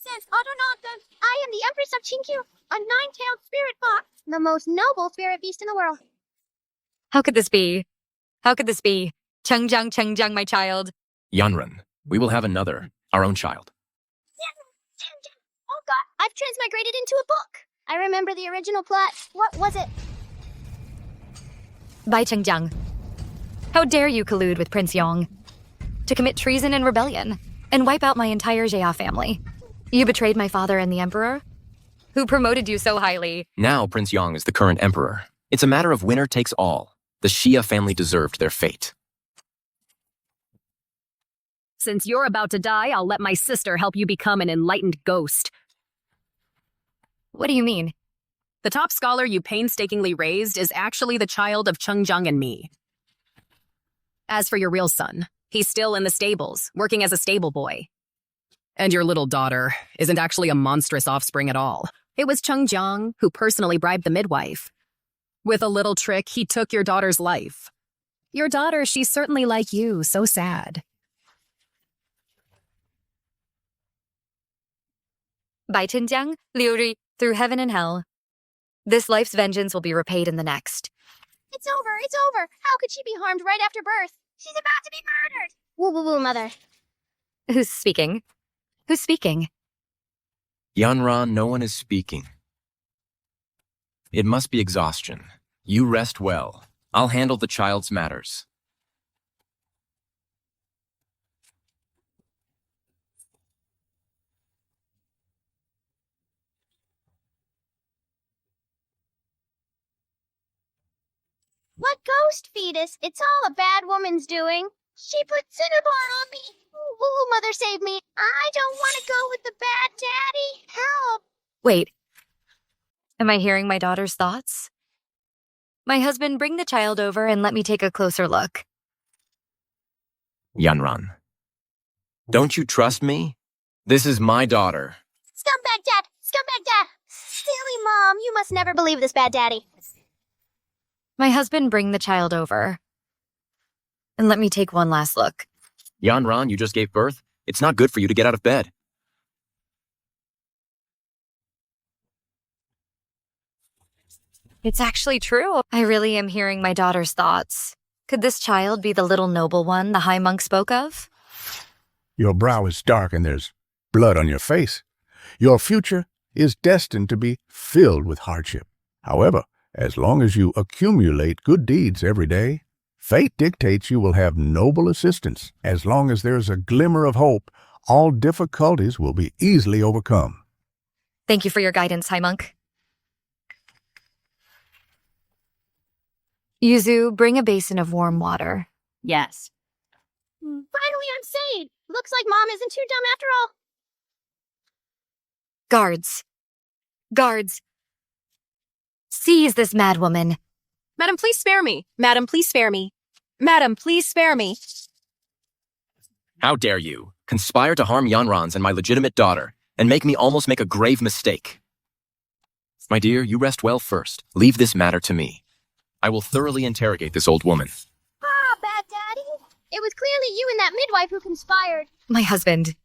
says Autonoton. I am the Empress of Chinkyu, a nine-tailed spirit fox, the most noble spirit beast in the world. How could this be? How could this be? Chengjiang, my child. Yanran, we will have another, our own child. Oh god, I've transmigrated into a book. I remember the original plot. What was it? Bai Chengjiang. How dare you collude with Prince Yong to commit treason and rebellion and wipe out my entire Jia family? You betrayed my father and the emperor, who promoted you so highly. Now Prince Yong is the current emperor. It's a matter of winner takes all. The Xia family deserved their fate. Since you're about to die, I'll let my sister help you become an enlightened ghost. What do you mean? The top scholar you painstakingly raised is actually the child of Chengjiang and me. As for your real son, he's still in the stables, working as a stable boy. And your little daughter isn't actually a monstrous offspring at all. It was Chengjiang who personally bribed the midwife. With a little trick, he took your daughter's life. Your daughter, she's certainly like you, so sad. Bai Chengjiang, Liu Ri, through heaven and hell. This life's vengeance will be repaid in the next. It's over, it's over. How could she be harmed right after birth? She's about to be murdered. Woo woo woo, mother. Who's speaking? Who's speaking? Yanran, no one is speaking. It must be exhaustion. You rest well. I'll handle the child's matters. What ghost fetus? It's all a bad woman's doing. She put Cinnabon on me. Ooh, mother save me. I don't want to go with the bad daddy. Help. Wait. Am I hearing my daughter's thoughts? My husband, bring the child over and let me take a closer look. Yanran, don't you trust me? This is my daughter. Scumbag dad! Scumbag dad! Silly mom, you must never believe this bad daddy. My husband, bring the child over. And let me take one last look. Yanran, you just gave birth. It's not good for you to get out of bed. It's actually true. I really am hearing my daughter's thoughts. Could this child be the little noble one the high monk spoke of? Your brow is dark and there's blood on your face. Your future is destined to be filled with hardship. However, as long as you accumulate good deeds every day, fate dictates you will have noble assistance. As long as there's a glimmer of hope, all difficulties will be easily overcome. Thank you for your guidance, high monk. Yuzu, bring a basin of warm water. Yes. Finally, I'm saved. Looks like mom isn't too dumb after all. Guards. Guards. Seize this madwoman. Madam, please spare me. Madam, please spare me. Madam, please spare me. How dare you conspire to harm Yanran's and my legitimate daughter and make me almost make a grave mistake? My dear, you rest well first. Leave this matter to me. I will thoroughly interrogate this old woman. Ah, bad daddy. It was clearly you and that midwife who conspired. My husband.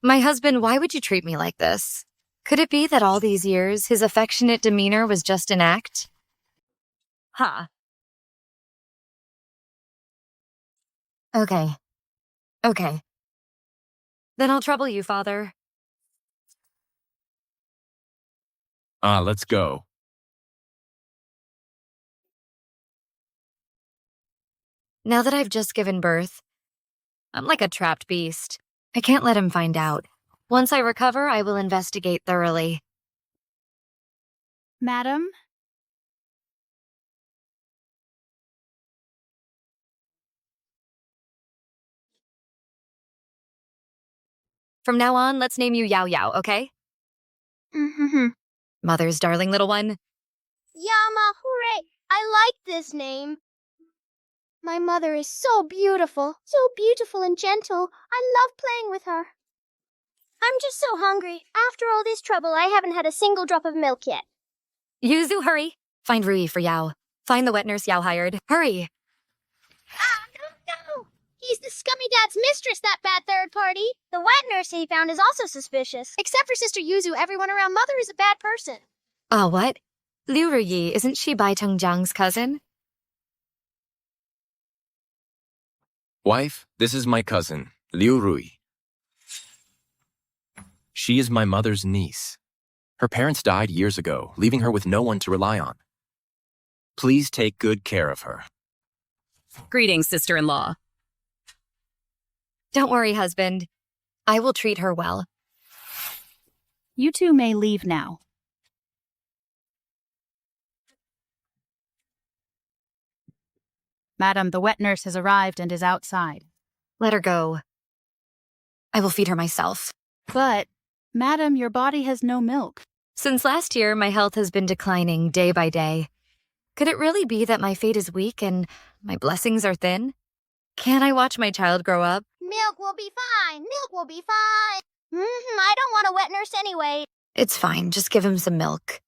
My husband, why would you treat me like this? Could it be that all these years, his affectionate demeanor was just an act? Huh. Okay. Okay. Then I'll trouble you, father. Let's go. Now that I've just given birth, I'm like a trapped beast. I can't let him find out. Once I recover, I will investigate thoroughly. Madam? From now on, let's name you Yao Yao, okay? Mm-hmm. Mother's darling little one. Yama, hooray! I like this name. My mother is so beautiful and gentle. I love playing with her. I'm just so hungry. After all this trouble, I haven't had a single drop of milk yet. Yuzu, hurry! Find Rui for Yao. Find the wet nurse Yao hired. Hurry! Ah, no! He's the scummy dad's mistress, that bad third party. The wet nurse he found is also suspicious. Except for Sister Yuzu, everyone around Mother is a bad person. Ah, what? Liu Ruyi, isn't she Bai Tongjiang's cousin? Wife, this is my cousin, Liu Rui. She is my mother's niece. Her parents died years ago, leaving her with no one to rely on. Please take good care of her. Greetings, sister-in-law. Don't worry, husband. I will treat her well. You two may leave now. Madam, the wet nurse has arrived and is outside. Let her go. I will feed her myself. But, madam, your body has no milk. Since last year, my health has been declining day by day. Could it really be that my fate is weak and my blessings are thin? Can't I watch my child grow up? Milk will be fine. Milk will be fine. I don't want a wet nurse anyway. It's fine, just give him some milk.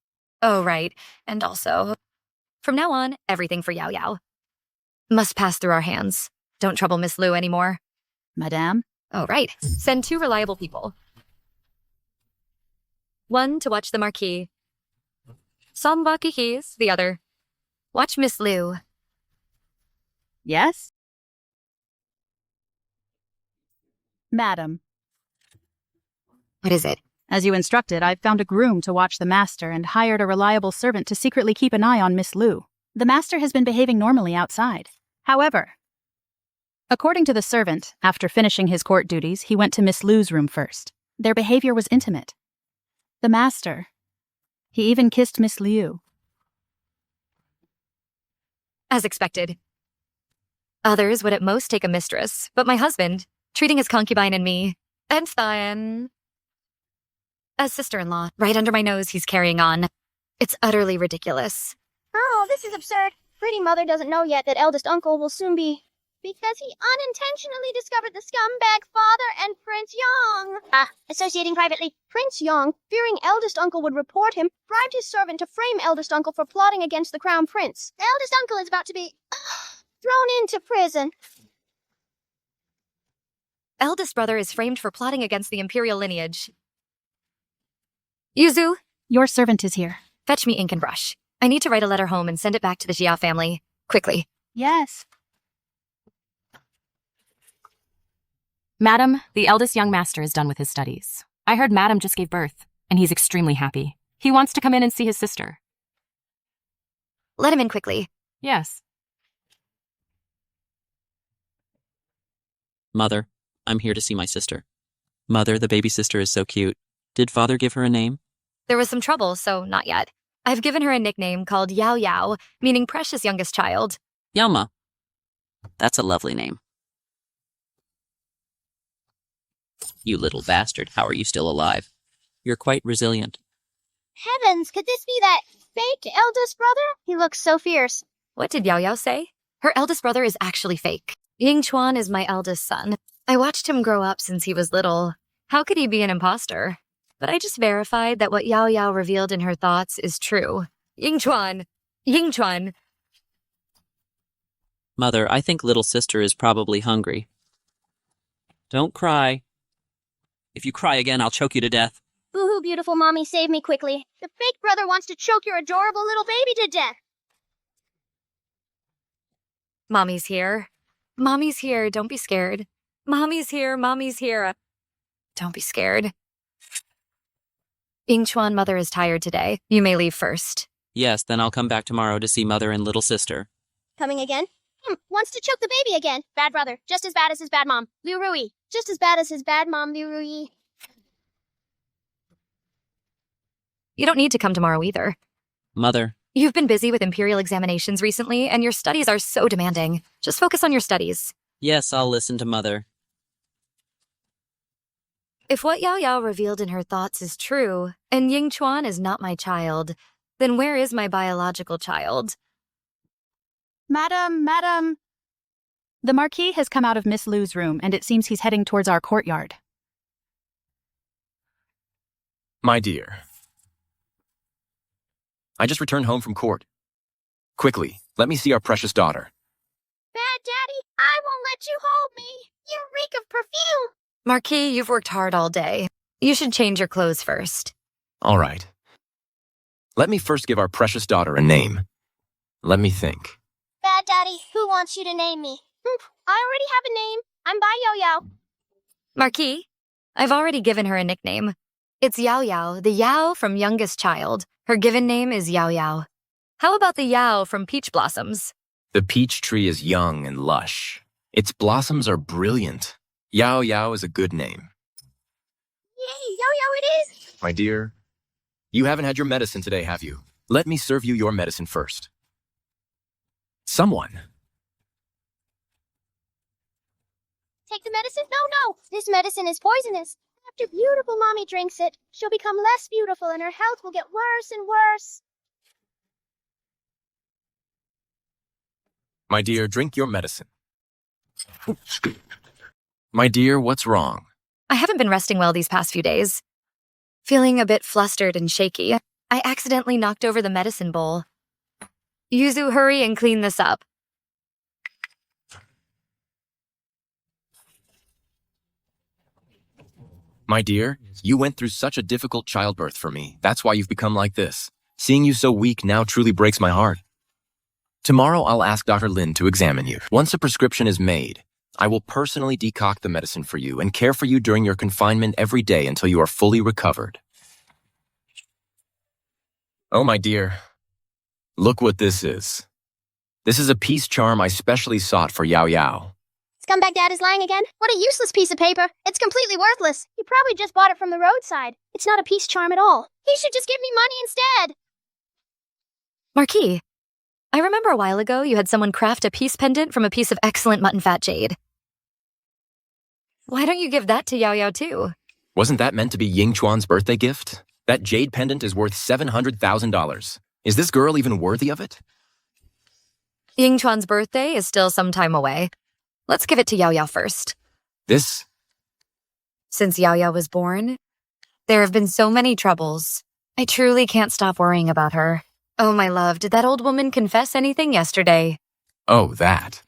Oh, right. And also, from now on, everything for Yao Yao. Must pass through our hands. Don't trouble Miss Liu anymore. Madame? Oh, right. Send 2 reliable people. 1 to watch the marquis. Samba Kikis, the other. Watch Miss Liu. Yes? Madam, What is it? as you instructed, I've found a groom to watch the master and hired a reliable servant to secretly keep an eye on Miss Liu. The master has been behaving normally outside. However, according to the servant, after finishing his court duties, he went to Miss Liu's room first. Their behavior was intimate. The master, he even kissed Miss Liu. As expected. Others would at most take a mistress, but my husband, treating his concubine and me, and Thian, as sister-in-law, right under my nose he's carrying on. It's utterly ridiculous. Oh, this is absurd. Pretty Mother doesn't know yet that eldest uncle will soon be... Because he unintentionally discovered the scumbag father and Prince Yang. Associating privately. Prince Yang, fearing eldest uncle would report him, bribed his servant to frame eldest uncle for plotting against the crown prince. The eldest uncle is about to be... thrown into prison. Eldest brother is framed for plotting against the imperial lineage. Yuzu, Your servant is here. fetch me ink and brush. I need to write a letter home and send it back to the Jia family. Quickly. Yes. Madam, the eldest young master is done with his studies. I heard Madam just gave birth, and he's extremely happy. He wants to come in and see his sister. Let him in quickly. Yes. Mother, I'm here to see my sister. Mother, the baby sister is so cute. Did father give her a name? There was some trouble, so not yet. I've given her a nickname called Yao Yao, meaning precious youngest child. Yalma. That's a lovely name. You little bastard, how are you still alive? You're quite resilient. Heavens, could this be that fake eldest brother? He looks so fierce. What did Yao Yao say? Her eldest brother is actually fake. Ying Chuan is my eldest son. I watched him grow up since he was little. How could he be an imposter? But I just verified that what Yao Yao revealed in her thoughts is true. Ying Chuan! Ying Chuan! Mother, I think little sister is probably hungry. Don't cry. If you cry again, I'll choke you to death. Boo-hoo, beautiful mommy, save me quickly. The fake brother wants to choke your adorable little baby to death. Mommy's here. Mommy's here, don't be scared. Mommy's here, mommy's here. Don't be scared. Ying Chuan, mother is tired today. You may leave first. Yes, then I'll come back tomorrow to see mother and little sister. Coming again? Wants to choke the baby again. Bad brother, just as bad as his bad mom, Liu Rui. Just as bad as his bad mom, Liu Rui. You don't need to come tomorrow either. Mother, You've been busy with imperial examinations recently, and your studies are so demanding. Just focus on your studies. yes, I'll listen to mother. If what Yao Yao revealed in her thoughts is true, and Ying Chuan is not my child, then where is my biological child? Madam. The Marquis has come out of Miss Liu's room, and it seems he's heading towards our courtyard. My dear. I just returned home from court. Quickly, let me see our precious daughter. Bad daddy, I won't let Won't you hold me? You reek of perfume. Marquis, you've worked hard all day. You should change your clothes first. All right. Let me first give our precious daughter a name. Let me think. Bad Daddy, who wants you to name me? I already have a name. I'm Bai Yo-Yo. Marquis, I've already given her a nickname. It's Yao Yao, the Yao from Youngest Child. Her given name is Yao Yao. How about the Yao from Peach Blossoms? The peach tree is young and lush. Its blossoms are brilliant. Yao Yao is a good name. Yay, Yo-Yo it is. My dear, you haven't had your medicine today, have you? Let me serve you your medicine first. Someone. Take the medicine? No. This medicine is poisonous. After beautiful mommy drinks it, she'll become less beautiful and her health will get worse and worse. My dear, drink your medicine. My dear, what's wrong? I haven't been resting well these past few days. Feeling a bit flustered and shaky. I accidentally knocked over the medicine bowl. Yuzu, hurry and clean this up. My dear, you went through such a difficult childbirth for me. That's why you've become like this. Seeing you so weak now truly breaks my heart. Tomorrow I'll ask Dr. Lin to examine you. Once a prescription is made, I will personally decoct the medicine for you and care for you during your confinement every day until you are fully recovered. Oh, my dear. Look what this is. This is a peace charm I specially sought for Yao Yao. Scumbag Dad is lying again? What a useless piece of paper. It's completely worthless. He probably just bought it from the roadside. It's not a peace charm at all. He should just give me money instead. Marquis, I remember a while ago you had someone craft a peace pendant from a piece of excellent mutton fat jade. Why don't you give that to Yao Yao too? Wasn't that meant to be Ying Chuan's birthday gift? That jade pendant is worth $700,000. Is this girl even worthy of it? Ying Chuan's birthday is still some time away. Let's give it to Yao Yao first. This? Since Yao Yao was born, there have been so many troubles. I truly can't stop worrying about her. Oh, my love, did that old woman confess anything yesterday? Oh, that.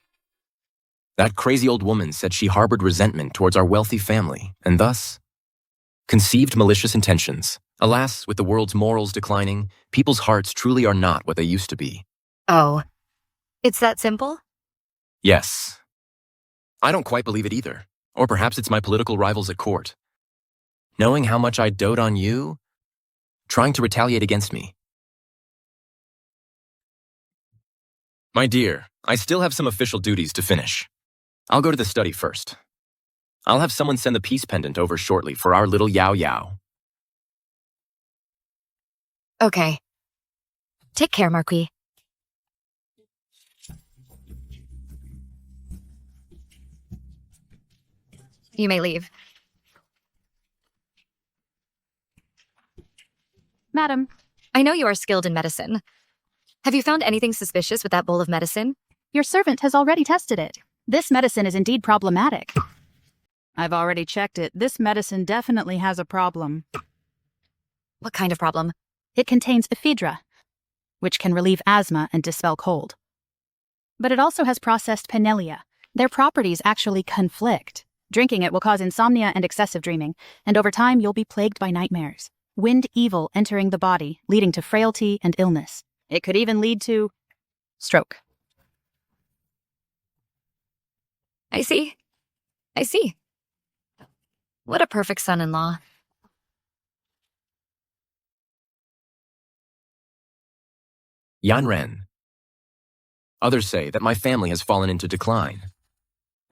That crazy old woman said she harbored resentment towards our wealthy family, and thus conceived malicious intentions. Alas, with the world's morals declining, people's hearts truly are not what they used to be. Oh, it's that simple? Yes. I don't quite believe it either. Or perhaps it's my political rivals at court. Knowing how much I dote on you, trying to retaliate against me. My dear, I still have some official duties to finish. I'll go to the study first. I'll have someone send the peace pendant over shortly for our little Yao Yao. Okay. Take care, Marquis. You may leave. Madam, I know you are skilled in medicine. Have you found anything suspicious with that bowl of medicine? your servant has already tested it. This medicine is indeed problematic. I've already checked it. This medicine definitely has a problem. What kind of problem? It contains ephedra, which can relieve asthma and dispel cold. But it also has processed pennelia. Their properties actually conflict. Drinking it will cause insomnia and excessive dreaming, and over time you'll be plagued by nightmares. Wind evil entering the body, leading to frailty and illness. It could even lead to stroke. I see. What a perfect son-in-law. Yan Ren. Others say that my family has fallen into decline.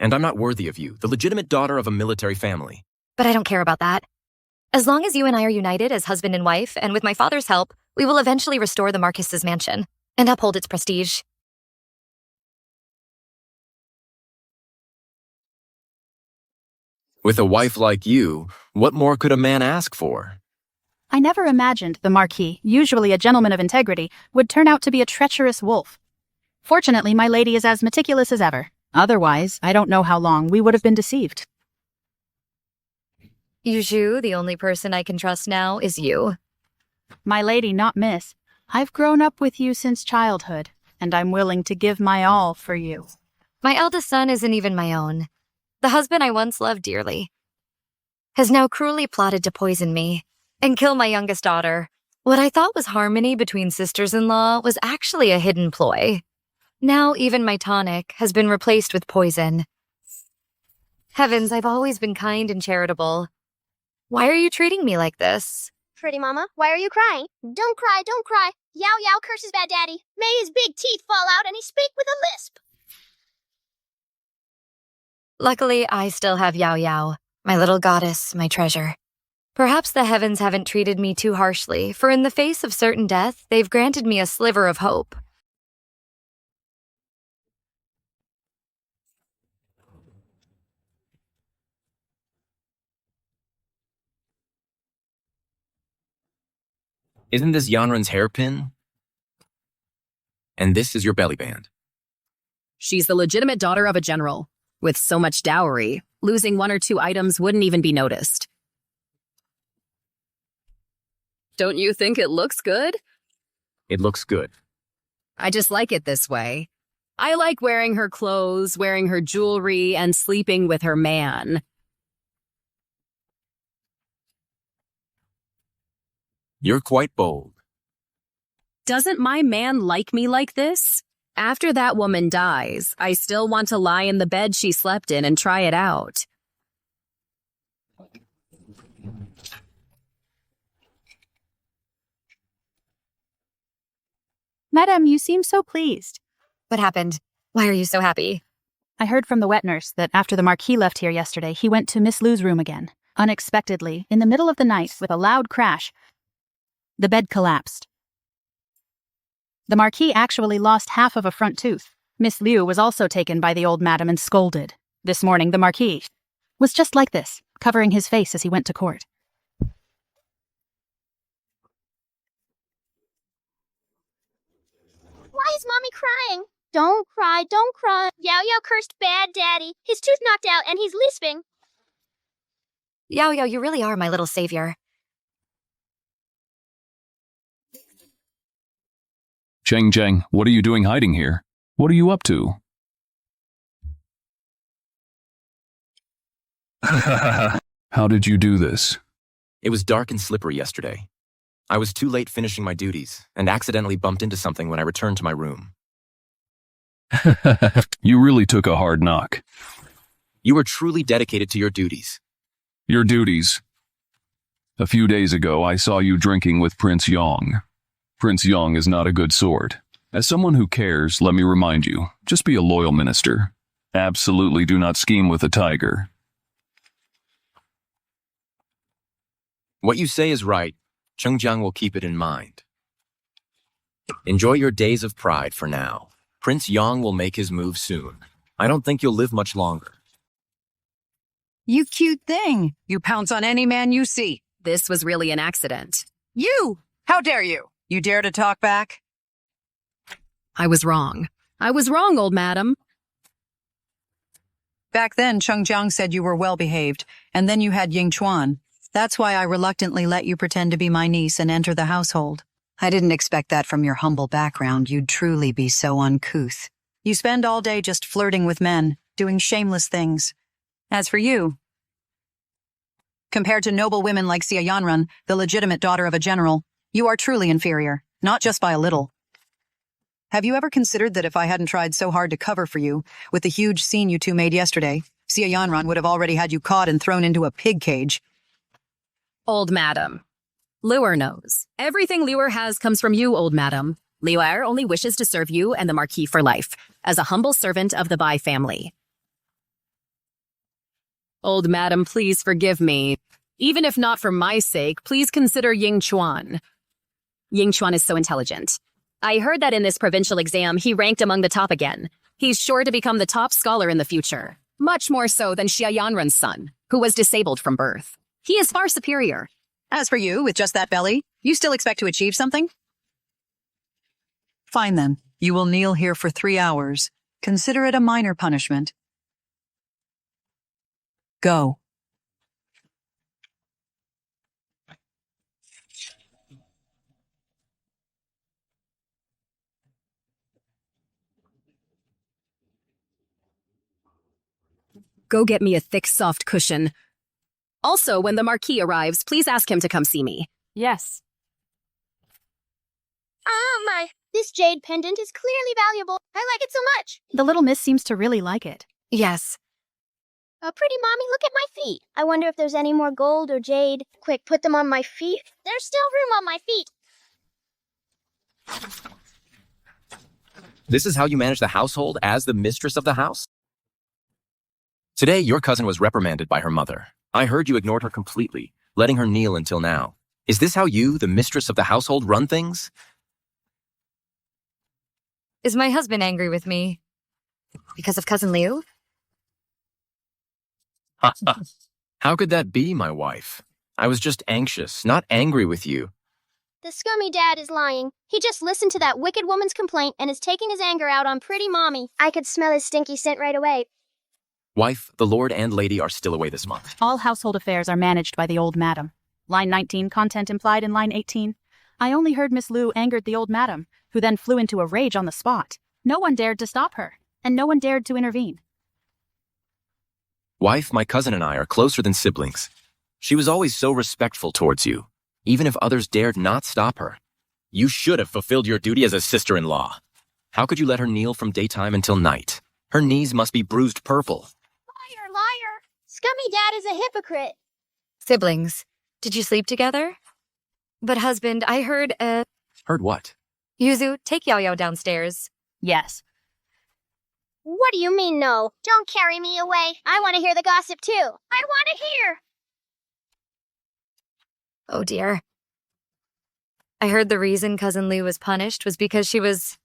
And I'm not worthy of you, the legitimate daughter of a military family. But I don't care about that. As long as you and I are united as husband and wife, and with my father's help, we will eventually restore the Marquis's mansion and uphold its prestige. With a wife like you, what more could a man ask for? I never imagined the Marquis, usually a gentleman of integrity, would turn out to be a treacherous wolf. Fortunately, my lady is as meticulous as ever. Otherwise, I don't know how long we would have been deceived. Yuzhu, the only person I can trust now is you. My lady, not miss. I've grown up with you since childhood, and I'm willing to give my all for you. My eldest son isn't even my own. The husband I once loved dearly has now cruelly plotted to poison me and kill my youngest daughter. What I thought was harmony between sisters-in-law was actually a hidden ploy. Now even my tonic has been replaced with poison. Heavens, I've always been kind and charitable. Why are you treating me like this? Pretty mama, why are you crying? Don't cry, don't cry. Yao Yao curses bad daddy. May his big teeth fall out and he speak with a lisp. Luckily, I still have Yao Yao, my little goddess, my treasure. Perhaps the heavens haven't treated me too harshly, for in the face of certain death, they've granted me a sliver of hope. Isn't this Yanran's hairpin? And this is your belly band. She's the legitimate daughter of a general. With so much dowry, losing 1 or 2 items wouldn't even be noticed. Don't you think it looks good? It looks good. I just like it this way. I like wearing her clothes, wearing her jewelry, and sleeping with her man. You're quite bold. Doesn't my man like me like this? After that woman dies, I still want to lie in the bed she slept in and try it out. Madam, you seem so pleased. What happened? Why are you so happy? I heard from the wet nurse that after the Marquis left here yesterday, he went to Miss Lou's room again. Unexpectedly, in the middle of the night, with a loud crash, the bed collapsed. The Marquis actually lost half of a front tooth. Miss Liu was also taken by the old madam and scolded. This morning, the Marquis was just like this, covering his face as he went to court. Why is mommy crying? Don't cry, don't cry. Yao Yao cursed bad daddy. His tooth knocked out and he's lisping. Yao Yao, you really are my little savior. Cheng Cheng, what are you doing hiding here? What are you up to? How did you do this? It was dark and slippery yesterday. I was too late finishing my duties and accidentally bumped into something when I returned to my room. You really took a hard knock. You were truly dedicated to your duties. Your duties. A few days ago, I saw you drinking with Prince Yong. Prince Yong is not a good sort. As someone who cares, let me remind you, just be a loyal minister. Absolutely do not scheme with a tiger. What you say is right. Chengjiang will keep it in mind. Enjoy your days of pride for now. Prince Yong will make his move soon. I don't think you'll live much longer. You cute thing. You pounce on any man you see. This was really an accident. You! How dare you? You dare to talk back? I was wrong. I was wrong, old madam. Back then, Chengjiang said you were well-behaved, and then you had Ying Chuan. That's why I reluctantly let you pretend to be my niece and enter the household. I didn't expect that from your humble background. You'd truly be so uncouth. You spend all day just flirting with men, doing shameless things. As for you, compared to noble women like Xia Yanran, the legitimate daughter of a general, you are truly inferior, not just by a little. Have you ever considered that if I hadn't tried so hard to cover for you, with the huge scene you two made yesterday, Xia Yanran would have already had you caught and thrown into a pig cage? Old madam. Luer knows. Everything Luer has comes from you, old madam. Luer only wishes to serve you and the Marquis for life, as a humble servant of the Bai family. Old madam, please forgive me. Even if not for my sake, please consider Ying Chuan. Ying Chuan is so intelligent. I heard that in this provincial exam, he ranked among the top again. He's sure to become the top scholar in the future. Much more so than Xia Yanran's son, who was disabled from birth. He is far superior. As for you, with just that belly, you still expect to achieve something? Fine then. You will kneel here for 3 hours. Consider it a minor punishment. Go. Go get me a thick, soft cushion. Also, when the Marquis arrives, please ask him to come see me. Yes. Oh my, this jade pendant is clearly valuable. I like it so much. The little miss seems to really like it. Yes. Oh, pretty mommy, look at my feet. I wonder if there's any more gold or jade. Quick, put them on my feet. There's still room on my feet. This is how you manage the household as the mistress of the house? Today, your cousin was reprimanded by her mother. I heard you ignored her completely, letting her kneel until now. Is this how you, the mistress of the household, run things? Is my husband angry with me? Because of Cousin Liu? How could that be, my wife? I was just anxious, not angry with you. The scummy dad is lying. He just listened to that wicked woman's complaint and is taking his anger out on pretty mommy. I could smell his stinky scent right away. Wife, the lord and lady are still away this month. All household affairs are managed by the old madam. Line 19, content implied in line 18. I only heard Miss Liu angered the old madam, who then flew into a rage on the spot. No one dared to stop her, and no one dared to intervene. Wife, my cousin and I are closer than siblings. She was always so respectful towards you, even if others dared not stop her. You should have fulfilled your duty as a sister-in-law. How could you let her kneel from daytime until night? Her knees must be bruised purple. Liar, liar. Scummy dad is a hypocrite. Siblings. Did you sleep together? But husband, I heard, Heard what? Yuzu, take Yao Yao downstairs. Yes. What do you mean, no? Don't carry me away. I want to hear the gossip, too. I want to hear. Oh dear. I heard the reason Cousin Liu was punished was because she was,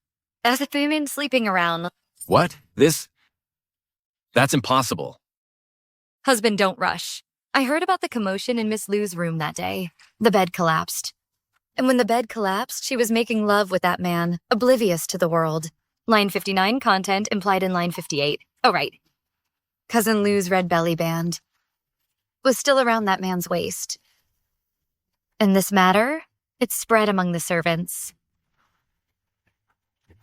as a woman, sleeping around. What? That's impossible. Husband, don't rush. I heard about the commotion in Miss Liu's room that day. The bed collapsed. And when the bed collapsed, she was making love with that man, oblivious to the world. Line 59, content implied in line 58. Oh, right. Cousin Liu's red belly band was still around that man's waist. And this matter, it's spread among the servants.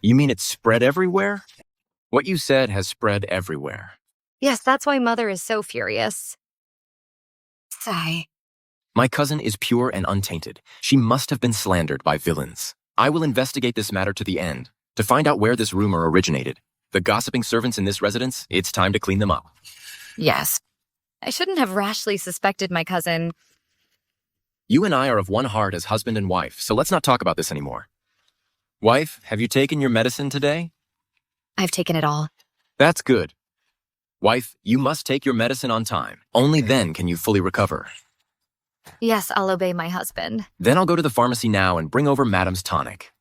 You mean it's spread everywhere? What you said has spread everywhere. Yes, that's why Mother is so furious. Sigh. My cousin is pure and untainted. She must have been slandered by villains. I will investigate this matter to the end, to find out where this rumor originated. The gossiping servants in this residence, it's time to clean them up. Yes. I shouldn't have rashly suspected my cousin. You and I are of one heart as husband and wife, so let's not talk about this anymore. Wife, have you taken your medicine today? I've taken it all. That's good. Wife, you must take your medicine on time. Only then can you fully recover. Yes, I'll obey my husband. Then I'll go to the pharmacy now and bring over Madam's tonic.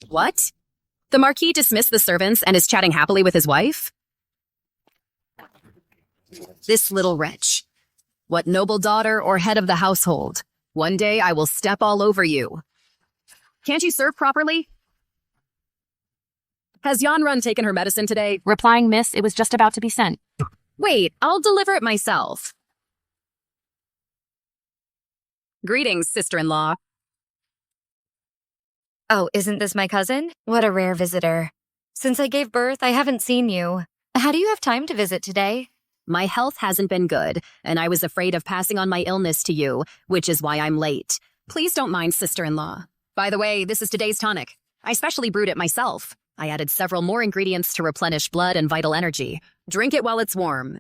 What? The Marquis dismissed the servants and is chatting happily with his wife? This little wretch. What noble daughter or head of the household? One day I will step all over you. Can't you serve properly? Has Yanrun taken her medicine today? Replying, miss, it was just about to be sent. Wait, I'll deliver it myself. Greetings, sister-in-law. Oh, isn't this my cousin? What a rare visitor. Since I gave birth, I haven't seen you. How do you have time to visit today? My health hasn't been good, and I was afraid of passing on my illness to you, which is why I'm late. Please don't mind, sister-in-law. By the way, this is today's tonic. I specially brewed it myself. I added several more ingredients to replenish blood and vital energy. Drink it while it's warm.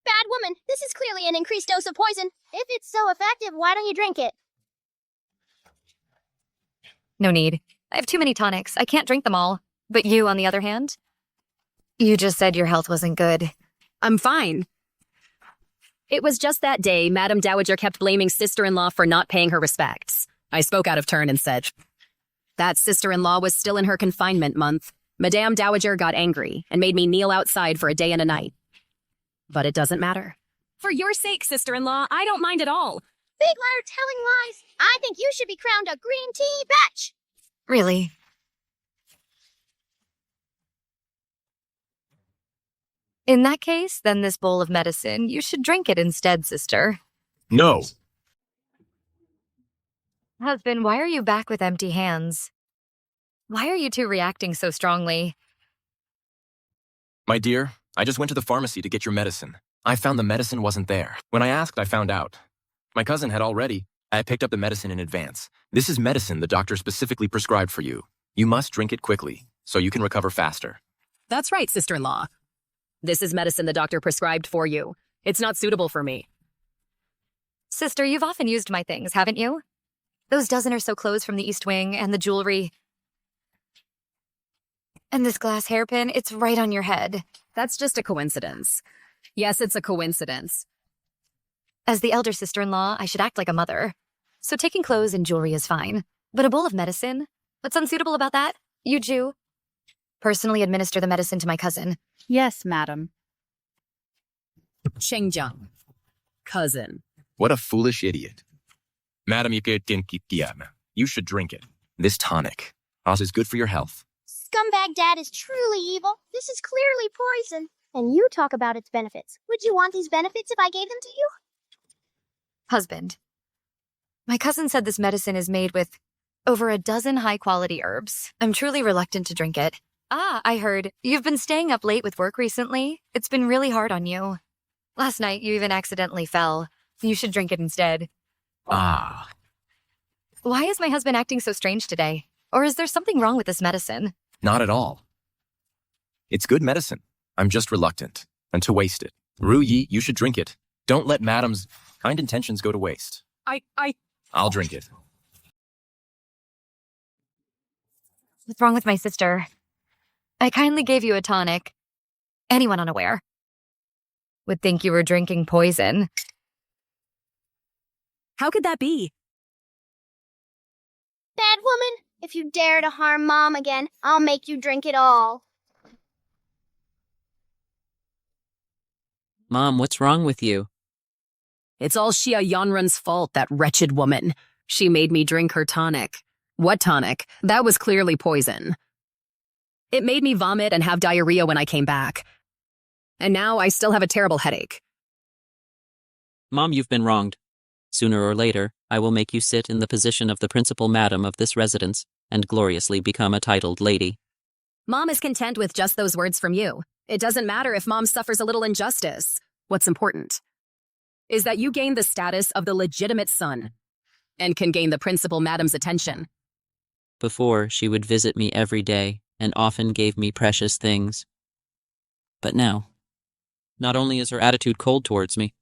Bad woman, this is clearly an increased dose of poison. If it's so effective, why don't you drink it? No need. I have too many tonics. I can't drink them all. But you, on the other hand? You just said your health wasn't good. I'm fine. It was just that day Madame Dowager kept blaming sister-in-law for not paying her respects. I spoke out of turn and said, that sister-in-law was still in her confinement month. Madame Dowager got angry and made me kneel outside for a day and a night. But it doesn't matter. For your sake, sister-in-law, I don't mind at all. Big liar telling lies. I think you should be crowned a green tea batch. Really? In that case, then this bowl of medicine, you should drink it instead, sister. No. Husband, why are you back with empty hands? Why are you two reacting so strongly? My dear, I just went to the pharmacy to get your medicine. I found the medicine wasn't there. When I asked, I found out. My cousin had already. I picked up the medicine in advance. This is medicine the doctor specifically prescribed for you. You must drink it quickly, so you can recover faster. That's right, sister-in-law. This is medicine the doctor prescribed for you. It's not suitable for me. Sister, you've often used my things, haven't you? Those dozen or so clothes from the East Wing and the jewelry. And this glass hairpin, it's right on your head. That's just a coincidence. Yes, it's a coincidence. As the elder sister-in-law, I should act like a mother. So taking clothes and jewelry is fine. But a bowl of medicine? What's unsuitable about that? You Jew? Personally administer the medicine to my cousin. Yes, madam. Chengjiang. Cousin. What a foolish idiot. Madam, you should drink it. This tonic. Oz is good for your health. Scumbag Dad is truly evil. This is clearly poison. And you talk about its benefits. Would you want these benefits if I gave them to you? Husband. My cousin said this medicine is made with over a dozen high-quality herbs. I'm truly reluctant to drink it. Ah, I heard. You've been staying up late with work recently. It's been really hard on you. Last night, you even accidentally fell. You should drink it instead. Ah. Why is my husband acting so strange today? Or is there something wrong with this medicine? Not at all. It's good medicine. I'm just reluctant. And to waste it. Ru Yi, you should drink it. Don't let Madam's kind intentions go to waste. I'll drink it. What's wrong with my sister? I kindly gave you a tonic. Anyone unaware would think you were drinking poison. How could that be? Bad woman, if you dare to harm Mom again, I'll make you drink it all. Mom, what's wrong with you? It's all Xia Yanren's fault, that wretched woman. She made me drink her tonic. What tonic? That was clearly poison. It made me vomit and have diarrhea when I came back. And now I still have a terrible headache. Mom, you've been wronged. Sooner or later, I will make you sit in the position of the principal madam of this residence and gloriously become a titled lady. Mom is content with just those words from you. It doesn't matter if Mom suffers a little injustice. What's important is that you gain the status of the legitimate son and can gain the principal madam's attention. Before, she would visit me every day and often gave me precious things. But now, not only is her attitude cold towards me,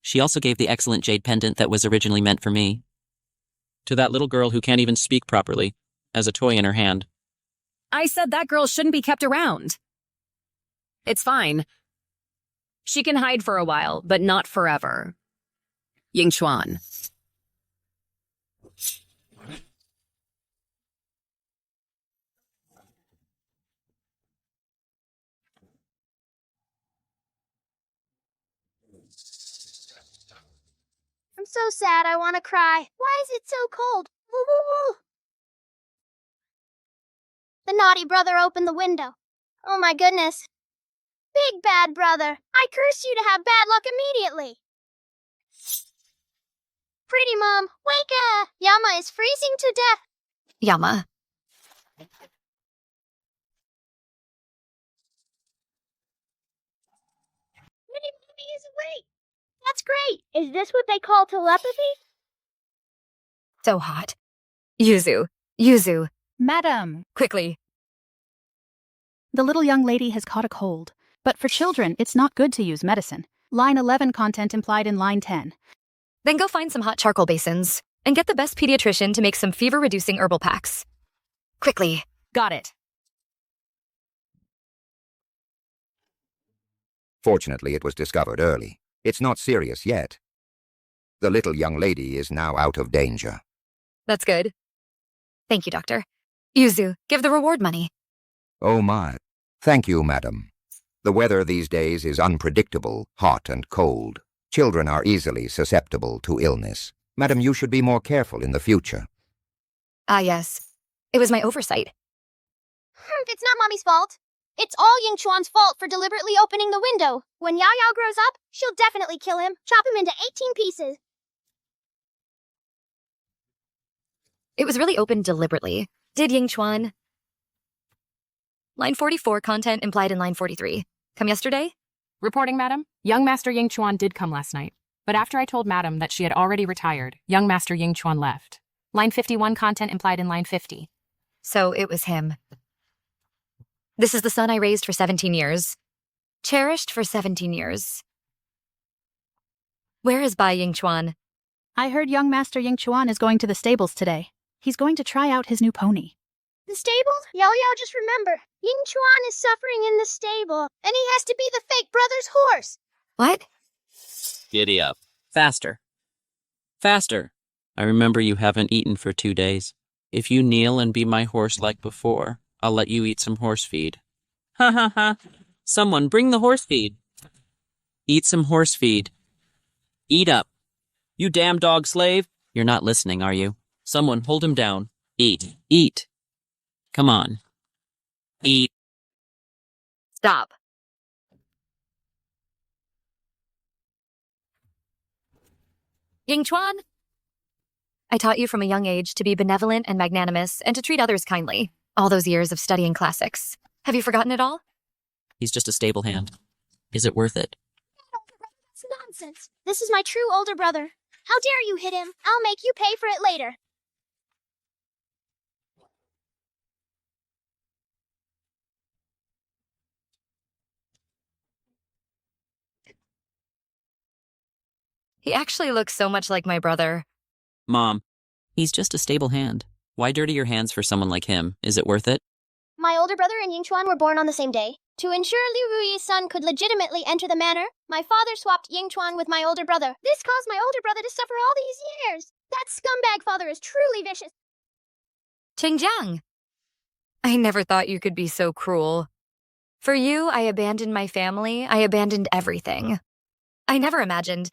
she also gave the excellent jade pendant that was originally meant for me to that little girl who can't even speak properly, as a toy in her hand. I said that girl shouldn't be kept around. It's fine. She can hide for a while, but not forever. Yingchuan. I'm so sad I want to cry. Why is it so cold? Woo, woo, woo. The naughty brother opened the window. Oh my goodness. Big bad brother, I curse you to have bad luck immediately. Pretty Mom, wake up! Yama is freezing to death. Yama. Pretty Mommy is awake. That's great. Is this what they call telepathy? So hot. Yuzu. Madam, Quickly. the little young lady has caught a cold. But for children, it's not good to use medicine. Line 11 content implied in line 10. Then go find some hot charcoal basins and get the best pediatrician to make some fever-reducing herbal packs. Quickly. Got it. Fortunately, it was discovered early. It's not serious yet. The little young lady is now out of danger. That's good. Thank you, Doctor. Yuzu, give the reward money. Oh my. Thank you, madam. The weather these days is unpredictable, hot and cold. Children are easily susceptible to illness. Madam, you should be more careful in the future. Ah, yes. It was my oversight. It's not Mommy's fault. It's all Ying Chuan's fault for deliberately opening the window. When Yao Yao grows up, she'll definitely kill him, chop him into 18 pieces. It was really opened deliberately. Did Ying Chuan? Line 44, content implied in line 43. Come yesterday? Reporting, madam. Young Master Ying Chuan did come last night. But after I told madam that she had already retired, young Master Ying Chuan left. Line 51, content implied in line 50. So it was him. This is the son I raised for 17 years. Cherished for 17 years. Where is Bai Ying Chuan? I heard young Master Ying Chuan is going to the stables today. He's going to try out his new pony. The stables? Yao Yao, just remember, Ying Chuan is suffering in the stable, and he has to be the fake brother's horse. What? Giddy up. Faster. Faster. I remember you haven't eaten for 2 days. If you kneel and be my horse like before, I'll let you eat some horse feed. Ha ha ha. Someone bring the horse feed. Eat some horse feed. Eat up. You damn dog slave. You're not listening, are you? Someone hold him down. Eat. Eat. Come on. Eat. Stop. Ying Chuan? I taught you from a young age to be benevolent and magnanimous and to treat others kindly. All those years of studying classics. Have you forgotten it all? He's just a stable hand. Is it worth it? That's nonsense. This is my true older brother. How dare you hit him? I'll make you pay for it later. He actually looks so much like my brother. Mom, he's just a stable hand. Why dirty your hands for someone like him? Is it worth it? My older brother and Ying Chuan were born on the same day. To ensure Liu Ruyi's son could legitimately enter the manor, my father swapped Ying Chuan with my older brother. This caused my older brother to suffer all these years. That scumbag father is truly vicious. Qingjiang! I never thought you could be so cruel. For you, I abandoned my family. I abandoned everything. I never imagined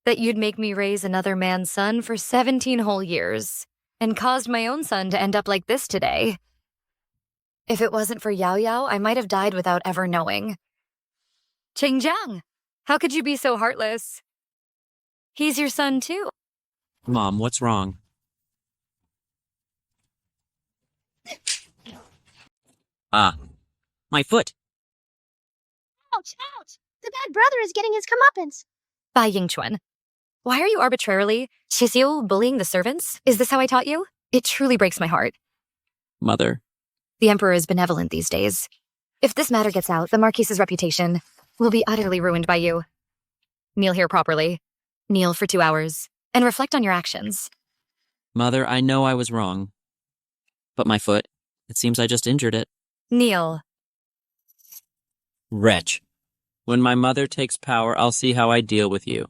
that you'd make me raise another man's son for 17 whole years and caused my own son to end up like this today. If it wasn't for Yao Yao, I might have died without ever knowing. Qingjiang, how could you be so heartless? He's your son too. Mom, what's wrong? Ah, my foot. Ouch, ouch. The bad brother is getting his comeuppance. Bai Ying Chuan, why are you arbitrarily bullying the servants? Is this how I taught you? It truly breaks my heart. Mother. The Emperor is benevolent these days. If this matter gets out, the Marquise's reputation will be utterly ruined by you. Kneel here properly. Kneel for 2 hours. And reflect on your actions. Mother, I know I was wrong. But my foot, it seems I just injured it. Kneel. Wretch. When my mother takes power, I'll see how I deal with you.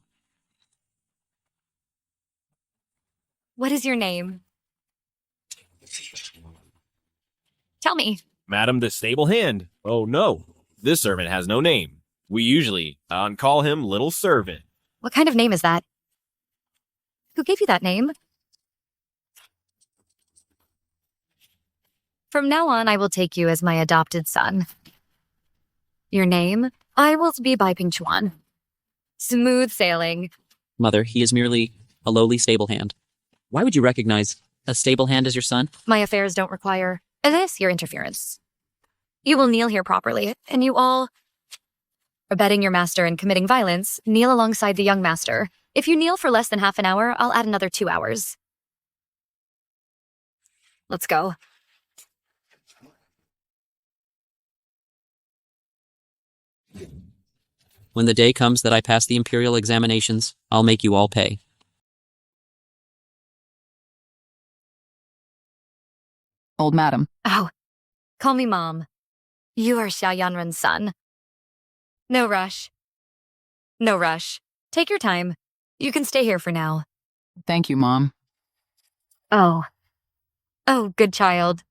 What is your name? Tell me. Madam, the stable hand. Oh no, this servant has no name. We usually call him Little Servant. What kind of name is that? Who gave you that name? From now on, I will take you as my adopted son. Your name? I will be Bai Ping Chuan. Smooth sailing. Mother, he is merely a lowly stable hand. Why would you recognize a stable hand as your son? My affairs don't require your interference. You will kneel here properly, and you all, abetting your master in committing violence, kneel alongside the young master. If you kneel for less than half an hour, I'll add another 2 hours. Let's go. When the day comes that I pass the imperial examinations, I'll make you all pay. Old madam. Oh, call me Mom. You are Xia Yanren's son. No rush. No rush. Take your time. You can stay here for now. Thank you, Mom. Oh. Oh, good child.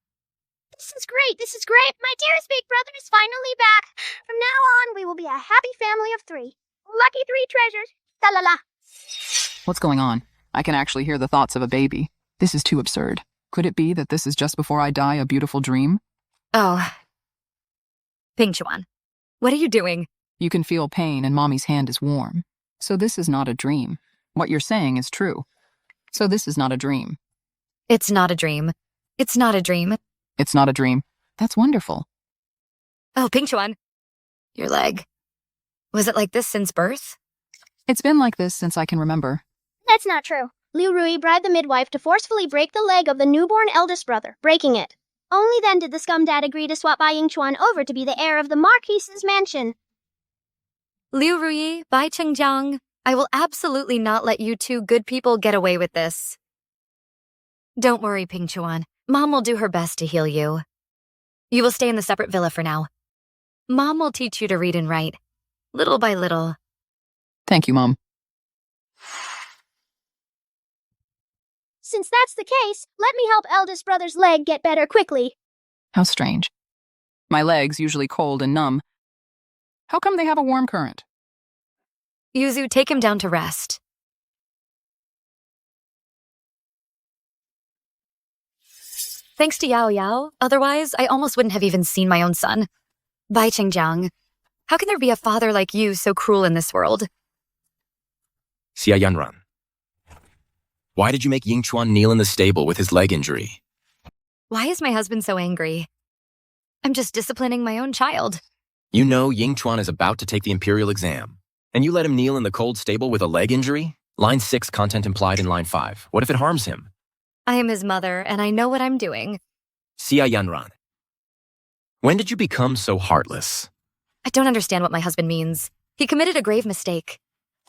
This is great. This is great. My dearest big brother is finally back. From now on, we will be a happy family of 3. Lucky 3 treasures. La la la. What's going on? I can actually hear the thoughts of a baby. This is too absurd. Could it be that this is just before I die a beautiful dream? Oh. Ping Chuan, what are you doing? You can feel pain and Mommy's hand is warm. So this is not a dream. What you're saying is true. So this is not a dream. It's not a dream. It's not a dream. It's not a dream. That's wonderful. Oh, Ping Chuan, your leg. Was it like this since birth? It's been like this since I can remember. That's not true. Liu Rui bribed the midwife to forcefully break the leg of the newborn eldest brother, breaking it. Only then did the scum dad agree to swap Bai Yingchuan over to be the heir of the Marquise's mansion. Liu Ruyi, Bai Chengjiang, I will absolutely not let you two good people get away with this. Don't worry, Ping Chuan. Mom will do her best to heal you. You will stay in the separate villa for now. Mom will teach you to read and write, little by little. Thank you, Mom. Since that's the case, let me help eldest brother's leg get better quickly. How strange. My leg's usually cold and numb. How come they have a warm current? Yuzu, take him down to rest. Thanks to Yao Yao, otherwise I almost wouldn't have even seen my own son. Bai Chengjiang, how can there be a father like you so cruel in this world? Xia Yanran. Why did you make Yingchuan kneel in the stable with his leg injury? Why is my husband so angry? I'm just disciplining my own child. You know Yingchuan is about to take the imperial exam, and you let him kneel in the cold stable with a leg injury? Line 6, content implied in line 5. What if it harms him? I am his mother, and I know what I'm doing. Xia Yanran. When did you become so heartless? I don't understand what my husband means. He committed a grave mistake,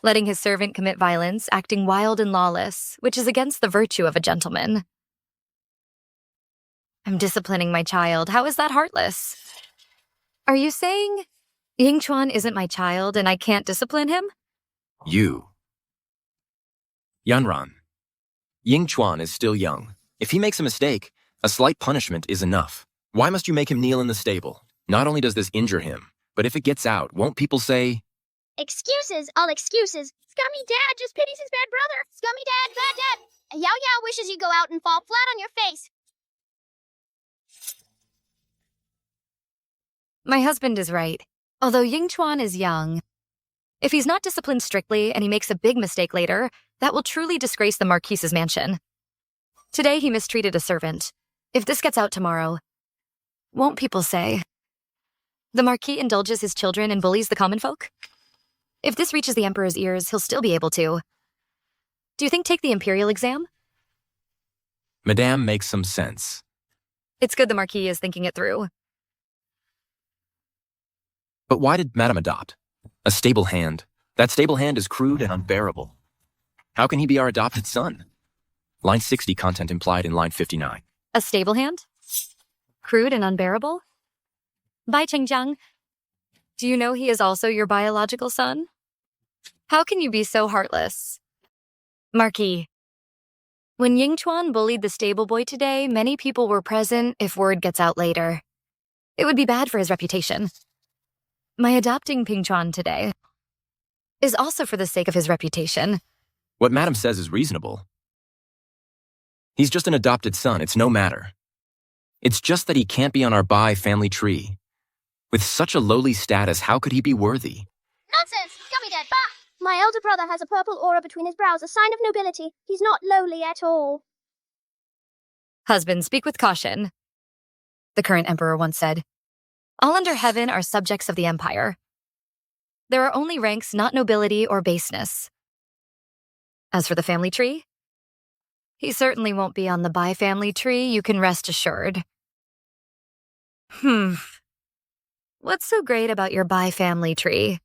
letting his servant commit violence, acting wild and lawless, which is against the virtue of a gentleman. I'm disciplining my child. How is that heartless? Are you saying Yingchuan isn't my child and I can't discipline him? You. Yanran. Yingchuan is still young. If he makes a mistake, a slight punishment is enough. Why must you make him kneel in the stable? Not only does this injure him, but if it gets out, won't people say, Excuses, all excuses. Scummy dad just pities his bad brother. Scummy dad, bad dad. Yao Yao wishes you go out and fall flat on your face. My husband is right. Although Yingchuan is young, if he's not disciplined strictly and he makes a big mistake later, that will truly disgrace the Marquise's mansion. Today he mistreated a servant. If this gets out tomorrow, won't people say, the Marquis indulges his children and bullies the common folk? If this reaches the Emperor's ears, he'll still be able to. Do you think take the imperial exam? Madame makes some sense. It's good the Marquis is thinking it through. But why did Madame adopt? A stable hand. That stable hand is crude and unbearable. How can he be our adopted son? Line 60, content implied in line 59. A stable hand? Crude and unbearable? Bai Chengjiang, do you know he is also your biological son? How can you be so heartless? Marquis, when Yingchuan bullied the stable boy today, many people were present if word gets out later. It would be bad for his reputation. My adopting Pingchuan today is also for the sake of his reputation. What Madame says is reasonable. He's just an adopted son, it's no matter. It's just that he can't be on our Bai family tree. With such a lowly status, how could he be worthy? Nonsense! Scummy dad, bah! My elder brother has a purple aura between his brows, a sign of nobility. He's not lowly at all. Husband, speak with caution. The current emperor once said, all under heaven are subjects of the empire. There are only ranks, not nobility or baseness. As for the family tree, he certainly won't be on the Bai family tree, you can rest assured. What's so great about your Bai family tree?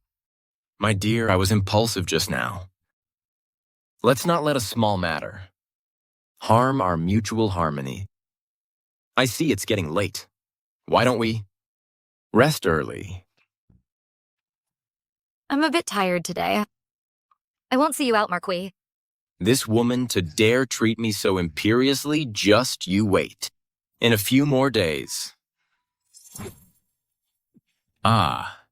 My dear, I was impulsive just now. Let's not let a small matter harm our mutual harmony. I see it's getting late. Why don't we rest early? I'm a bit tired today. I won't see you out, Marquis. This woman to dare treat me so imperiously, just you wait. In a few more days. Ah.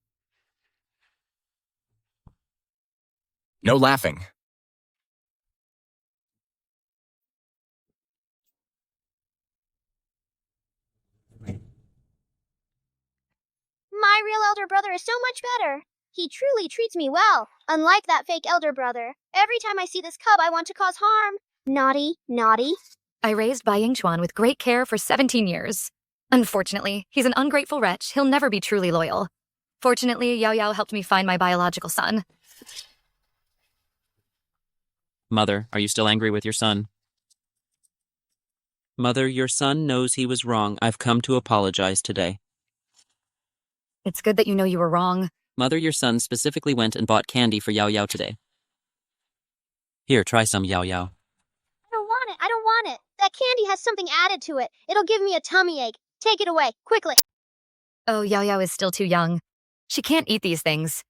No laughing. My elder brother is so much better. He truly treats me well, unlike that fake elder brother. Every time I see this cub, I want to cause harm. Naughty, naughty. I raised Bai Yingchuan with great care for 17 years. Unfortunately, he's an ungrateful wretch. He'll never be truly loyal. Fortunately, Yao Yao helped me find my biological son. Mother, are you still angry with your son? Mother, your son knows he was wrong. I've come to apologize today. It's good that you know you were wrong. Mother, your son specifically went and bought candy for Yao Yao today. Here, try some, Yao Yao. I don't want it. I don't want it. That candy has something added to it. It'll give me a tummy ache. Take it away, quickly. Oh, Yao Yao is still too young. She can't eat these things.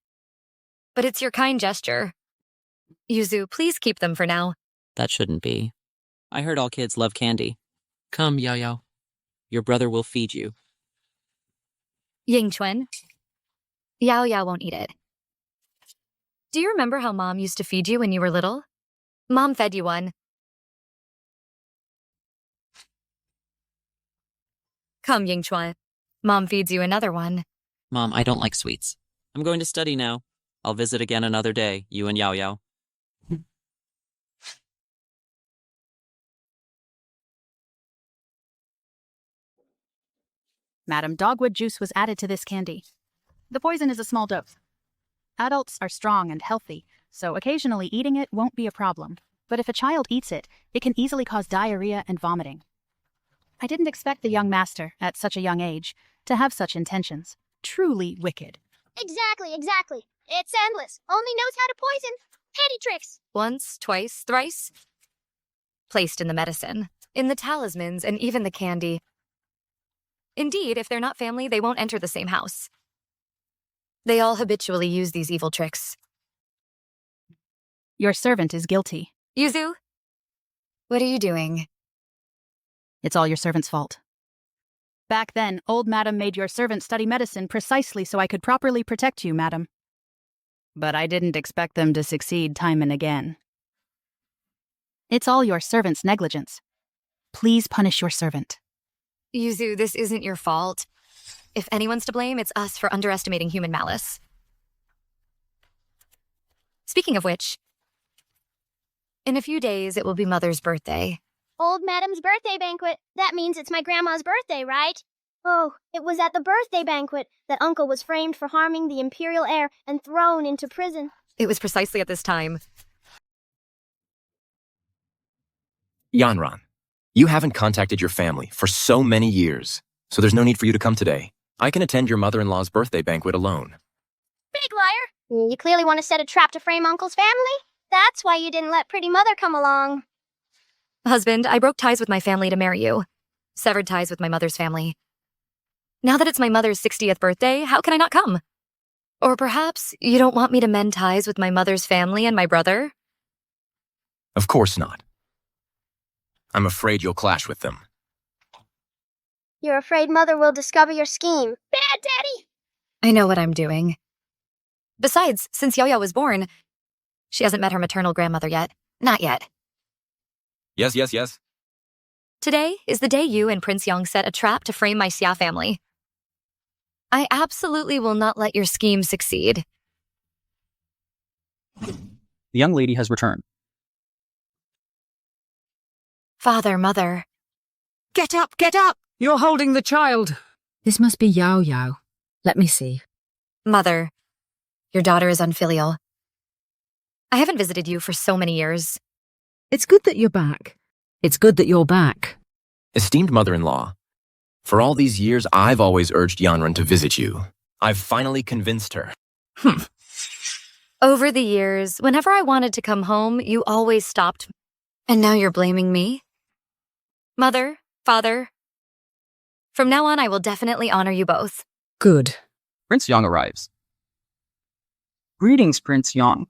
But it's your kind gesture. Yuzu, please keep them for now. That shouldn't be. I heard all kids love candy. Come, Yao Yao. Your brother will feed you. Yingchuan. Yao Yao won't eat it. Do you remember how Mom used to feed you when you were little? Mom fed you one. Come, Yingchuan. Mom feeds you another one. Mom, I don't like sweets. I'm going to study now. I'll visit again another day, you and Yao Yao. Madam, dogwood juice was added to this candy. The poison is a small dose. Adults are strong and healthy, so occasionally eating it won't be a problem. But if a child eats it, it can easily cause diarrhea and vomiting. I didn't expect the young master, at such a young age, to have such intentions. Truly wicked. Exactly. It's endless. Only knows how to poison. Handy tricks. Once, twice, thrice. Placed in the medicine, in the talismans, and even the candy. Indeed, if they're not family, they won't enter the same house. They all habitually use these evil tricks. Your servant is guilty. Yuzu, what are you doing? It's all your servant's fault. Back then, old madam made your servant study medicine precisely so I could properly protect you, madam. But I didn't expect them to succeed time and again. It's all your servant's negligence. Please punish your servant. Yuzu, this isn't your fault. If anyone's to blame, it's us for underestimating human malice. Speaking of which, in a few days, it will be Mother's birthday. Old Madam's birthday banquet. That means it's my grandma's birthday, right? Oh, it was at the birthday banquet that Uncle was framed for harming the imperial heir and thrown into prison. It was precisely at this time. Yanran, you haven't contacted your family for so many years, so there's no need for you to come today. I can attend your mother-in-law's birthday banquet alone. Big liar. You clearly want to set a trap to frame Uncle's family? That's why you didn't let pretty mother come along. Husband, I broke ties with my family to marry you. Severed ties with my mother's family. Now that it's my mother's 60th birthday, how can I not come? Or perhaps you don't want me to mend ties with my mother's family and my brother? Of course not. I'm afraid you'll clash with them. You're afraid Mother will discover your scheme. Bad Daddy! I know what I'm doing. Besides, since Yo-Yo was born, she hasn't met her maternal grandmother yet. Not yet. Yes. Today is the day you and Prince Yong set a trap to frame my Xia family. I absolutely will not let your scheme succeed. The young lady has returned. Father, Mother. Get up! You're holding the child. This must be Yao Yao. Let me see. Mother, your daughter is unfilial. I haven't visited you for so many years. It's good that you're back. Esteemed mother-in-law, for all these years, I've always urged Yanran to visit you. I've finally convinced her. Over the years, whenever I wanted to come home, you always stopped. And now you're blaming me? Mother, Father, from now on, I will definitely honor you both. Good. Prince Yong arrives. Greetings, Prince Yong.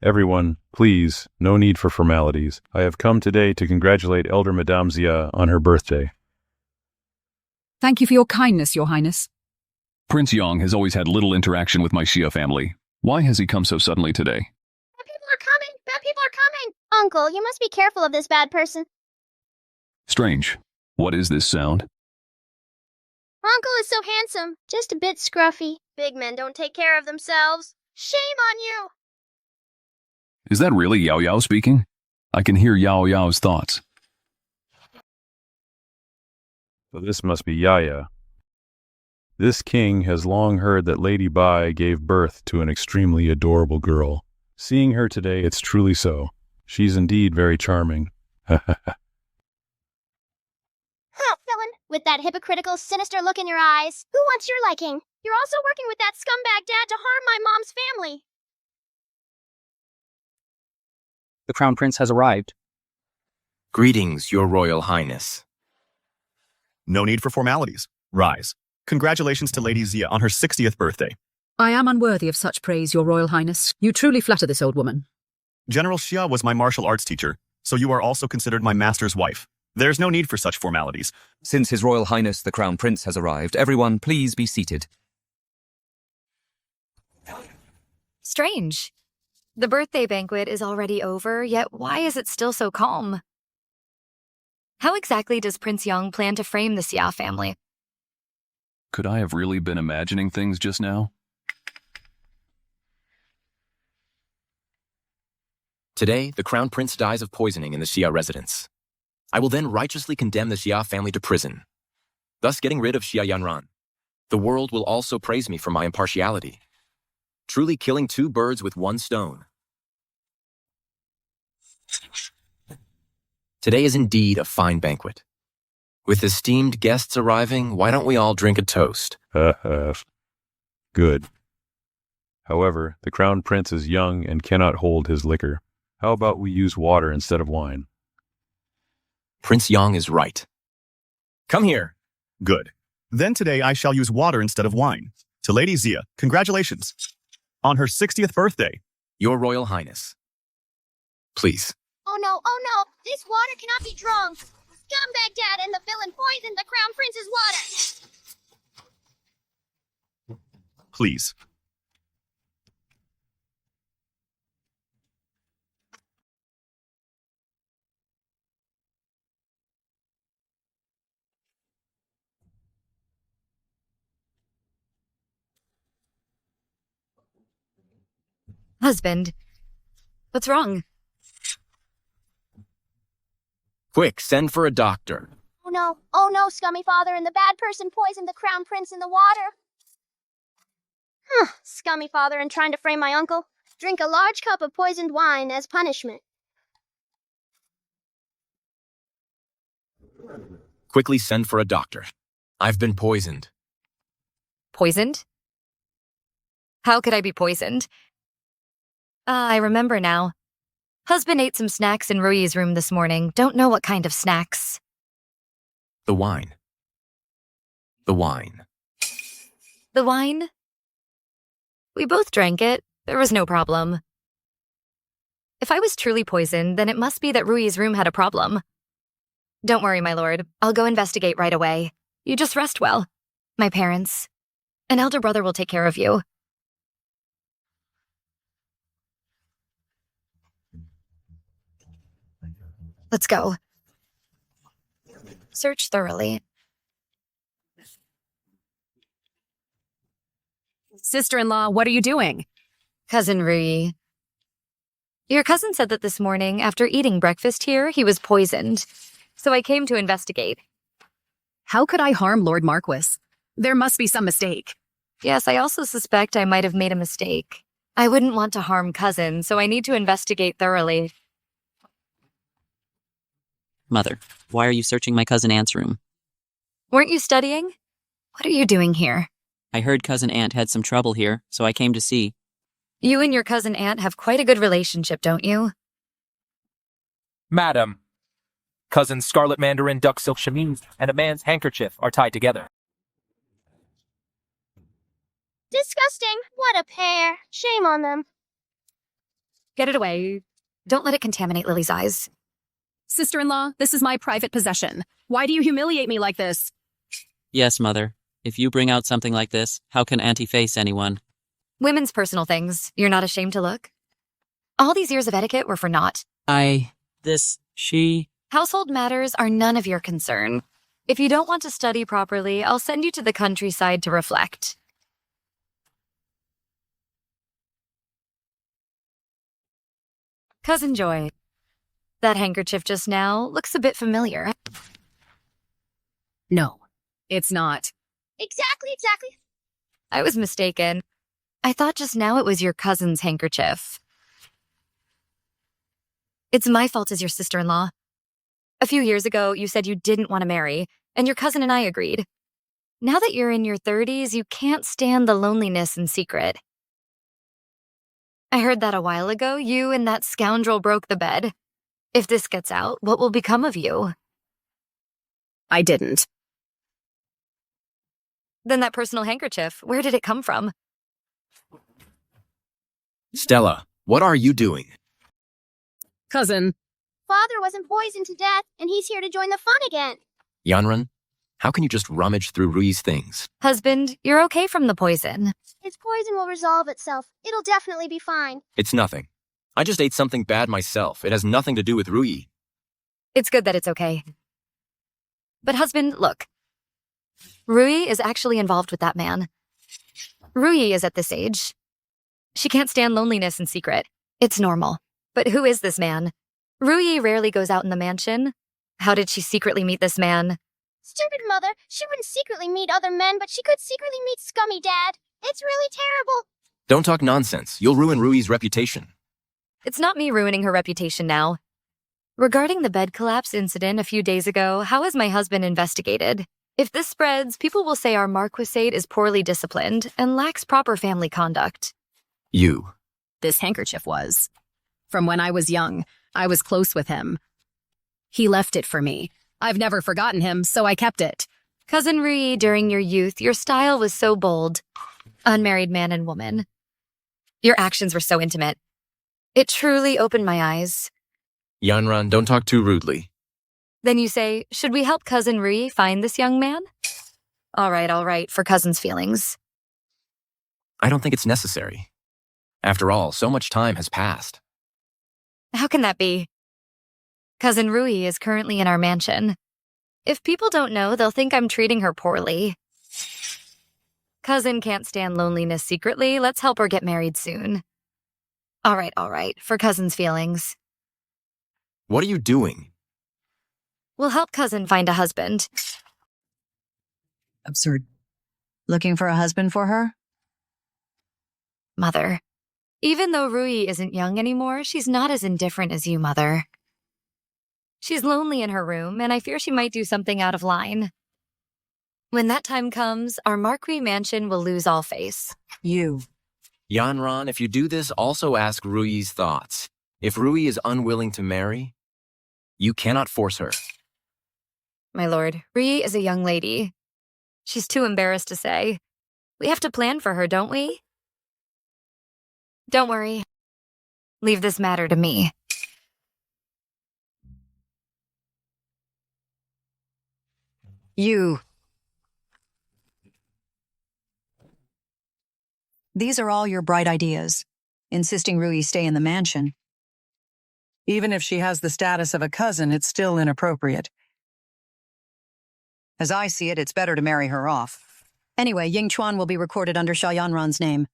Everyone, please, no need for formalities. I have come today to congratulate Elder Madame Xia on her birthday. Thank you for your kindness, Your Highness. Prince Yong has always had little interaction with my Xia family. Why has he come so suddenly today? Bad people are coming! Uncle, you must be careful of this bad person. Strange. What is this sound? Uncle is so handsome, just a bit scruffy. Big men don't take care of themselves. Shame on you! Is that really Yao Yao speaking? I can hear Yao Yao's thoughts. So this must be Yaya. This king has long heard that Lady Bai gave birth to an extremely adorable girl. Seeing her today, it's truly so. She's indeed very charming. Huh, villain, with that hypocritical, sinister look in your eyes. Who wants your liking? You're also working with that scumbag dad to harm my mom's family. The Crown Prince has arrived. Greetings, Your Royal Highness. No need for formalities. Rise. Congratulations to Lady Zia on her 60th birthday. I am unworthy of such praise, Your Royal Highness. You truly flatter this old woman. General Xia was my martial arts teacher, so you are also considered my master's wife. There's no need for such formalities. Since His Royal Highness the Crown Prince has arrived, everyone please be seated. Strange. The birthday banquet is already over, yet why is it still so calm? How exactly does Prince Yang plan to frame the Xia family? Could I have really been imagining things just now? Today, the Crown Prince dies of poisoning in the Xia residence. I will then righteously condemn the Xia family to prison, thus getting rid of Xia Yanran. The world will also praise me for my impartiality, truly killing two birds with one stone. Today is indeed a fine banquet. With esteemed guests arriving, why don't we all drink a toast? Good. However, the Crown Prince is young and cannot hold his liquor. How about we use water instead of wine? Prince Yang is right. Come here. Good. Then today I shall use water instead of wine. To Lady Zia, congratulations. On her 60th birthday. Your Royal Highness. Please. Oh no, this water cannot be drunk. Scumbag dad and the villain poisoned the Crown Prince's water. Please. Husband, what's wrong? Quick, send for a doctor. Oh no, scummy father and the bad person poisoned the Crown Prince in the water. Scummy father and trying to frame my uncle. Drink a large cup of poisoned wine as punishment. Quickly send for a doctor. I've been poisoned. Poisoned? How could I be poisoned? I remember now. Husband ate some snacks in Rui's room this morning. Don't know what kind of snacks. The wine. The wine. The wine? We both drank it. There was no problem. If I was truly poisoned, then it must be that Rui's room had a problem. Don't worry, my lord. I'll go investigate right away. You just rest well. My parents. An elder brother will take care of you. Let's go. Search thoroughly. Sister-in-law, what are you doing? Cousin Rui. Your cousin said that this morning, after eating breakfast here, he was poisoned. So I came to investigate. How could I harm Lord Marquis? There must be some mistake. Yes, I also suspect I might have made a mistake. I wouldn't want to harm cousin, so I need to investigate thoroughly. Mother, why are you searching my cousin Aunt's room? Weren't you studying? What are you doing here? I heard cousin Aunt had some trouble here, so I came to see. You and your cousin Aunt have quite a good relationship, don't you? Madam, cousin Scarlet Mandarin duck silk chemise and a man's handkerchief are tied together. Disgusting. What a pair. Shame on them. Get it away. Don't let it contaminate Lily's eyes. Sister-in-law, this is my private possession. Why do you humiliate me like this? Yes, Mother. If you bring out something like this, how can Auntie face anyone? Women's personal things. You're not ashamed to look? All these years of etiquette were for naught. She... Household matters are none of your concern. If you don't want to study properly, I'll send you to the countryside to reflect. Cousin Joy, that handkerchief just now looks a bit familiar. No, it's not. Exactly. I was mistaken. I thought just now it was your cousin's handkerchief. It's my fault as your sister-in-law. A few years ago, you said you didn't want to marry, and your cousin and I agreed. Now that you're in your 30s, you can't stand the loneliness in secret. I heard that a while ago. You and that scoundrel broke the bed. If this gets out, what will become of you? I didn't. Then that personal handkerchief, where did it come from? Stella, what are you doing? Cousin. Father wasn't poisoned to death, and he's here to join the fun again. Yanran, how can you just rummage through Rui's things? Husband, you're okay from the poison. His poison will resolve itself. It'll definitely be fine. It's nothing. I just ate something bad myself. It has nothing to do with Rui. It's good that it's okay. But husband, look. Rui is actually involved with that man. Rui is at this age. She can't stand loneliness in secret. It's normal. But who is this man? Rui rarely goes out in the mansion. How did she secretly meet this man? Stupid mother. She wouldn't secretly meet other men, but she could secretly meet scummy dad. It's really terrible. Don't talk nonsense. You'll ruin Rui's reputation. It's not me ruining her reputation now. Regarding the bed collapse incident a few days ago, how has my husband investigated? If this spreads, people will say our marquisate is poorly disciplined and lacks proper family conduct. You. This handkerchief was. From when I was young, I was close with him. He left it for me. I've never forgotten him, so I kept it. Cousin Rui, during your youth, your style was so bold. Unmarried man and woman. Your actions were so intimate. It truly opened my eyes. Yanran, don't talk too rudely. Then you say, should we help Cousin Rui find this young man? All right, for cousin's feelings. I don't think it's necessary. After all, so much time has passed. How can that be? Cousin Rui is currently in our mansion. If people don't know, they'll think I'm treating her poorly. Cousin can't stand loneliness secretly. Let's help her get married soon. All right, for cousin's feelings. What are you doing? We'll help cousin find a husband. Absurd. Looking for a husband for her? Mother. Even though Rui isn't young anymore, she's not as indifferent as you, Mother. She's lonely in her room, and I fear she might do something out of line. When that time comes, our Marquis mansion will lose all face. You. Yanran, if you do this, also ask Rui's thoughts. If Rui is unwilling to marry, you cannot force her. My lord, Rui is a young lady. She's too embarrassed to say. We have to plan for her, don't we? Don't worry. Leave this matter to me. You. These are all your bright ideas. Insisting Rui stay in the mansion. Even if she has the status of a cousin, it's still inappropriate. As I see it, it's better to marry her off. Anyway, Ying Chuan will be recorded under Xia Yanran's name.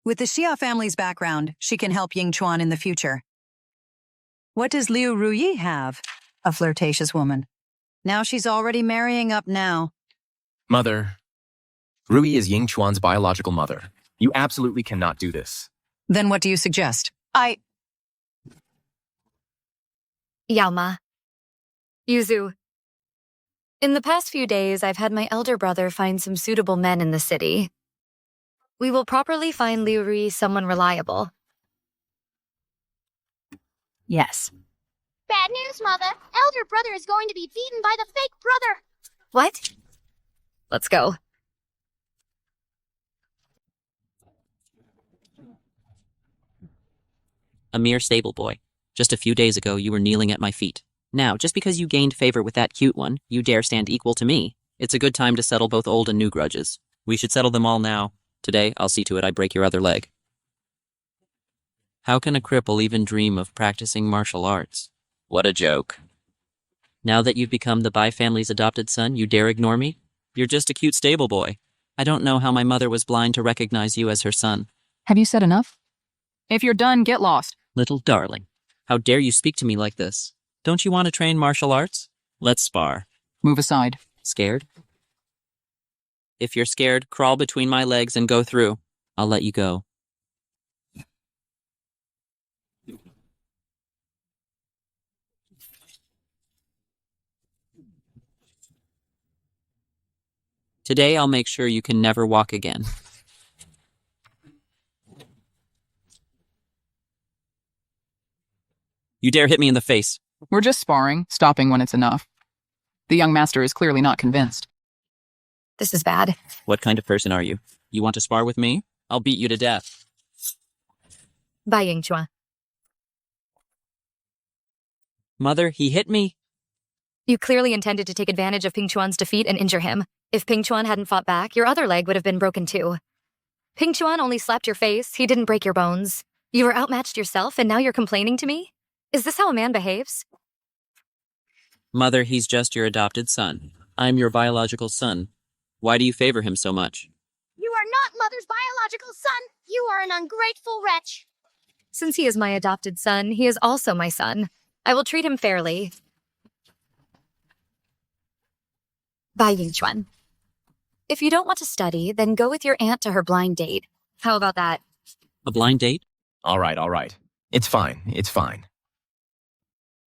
With the Xia family's background, she can help Ying Chuan in the future. What does Liu Ruyi have? A flirtatious woman. Now she's already marrying up now. Mother, Rui is Ying Chuan's biological mother. You absolutely cannot do this. Then what do you suggest? Yaoma. Yuzu. In the past few days, I've had my elder brother find some suitable men in the city. We will properly find Liu Rui someone reliable. Yes. Bad news, Mother. Elder brother is going to be beaten by the fake brother. What? Let's go. A mere stable boy. Just a few days ago, you were kneeling at my feet. Now, just because you gained favor with that cute one, you dare stand equal to me. It's a good time to settle both old and new grudges. We should settle them all now. Today, I'll see to it I break your other leg. How can a cripple even dream of practicing martial arts? What a joke. Now that you've become the Bai family's adopted son, you dare ignore me? You're just a cute stable boy. I don't know how my mother was blind to recognize you as her son. Have you said enough? If you're done, get lost. Little darling, how dare you speak to me like this? Don't you want to train martial arts? Let's spar. Move aside. Scared? If you're scared, crawl between my legs and go through. I'll let you go. Today I'll make sure you can never walk again. You dare hit me in the face. We're just sparring, stopping when it's enough. The young master is clearly not convinced. This is bad. What kind of person are you? You want to spar with me? I'll beat you to death. Bye, Yingchuan. Mother, he hit me. You clearly intended to take advantage of Ping Chuan's defeat and injure him. If Ping Chuan hadn't fought back, your other leg would have been broken too. Ping Chuan only slapped your face, he didn't break your bones. You were outmatched yourself, and now you're complaining to me? Is this how a man behaves? Mother, he's just your adopted son. I'm your biological son. Why do you favor him so much? You are not Mother's biological son. You are an ungrateful wretch. Since he is my adopted son, he is also my son. I will treat him fairly. Bye, Yingchuan. If you don't want to study, then go with your aunt to her blind date. How about that? A blind date? All right. It's fine.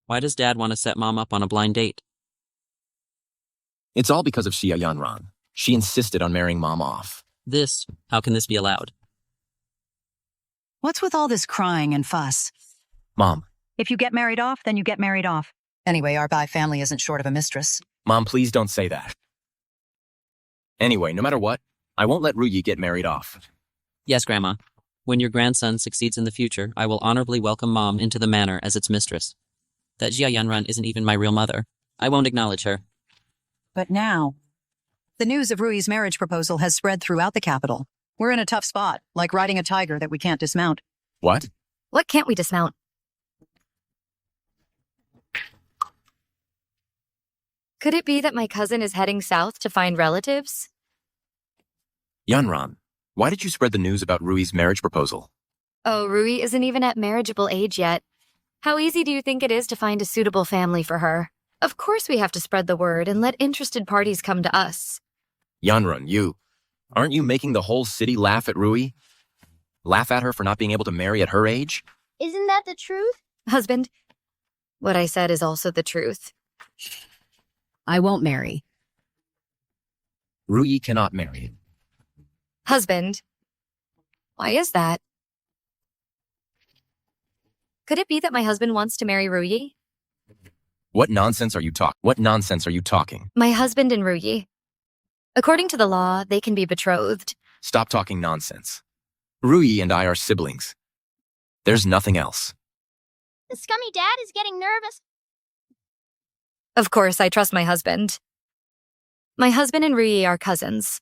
Why does Dad want to set Mom up on a blind date? It's all because of Xia Yanran. She insisted on marrying Mom off. How can this be allowed? What's with all this crying and fuss? Mom. If you get married off, then you get married off. Anyway, our Bai family isn't short of a mistress. Mom, please don't say that. Anyway, no matter what, I won't let Ruyi get married off. Yes, Grandma. When your grandson succeeds in the future, I will honorably welcome Mom into the manor as its mistress. That Jia Yanran isn't even my real mother. I won't acknowledge her. But now, the news of Rui's marriage proposal has spread throughout the capital. We're in a tough spot, like riding a tiger that we can't dismount. What? What can't we dismount? Could it be that my cousin is heading south to find relatives? Yanran, why did you spread the news about Rui's marriage proposal? Oh, Rui isn't even at marriageable age yet. How easy do you think it is to find a suitable family for her? Of course we have to spread the word and let interested parties come to us. Yanran, aren't you making the whole city laugh at Rui? Laugh at her for not being able to marry at her age? Isn't that the truth? Husband, what I said is also the truth. I won't marry. Rui cannot marry. Husband, why is that? Could it be that my husband wants to marry Rui? What nonsense are you talking? My husband and Rui. According to the law, they can be betrothed. Stop talking nonsense. Rui and I are siblings. There's nothing else. The scummy dad is getting nervous. Of course, I trust my husband. My husband and Rui are cousins.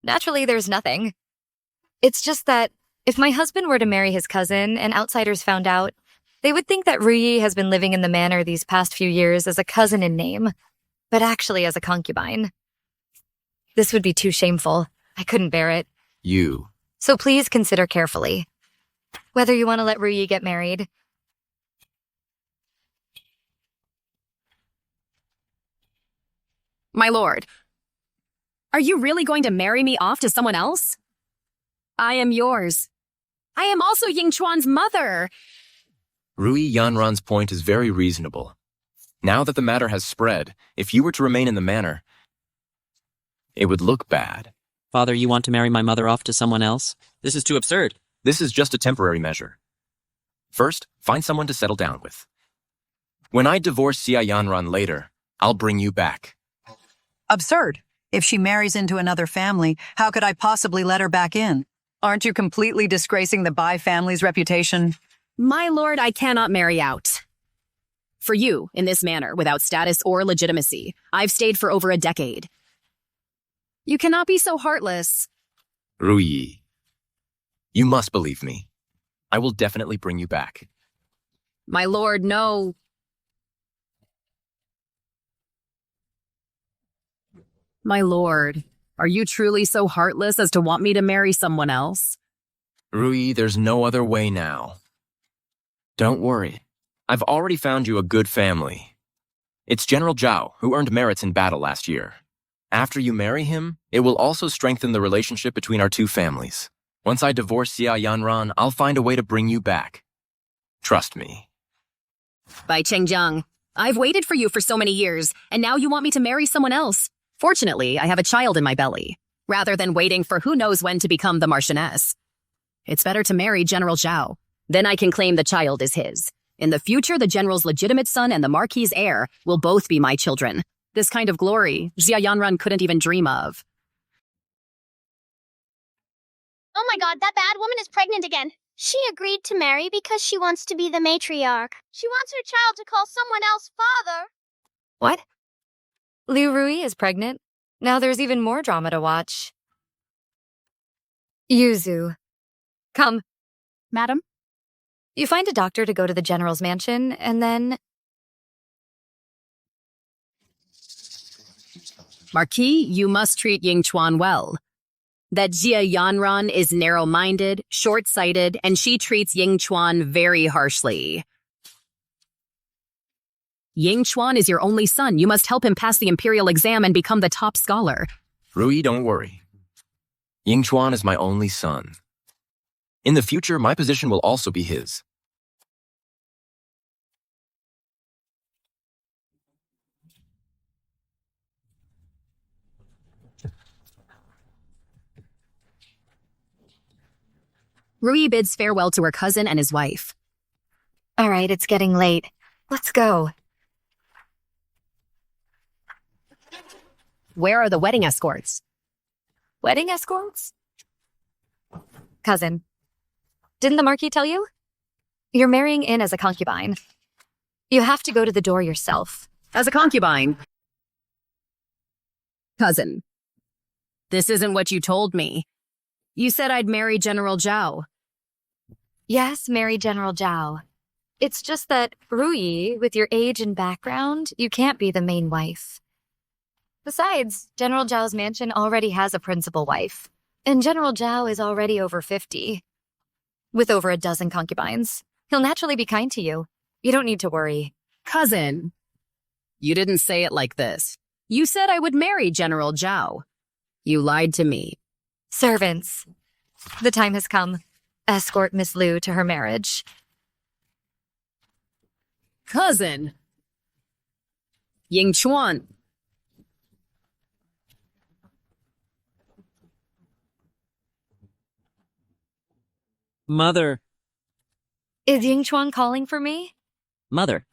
Naturally, there's nothing. It's just that if my husband were to marry his cousin and outsiders found out, they would think that Rui has been living in the manor these past few years as a cousin in name, but actually as a concubine. This would be too shameful. I couldn't bear it. So please consider carefully whether you want to let Rui get married. My lord, are you really going to marry me off to someone else? I am yours. I am also Yingchuan's mother. Rui Yanran's point is very reasonable. Now that the matter has spread, if you were to remain in the manor, it would look bad. Father, you want to marry my mother off to someone else? This is too absurd. This is just a temporary measure. First, find someone to settle down with. When I divorce Xia Yanran later, I'll bring you back. Absurd. If she marries into another family, how could I possibly let her back in? Aren't you completely disgracing the Bai family's reputation? My lord, I cannot marry out. For you, in this manner, without status or legitimacy, I've stayed for over a decade. You cannot be so heartless. Rui, you must believe me. I will definitely bring you back. My lord, no. My lord, are you truly so heartless as to want me to marry someone else? Rui, there's no other way now. Don't worry. I've already found you a good family. It's General Zhao, who earned merits in battle last year. After you marry him, it will also strengthen the relationship between our two families. Once I divorce Xia Yanran, I'll find a way to bring you back. Trust me. By Chengjiang, I've waited for you for so many years, and now you want me to marry someone else. Fortunately, I have a child in my belly, rather than waiting for who knows when to become the Marchioness. It's better to marry General Zhao. Then I can claim the child is his. In the future, the general's legitimate son and the marquis's heir will both be my children. This kind of glory, Xia Yanran couldn't even dream of. Oh my god, that bad woman is pregnant again. She agreed to marry because she wants to be the matriarch. She wants her child to call someone else father. What? Liu Rui is pregnant? Now there's even more drama to watch. Yuzu. Come. Madam? You find a doctor to go to the general's mansion, and then... Marquis, you must treat Yingchuan well. That Xia Yanran is narrow-minded, short-sighted, and she treats Yingchuan very harshly. Yingchuan is your only son. You must help him pass the imperial exam and become the top scholar. Rui, don't worry. Yingchuan is my only son. In the future, my position will also be his. Rui bids farewell to her cousin and his wife. All right, it's getting late. Let's go. Where are the wedding escorts? Wedding escorts? Cousin, didn't the Marquis tell you? You're marrying in as a concubine. You have to go to the door yourself. As a concubine? Cousin, this isn't what you told me. You said I'd marry General Zhao. Yes, marry General Zhao. It's just that, Rui, with your age and background, you can't be the main wife. Besides, General Zhao's mansion already has a principal wife, and General Zhao is already over 50. With over a dozen concubines, he'll naturally be kind to you. You don't need to worry. Cousin, you didn't say it like this. You said I would marry General Zhao. You lied to me. Servants, the time has come. Escort Miss Liu to her marriage. Cousin! Yingchuan! Mother. Is Yingchuan calling for me? Mother.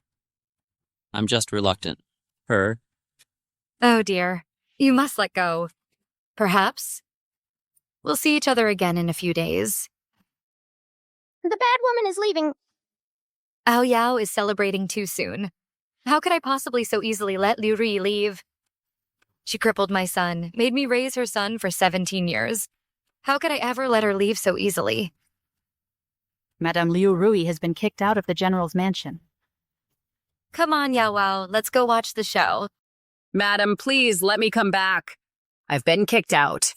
I'm just reluctant. Her. Oh dear. You must let go. Perhaps. We'll see each other again in a few days. The bad woman is leaving. Ao Yao is celebrating too soon. How could I possibly so easily let Liu Rui leave? She crippled my son, made me raise her son for 17 years. How could I ever let her leave so easily? Madame Liu Rui has been kicked out of the general's mansion. Come on, Yao Wao, let's go watch the show. Madam, please let me come back. I've been kicked out,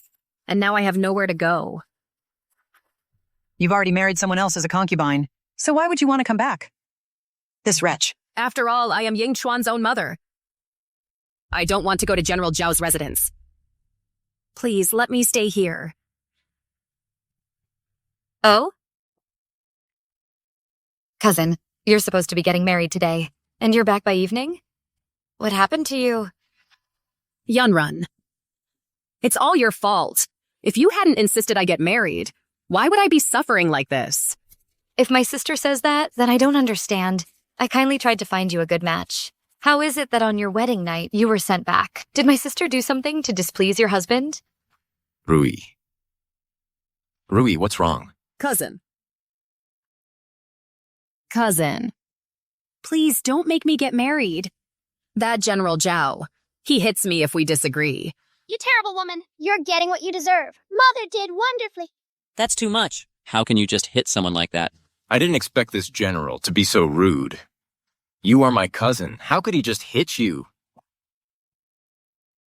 and now I have nowhere to go. You've already married someone else as a concubine, so why would you want to come back? This wretch. After all, I am Yingchuan's own mother. I don't want to go to General Zhao's residence. Please, let me stay here. Oh? Cousin, you're supposed to be getting married today, and you're back by evening? What happened to you? Yanran. It's all your fault. If you hadn't insisted I get married, why would I be suffering like this? If my sister says that, then I don't understand. I kindly tried to find you a good match. How is it that on your wedding night, you were sent back? Did my sister do something to displease your husband? Rui. Rui, what's wrong? Cousin. Cousin. Please don't make me get married. That General Zhao, he hits me if we disagree. You terrible woman. You're getting what you deserve. Mother did wonderfully. That's too much. How can you just hit someone like that? I didn't expect this general to be so rude. You are my cousin. How could he just hit you?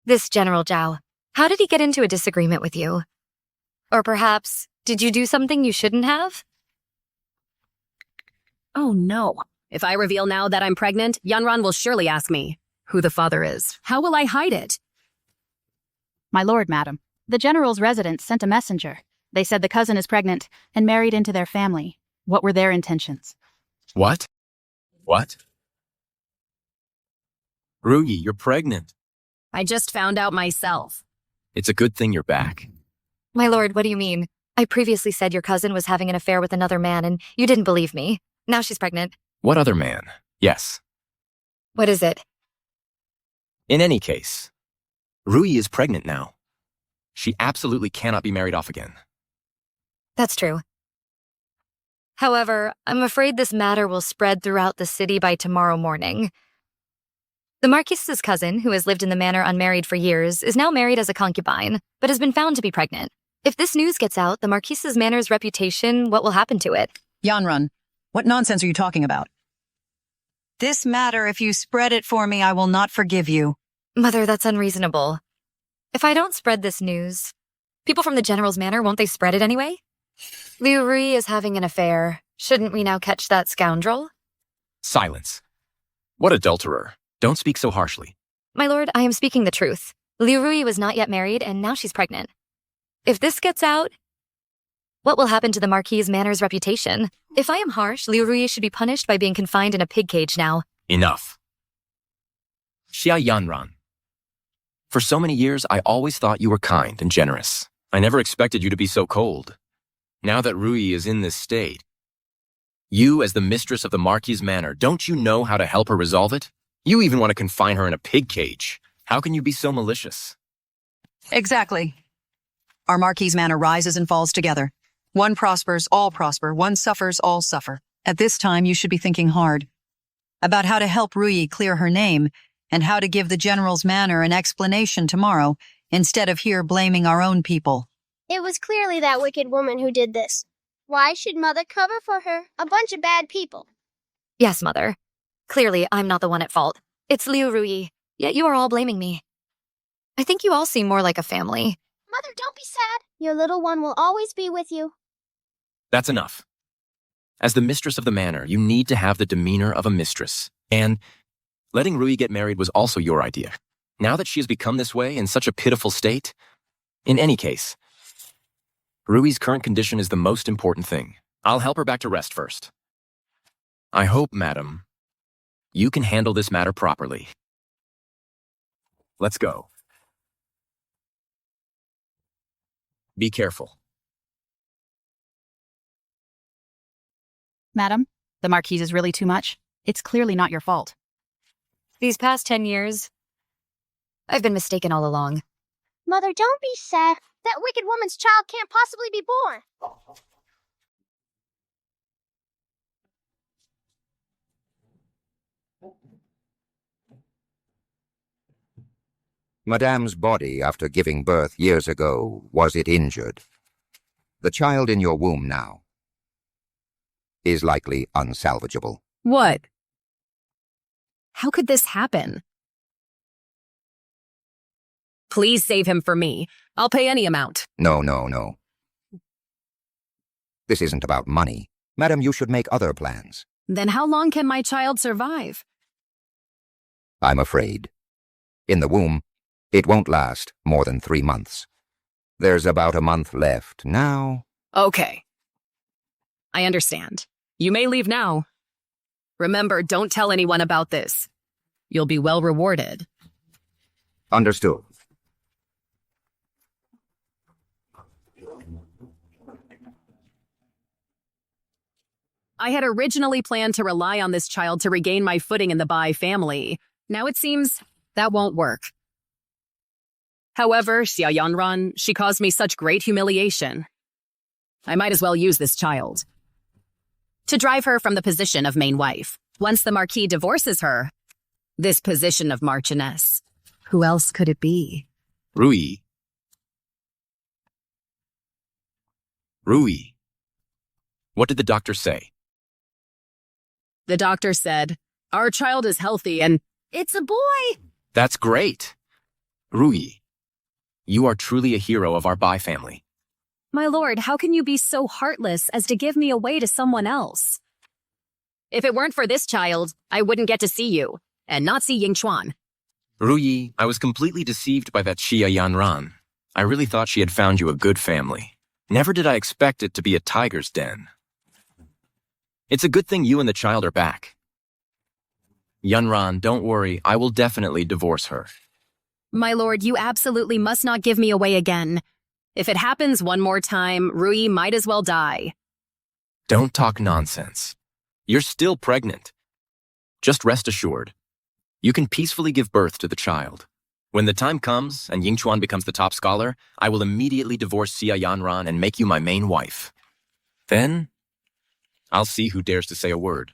This General Zhao, how did he get into a disagreement with you? Or perhaps, did you do something you shouldn't have? Oh no. If I reveal now that I'm pregnant, Yanran will surely ask me who the father is. How will I hide it? My lord, madam, the general's residence sent a messenger. They said the cousin is pregnant and married into their family. What were their intentions? What? What? Ruyi, you're pregnant. I just found out myself. It's a good thing you're back. My lord, what do you mean? I previously said your cousin was having an affair with another man and you didn't believe me. Now she's pregnant. What other man? Yes. What is it? In any case, Ruyi is pregnant now. She absolutely cannot be married off again. That's true. However, I'm afraid this matter will spread throughout the city by tomorrow morning. The Marquis's cousin, who has lived in the manor unmarried for years, is now married as a concubine, but has been found to be pregnant. If this news gets out, the Marquis's manor's reputation, what will happen to it? Yanran, what nonsense are you talking about? This matter, if you spread it for me, I will not forgive you. Mother, that's unreasonable. If I don't spread this news, people from the General's manor, won't they spread it anyway? Liu Rui is having an affair. Shouldn't we now catch that scoundrel? Silence. What adulterer? Don't speak so harshly. My lord, I am speaking the truth. Liu Rui was not yet married, and now she's pregnant. If this gets out, what will happen to the Marquis's manor's reputation? If I am harsh, Liu Rui should be punished by being confined in a pig cage now. Enough. Xia Yanran. For so many years, I always thought you were kind and generous. I never expected you to be so cold. Now that Ruyi is in this state, you, as the mistress of the Marquis's manor, don't you know how to help her resolve it? You even want to confine her in a pig cage. How can you be so malicious? Exactly. Our Marquis's manor rises and falls together. One prospers, all prosper. One suffers, all suffer. At this time, you should be thinking hard about how to help Ruyi clear her name and how to give the General's manor an explanation tomorrow instead of here blaming our own people. It was clearly that wicked woman who did this. Why should Mother cover for her? A bunch of bad people. Yes, Mother. Clearly, I'm not the one at fault. It's Liu Ruyi, yet you are all blaming me. I think you all seem more like a family. Mother, don't be sad. Your little one will always be with you. That's enough. As the mistress of the manor, you need to have the demeanor of a mistress. And letting Ruyi get married was also your idea. Now that she has become this way in such a pitiful state, in any case, Rui's current condition is the most important thing. I'll help her back to rest first. I hope, madam, you can handle this matter properly. Let's go. Be careful. Madam, the Marquise is really too much. It's clearly not your fault. These past 10 years, I've been mistaken all along. Mother, don't be sad. That wicked woman's child can't possibly be born. Madame's body, after giving birth years ago, was it injured? The child in your womb now is likely unsalvageable. What? How could this happen? Please save him for me. I'll pay any amount. No, no, no. This isn't about money. Madam, you should make other plans. Then how long can my child survive? I'm afraid. In the womb, it won't last more than 3 months. There's about a month left now. Okay. I understand. You may leave now. Remember, don't tell anyone about this. You'll be well rewarded. Understood. I had originally planned to rely on this child to regain my footing in the Bai family. Now it seems that won't work. However, Xia Yanran, she caused me such great humiliation. I might as well use this child to drive her from the position of main wife. Once the Marquis divorces her, this position of Marchioness, who else could it be? Ruyi. Ruyi. What did the doctor say? The doctor said, our child is healthy and it's a boy. That's great. Rui, you are truly a hero of our Bai family. My lord, how can you be so heartless as to give me away to someone else? If it weren't for this child, I wouldn't get to see you, and not see Yingchuan. Rui, I was completely deceived by that Xia Yanran. I really thought she had found you a good family. Never did I expect it to be a tiger's den. It's a good thing you and the child are back. Yanran, don't worry, I will definitely divorce her. My lord, you absolutely must not give me away again. If it happens one more time, Rui might as well die. Don't talk nonsense. You're still pregnant. Just rest assured. You can peacefully give birth to the child. When the time comes and Yingchuan becomes the top scholar, I will immediately divorce Xia Yanran and make you my main wife. Then, I'll see who dares to say a word.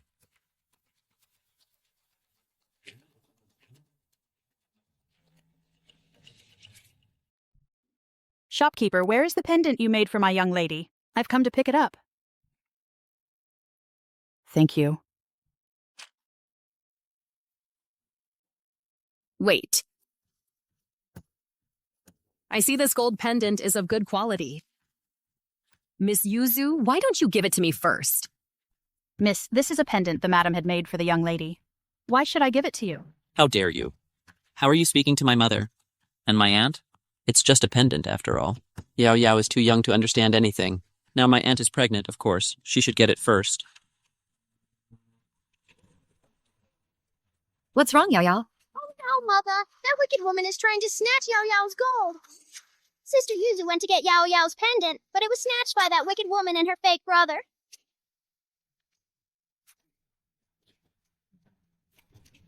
Shopkeeper, where is the pendant you made for my young lady? I've come to pick it up. Thank you. Wait. I see this gold pendant is of good quality. Miss Yuzu, why don't you give it to me first? Miss, this is a pendant the madam had made for the young lady. Why should I give it to you? How dare you? How are you speaking to my mother? And my aunt? It's just a pendant, after all. Yao Yao is too young to understand anything. Now my aunt is pregnant, of course. She should get it first. What's wrong, Yao Yao? Oh no, Mother. That wicked woman is trying to snatch Yao Yao's gold. Sister Yuzu went to get Yao Yao's pendant, but it was snatched by that wicked woman and her fake brother.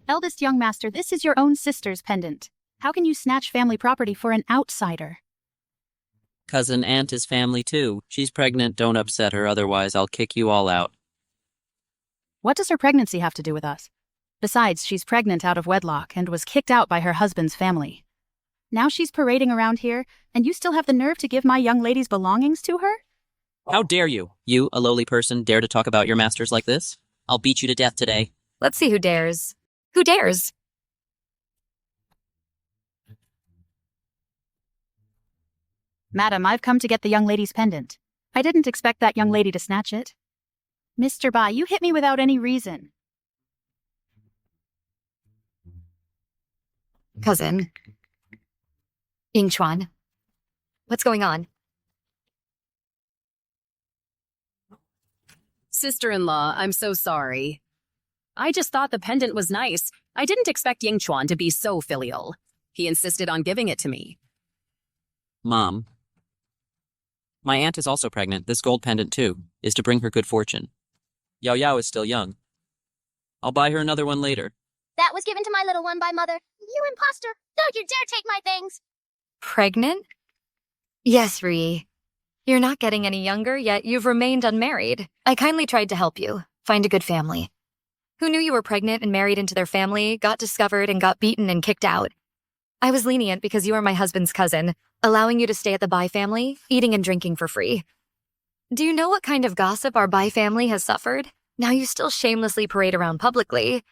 Eldest young master, this is your own sister's pendant. How can you snatch family property for an outsider? Cousin aunt is family too. She's pregnant, don't upset her, otherwise I'll kick you all out. What does her pregnancy have to do with us? Besides, she's pregnant out of wedlock and was kicked out by her husband's family. Now she's parading around here, and you still have the nerve to give my young lady's belongings to her? How dare you? You, a lowly person, dare to talk about your masters like this? I'll beat you to death today. Let's see who dares. Who dares? Madam, I've come to get the young lady's pendant. I didn't expect that young lady to snatch it. Mr. Bai, you hit me without any reason. Cousin. Yingchuan. What's going on? Sister-in-law, I'm so sorry. I just thought the pendant was nice. I didn't expect Yingchuan to be so filial. He insisted on giving it to me. Mom. My aunt is also pregnant. This gold pendant, too, is to bring her good fortune. Yao Yao is still young. I'll buy her another one later. That was given to my little one by Mother. You imposter! Don't you dare take my things! Pregnant? Yes, Rui. You're not getting any younger, yet you've remained unmarried. I kindly tried to help you. Find a good family. Who knew you were pregnant and married into their family, got discovered, and got beaten and kicked out? I was lenient because you are my husband's cousin, allowing you to stay at the Bai family, eating and drinking for free. Do you know what kind of gossip our Bai family has suffered? Now you still shamelessly parade around publicly,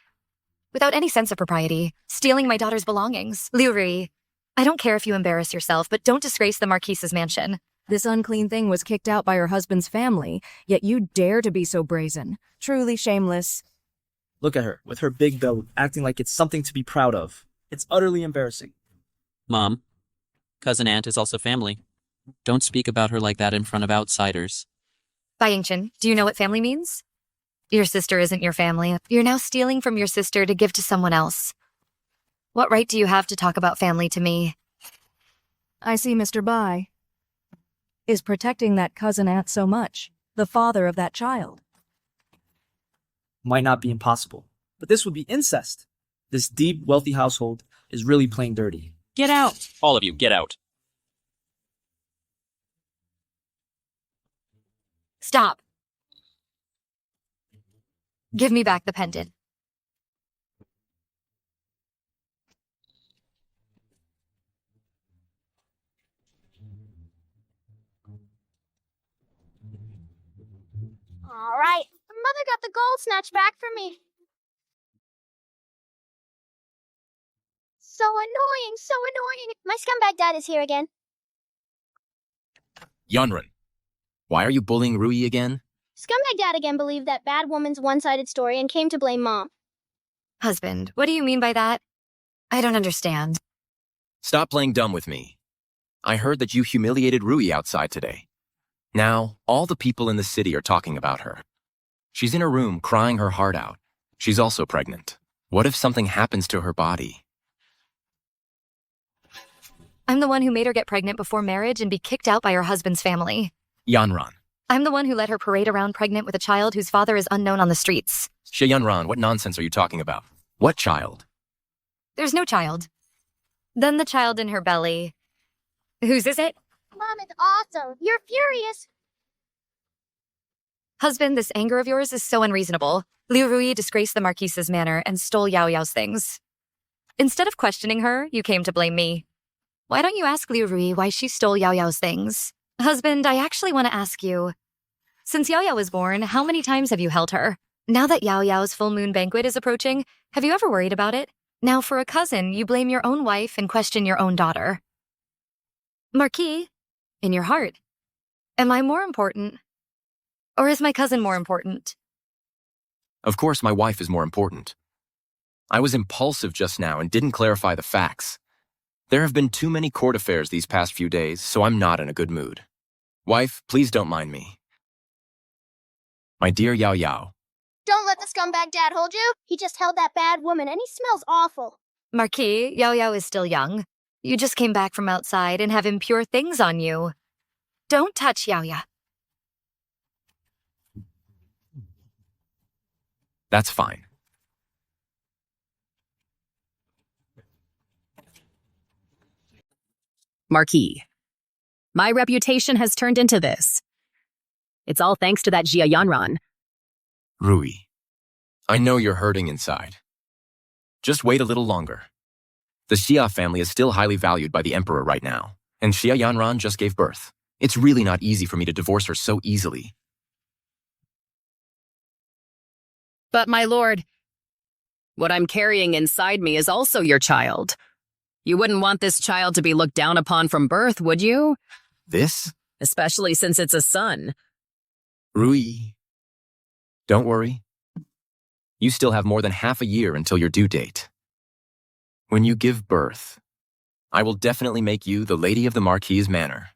without any sense of propriety, stealing my daughter's belongings. Liu Rui, I don't care if you embarrass yourself, but don't disgrace the Marquise's mansion. This unclean thing was kicked out by her husband's family, yet you dare to be so brazen. Truly shameless. Look at her, with her big belly, acting like it's something to be proud of. It's utterly embarrassing. Mom. Cousin aunt is also family. Don't speak about her like that in front of outsiders. Bai Yingchen, do you know what family means? Your sister isn't your family. You're now stealing from your sister to give to someone else. What right do you have to talk about family to me? I see Mr. Bai is protecting that cousin aunt so much, the father of that child. Might not be impossible, but this would be incest. This deep, wealthy household is really playing dirty. Get out! All of you, get out. Stop. Give me back the pendant. All right, Mother got the gold snatched back for me. So so annoying, so annoying. My scumbag dad is here again. Yunran, why are you bullying Rui again? Scumbag dad again believed that bad woman's one-sided story and came to blame mom. Husband, what do you mean by that? I don't understand. Stop playing dumb with me. I heard that you humiliated Rui outside today. Now, all the people in the city are talking about her. She's in her room crying her heart out. She's also pregnant. What if something happens to her body? I'm the one who made her get pregnant before marriage and be kicked out by her husband's family. Yanran. I'm the one who let her parade around pregnant with a child whose father is unknown on the streets. Yanran, what nonsense are you talking about? What child? There's no child. Then the child in her belly. Whose is it? Mom, it's awesome. You're furious. Husband, this anger of yours is so unreasonable. Liu Rui disgraced the Marquise's manor and stole Yao Yao's things. Instead of questioning her, you came to blame me. Why don't you ask Liu Rui why she stole Yao Yao's things? Husband, I actually want to ask you. Since Yao Yao was born, how many times have you held her? Now that Yao Yao's full moon banquet is approaching, have you ever worried about it? Now for a cousin, you blame your own wife and question your own daughter. Marquis, in your heart, am I more important? Or is my cousin more important? Of course, my wife is more important. I was impulsive just now and didn't clarify the facts. There have been too many court affairs these past few days, so I'm not in a good mood. Wife, please don't mind me. My dear Yao Yao. Don't let the scumbag dad hold you. He just held that bad woman and he smells awful. Marquis, Yao Yao is still young. You just came back from outside and have impure things on you. Don't touch Yao Yao. That's fine. Marquis, my reputation has turned into this. It's all thanks to that Jia Yanran. Rui, I know you're hurting inside. Just wait a little longer. The Xia family is still highly valued by the emperor right now, and Xia Yanran just gave birth. It's really not easy for me to divorce her so easily. But my lord, what I'm carrying inside me is also your child. You wouldn't want this child to be looked down upon from birth, would you? This? Especially since it's a son. Rui, don't worry. You still have more than half a year until your due date. When you give birth, I will definitely make you the lady of the Marquis' manor.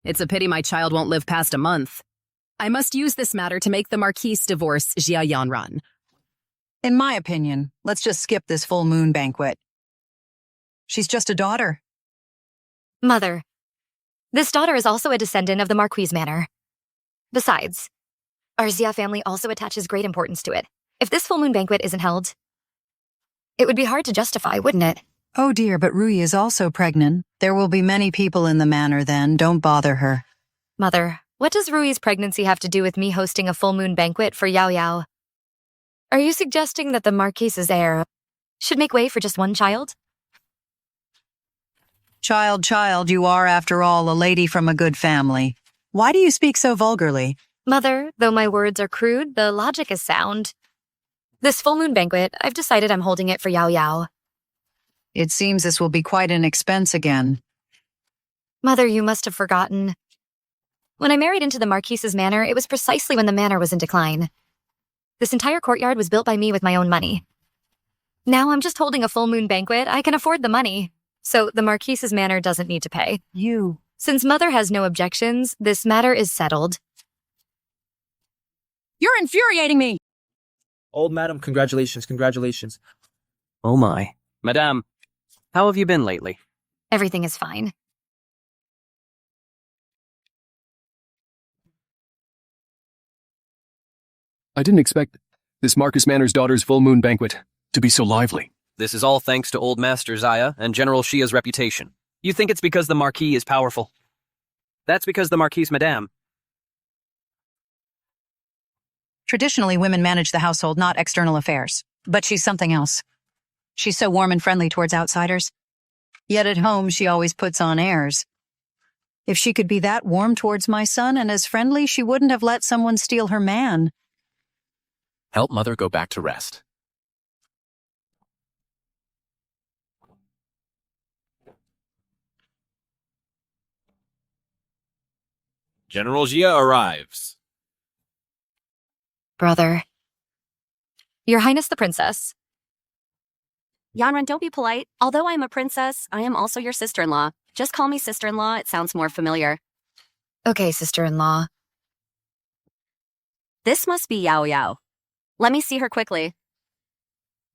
It's a pity my child won't live past a month. I must use this matter to make the Marquis divorce Jia Yanran. In my opinion, let's just skip this full moon banquet. She's just a daughter. Mother, this daughter is also a descendant of the Marquis' manor. Besides, our Xia family also attaches great importance to it. If this full moon banquet isn't held, it would be hard to justify, wouldn't it? Oh dear, but Rui is also pregnant. There will be many people in the manor then. Don't bother her. Mother, what does Rui's pregnancy have to do with me hosting a full moon banquet for Yao Yao? Are you suggesting that the Marquis's heir should make way for just one child? Child, you are, after all, a lady from a good family. Why do you speak so vulgarly? Mother, though my words are crude, the logic is sound. This full moon banquet, I've decided I'm holding it for Yao Yao. It seems this will be quite an expense again. Mother, you must have forgotten. When I married into the Marquis's manor, it was precisely when the manor was in decline. This entire courtyard was built by me with my own money. Now I'm just holding a full moon banquet. I can afford the money. So the Marquis's manor doesn't need to pay. Since Mother has no objections, this matter is settled. You're infuriating me! Old madam, congratulations, congratulations. Oh my. Madame, how have you been lately? Everything is fine. I didn't expect this Marcus Manor's daughter's full moon banquet to be so lively. This is all thanks to Old Master Zaya and General Shia's reputation. You think it's because the Marquis is powerful? That's because the Marquis, Madame. Traditionally, women manage the household, not external affairs. But she's something else. She's so warm and friendly towards outsiders. Yet at home, she always puts on airs. If she could be that warm towards my son and as friendly, she wouldn't have let someone steal her man. Help Mother go back to rest. General Jia arrives. Brother. Your Highness the Princess. Yanran, don't be polite. Although I am a princess, I am also your sister-in-law. Just call me sister-in-law, it sounds more familiar. Okay, sister-in-law. This must be Yao Yao. Let me see her quickly.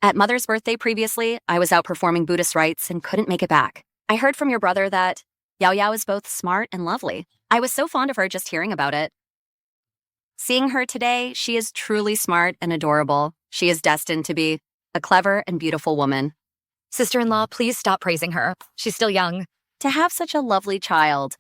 At Mother's birthday previously, I was out performing Buddhist rites and couldn't make it back. I heard from your brother that Yao Yao is both smart and lovely. I was so fond of her just hearing about it. Seeing her today, she is truly smart and adorable. She is destined to be a clever and beautiful woman. Sister-in-law, please stop praising her. She's still young. To have such a lovely child.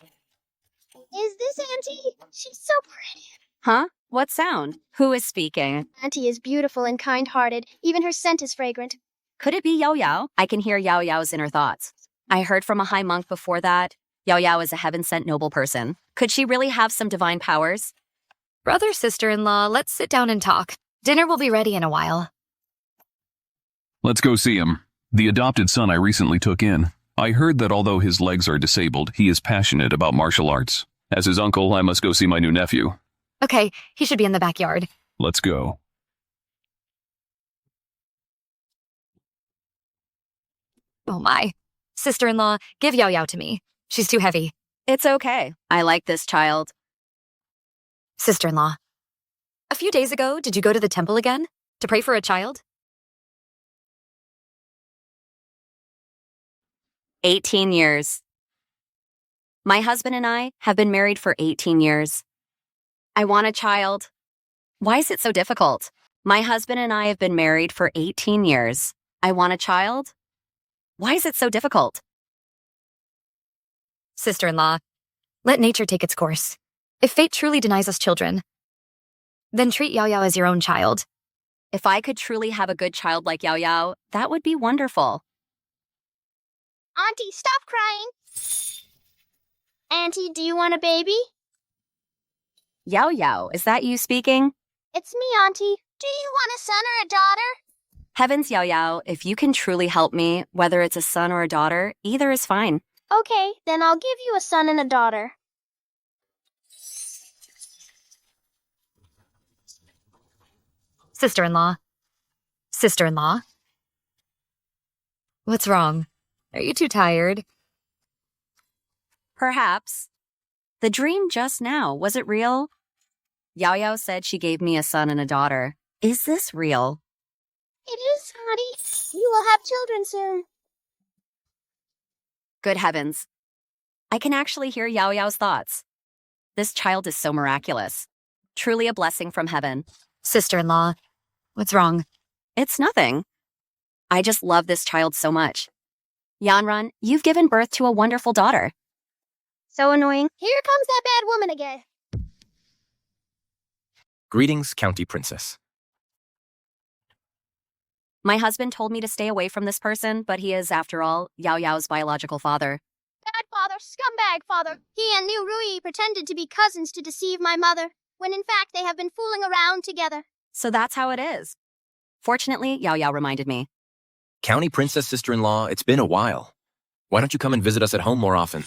Is this Auntie? She's so pretty. Huh? What sound? Who is speaking? Auntie is beautiful and kind-hearted. Even her scent is fragrant. Could it be Yao Yao? I can hear Yao Yao's inner thoughts. I heard from a high monk before that Yao Yao is a heaven-sent noble person. Could she really have some divine powers? Brother, sister-in-law, let's sit down and talk. Dinner will be ready in a while. Let's go see him. The adopted son I recently took in. I heard that although his legs are disabled, he is passionate about martial arts. As his uncle, I must go see my new nephew. Okay, he should be in the backyard. Let's go. Oh my. Sister-in-law, give Yao Yao to me. She's too heavy. It's okay. I like this child. Sister-in-law. A few days ago, did you go to the temple again? To pray for a child? 18 years. My husband and I have been married for 18 years. I want a child. Why is it so difficult? My husband and I have been married for 18 years. I want a child. Why is it so difficult? Sister-in-law, let nature take its course. If fate truly denies us children, then treat Yao Yao as your own child. If I could truly have a good child like Yao Yao, that would be wonderful. Auntie, stop crying. Auntie, do you want a baby? Yao Yao, is that you speaking? It's me, Auntie. Do you want a son or a daughter? Heavens, Yao Yao, if you can truly help me, whether it's a son or a daughter, either is fine. Okay, then I'll give you a son and a daughter. Sister-in-law. Sister-in-law. What's wrong? Are you too tired? Perhaps. The dream just now, was it real? Yao Yao said she gave me a son and a daughter. Is this real? It is, Auntie. You will have children soon. Good heavens. I can actually hear Yao Yao's thoughts. This child is so miraculous. Truly a blessing from heaven. Sister-in-law, what's wrong? It's nothing. I just love this child so much. Yanran, you've given birth to a wonderful daughter. So annoying. Here comes that bad woman again. Greetings, County Princess. My husband told me to stay away from this person, but he is, after all, Yao Yao's biological father. Bad father, scumbag father. He and Liu Rui pretended to be cousins to deceive my mother, when in fact they have been fooling around together. So that's how it is. Fortunately, Yao Yao reminded me. County Princess sister-in-law, it's been a while. Why don't you come and visit us at home more often?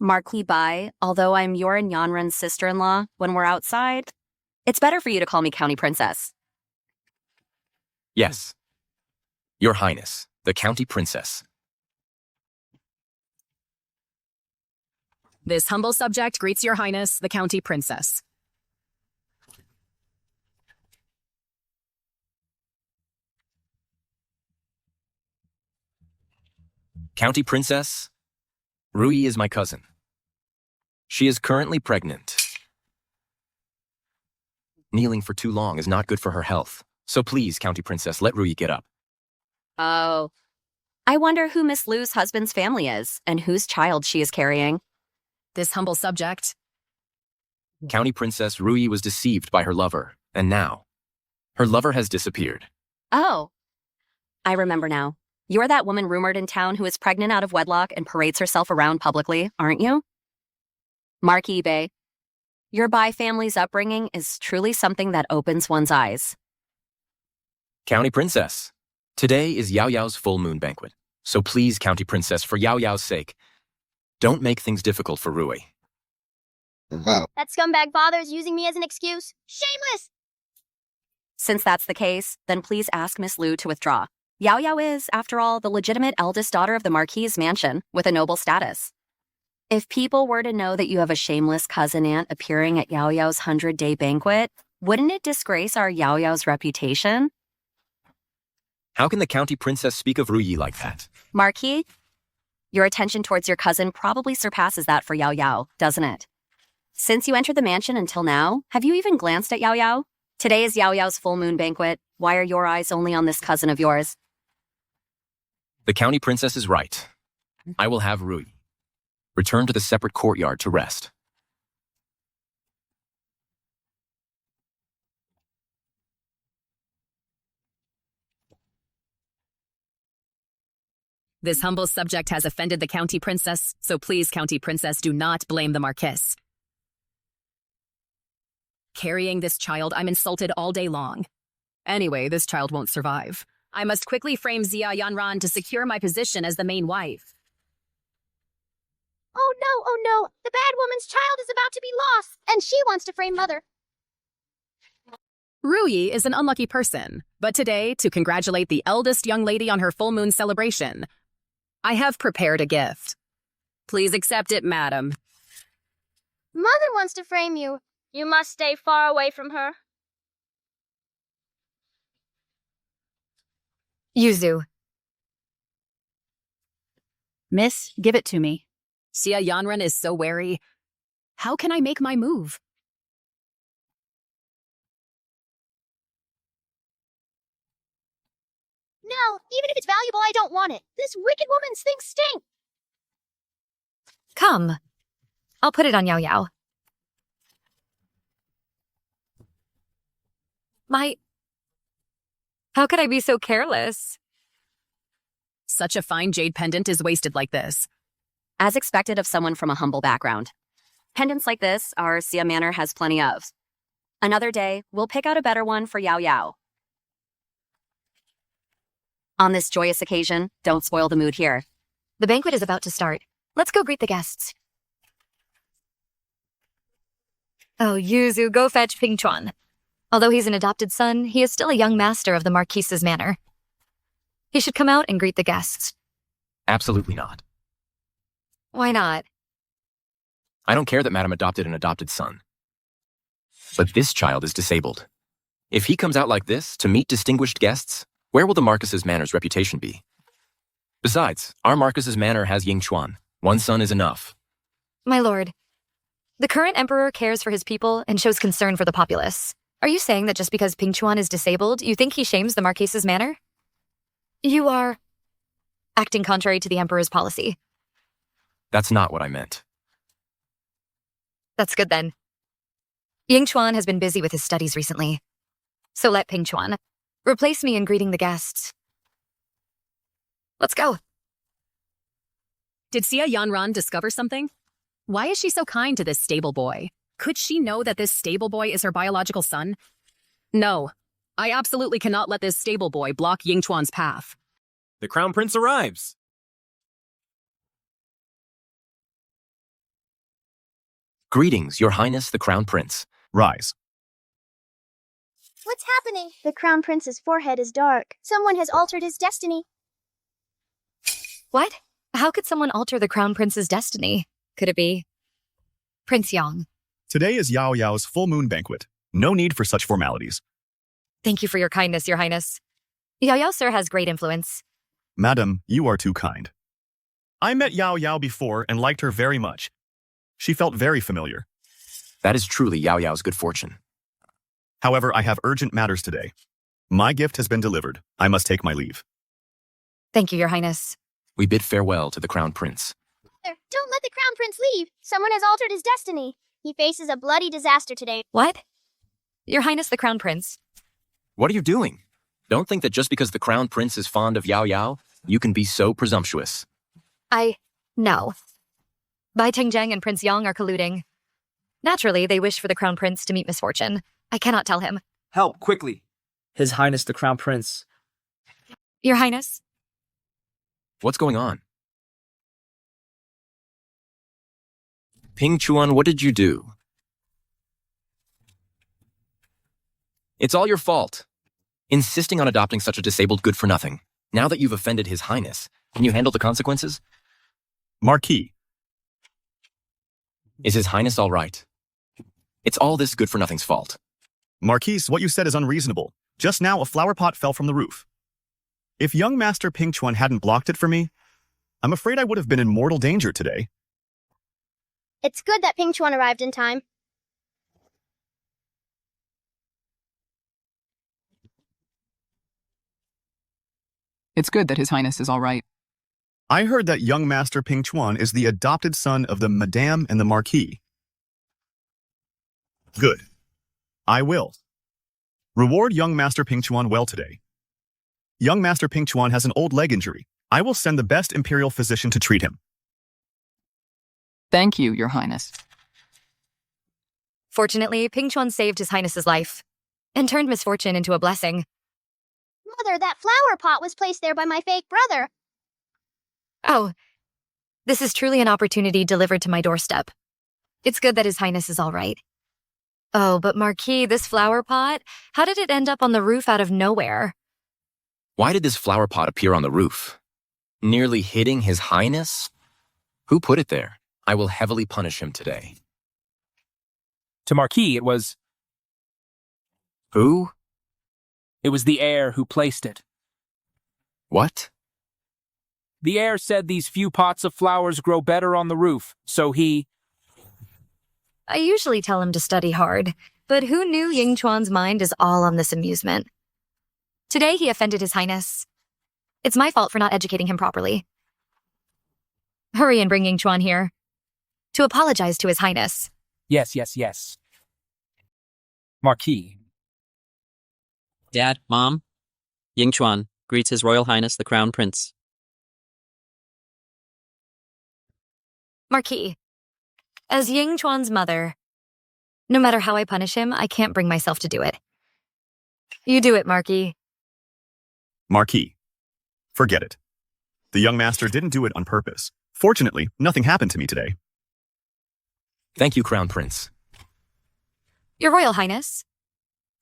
Marquis Bai, although I'm your and Yanran's sister-in-law, when we're outside, it's better for you to call me County Princess. Yes. Your Highness, the County Princess. This humble subject greets your highness, the County Princess. County Princess, Rui is my cousin. She is currently pregnant. Kneeling for too long is not good for her health. So please, County Princess, let Rui get up. Oh. I wonder who Miss Lu's husband's family is, and whose child she is carrying. This humble subject. County Princess Rui was deceived by her lover, and now, her lover has disappeared. Oh. I remember now. You're that woman rumored in town who is pregnant out of wedlock and parades herself around publicly, aren't you? Marquis Bai. Your Bai family's upbringing is truly something that opens one's eyes. County Princess, today is Yao Yao's full moon banquet. So please, County Princess, for Yao Yao's sake, Don't make things difficult for Rui. That scumbag father is using me as an excuse. Shameless! Since that's the case, then please ask Miss Lu to withdraw. Yao Yao is, after all, the legitimate eldest daughter of the Marquis's mansion, with a noble status. If people were to know that you have a shameless cousin aunt appearing at Yao Yao's 100-day banquet, wouldn't it disgrace our Yao Yao's reputation? How can the county princess speak of Rui like that? Marquis, your attention towards your cousin probably surpasses that for Yao Yao, doesn't it? Since you entered the mansion until now, have you even glanced at Yao Yao? Today is Yao Yao's full moon banquet. Why are your eyes only on this cousin of yours? The county princess is right. I will have Rui return to the separate courtyard to rest. This humble subject has offended the county princess, so please, county princess, do not blame the marquis. Carrying this child, I'm insulted all day long. Anyway, this child won't survive. I must quickly frame Xia Yanran to secure my position as the main wife. Oh no, the bad woman's child is about to be lost, and she wants to frame mother. Rui is an unlucky person, but today, to congratulate the eldest young lady on her full moon celebration, I have prepared a gift. Please accept it, madam. Mother wants to frame you. You must stay far away from her. Yuzu. Miss, give it to me. Xia Yanran is so wary. How can I make my move? No, even if it's valuable, I don't want it. This wicked woman's things stink. Come. I'll put it on Yao Yao. How could I be so careless? Such a fine jade pendant is wasted like this. As expected of someone from a humble background. Pendants like this, our Xia Manor has plenty of. Another day, we'll pick out a better one for Yao Yao. On this joyous occasion, don't spoil the mood here. The banquet is about to start. Let's go greet the guests. Oh, Yuzu, go fetch Ping Chuan. Although he's an adopted son, he is still a young master of the Marquise's manor. He should come out and greet the guests. Absolutely not. Why not? I don't care that Madam adopted an adopted son. But this child is disabled. If he comes out like this to meet distinguished guests, where will the Marquis's manor's reputation be? Besides, our Marquis's manor has Ying Chuan. One son is enough. My lord, the current emperor cares for his people and shows concern for the populace. Are you saying that just because Ping Chuan is disabled, you think he shames the Marquis's manor? You are acting contrary to the emperor's policy. That's not what I meant. That's good then. Ying Chuan has been busy with his studies recently. So let Ping Chuan replace me in greeting the guests. Let's go. Did Xia Yanran discover something? Why is she so kind to this stable boy? Could she know that this stable boy is her biological son? No, I absolutely cannot let this stable boy block Ying Chuan's path. The Crown Prince arrives. Greetings, Your Highness the Crown Prince. Rise. What's happening? The Crown Prince's forehead is dark. Someone has altered his destiny. What? How could someone alter the Crown Prince's destiny? Could it be Prince Yang? Today is Yao Yao's full moon banquet. No need for such formalities. Thank you for your kindness, Your Highness. Yao Yao, sir, has great influence. Madam, you are too kind. I met Yao Yao before and liked her very much. She felt very familiar. That is truly Yao Yao's good fortune. However, I have urgent matters today. My gift has been delivered. I must take my leave. Thank you, Your Highness. We bid farewell to the Crown Prince. Don't let the Crown Prince leave. Someone has altered his destiny. He faces a bloody disaster today. What? Your Highness the Crown Prince. What are you doing? Don't think that just because the Crown Prince is fond of Yao Yao, you can be so presumptuous. No. Bai Tengzheng and Prince Yang are colluding. Naturally, they wish for the Crown Prince to meet misfortune. I cannot tell him. Help, quickly. His Highness the Crown Prince. Your Highness? What's going on? Ping Chuan, what did you do? It's all your fault. Insisting on adopting such a disabled good-for-nothing. Now that you've offended His Highness, can you handle the consequences? Marquis. Is His Highness all right? It's all this good-for-nothing's fault. Marquise, what you said is unreasonable. Just now, a flower pot fell from the roof. If young Master Ping Chuan hadn't blocked it for me, I'm afraid I would have been in mortal danger today. It's good that Ping Chuan arrived in time. It's good that His Highness is all right. I heard that young Master Ping Chuan is the adopted son of the Madame and the Marquis. Good. I will. Reward young Master Ping Chuan well today. Young Master Ping Chuan has an old leg injury. I will send the best imperial physician to treat him. Thank you, Your Highness. Fortunately, Ping Chuan saved His Highness's life and turned misfortune into a blessing. Mother, that flower pot was placed there by my fake brother. Oh, this is truly an opportunity delivered to my doorstep. It's good that His Highness is all right. Oh, but Marquis, this flower pot, how did it end up on the roof out of nowhere? Why did this flower pot appear on the roof? Nearly hitting His Highness? Who put it there? I will heavily punish him today. To Marquis, it was... Who? It was the heir who placed it. What? The heir said these few pots of flowers grow better on the roof, so he... I usually tell him to study hard, but who knew Ying Chuan's mind is all on this amusement? Today he offended His Highness. It's my fault for not educating him properly. Hurry and bring Ying Chuan here. To apologize to His Highness. Yes, yes, yes. Marquis. Dad, Mom, Ying Chuan greets His Royal Highness the Crown Prince. Marquis, as Ying Chuan's mother, no matter how I punish him, I can't bring myself to do it. You do it, Marquis. Marquis. Forget it. The young master didn't do it on purpose. Fortunately, nothing happened to me today. Thank you, Crown Prince. Your Royal Highness,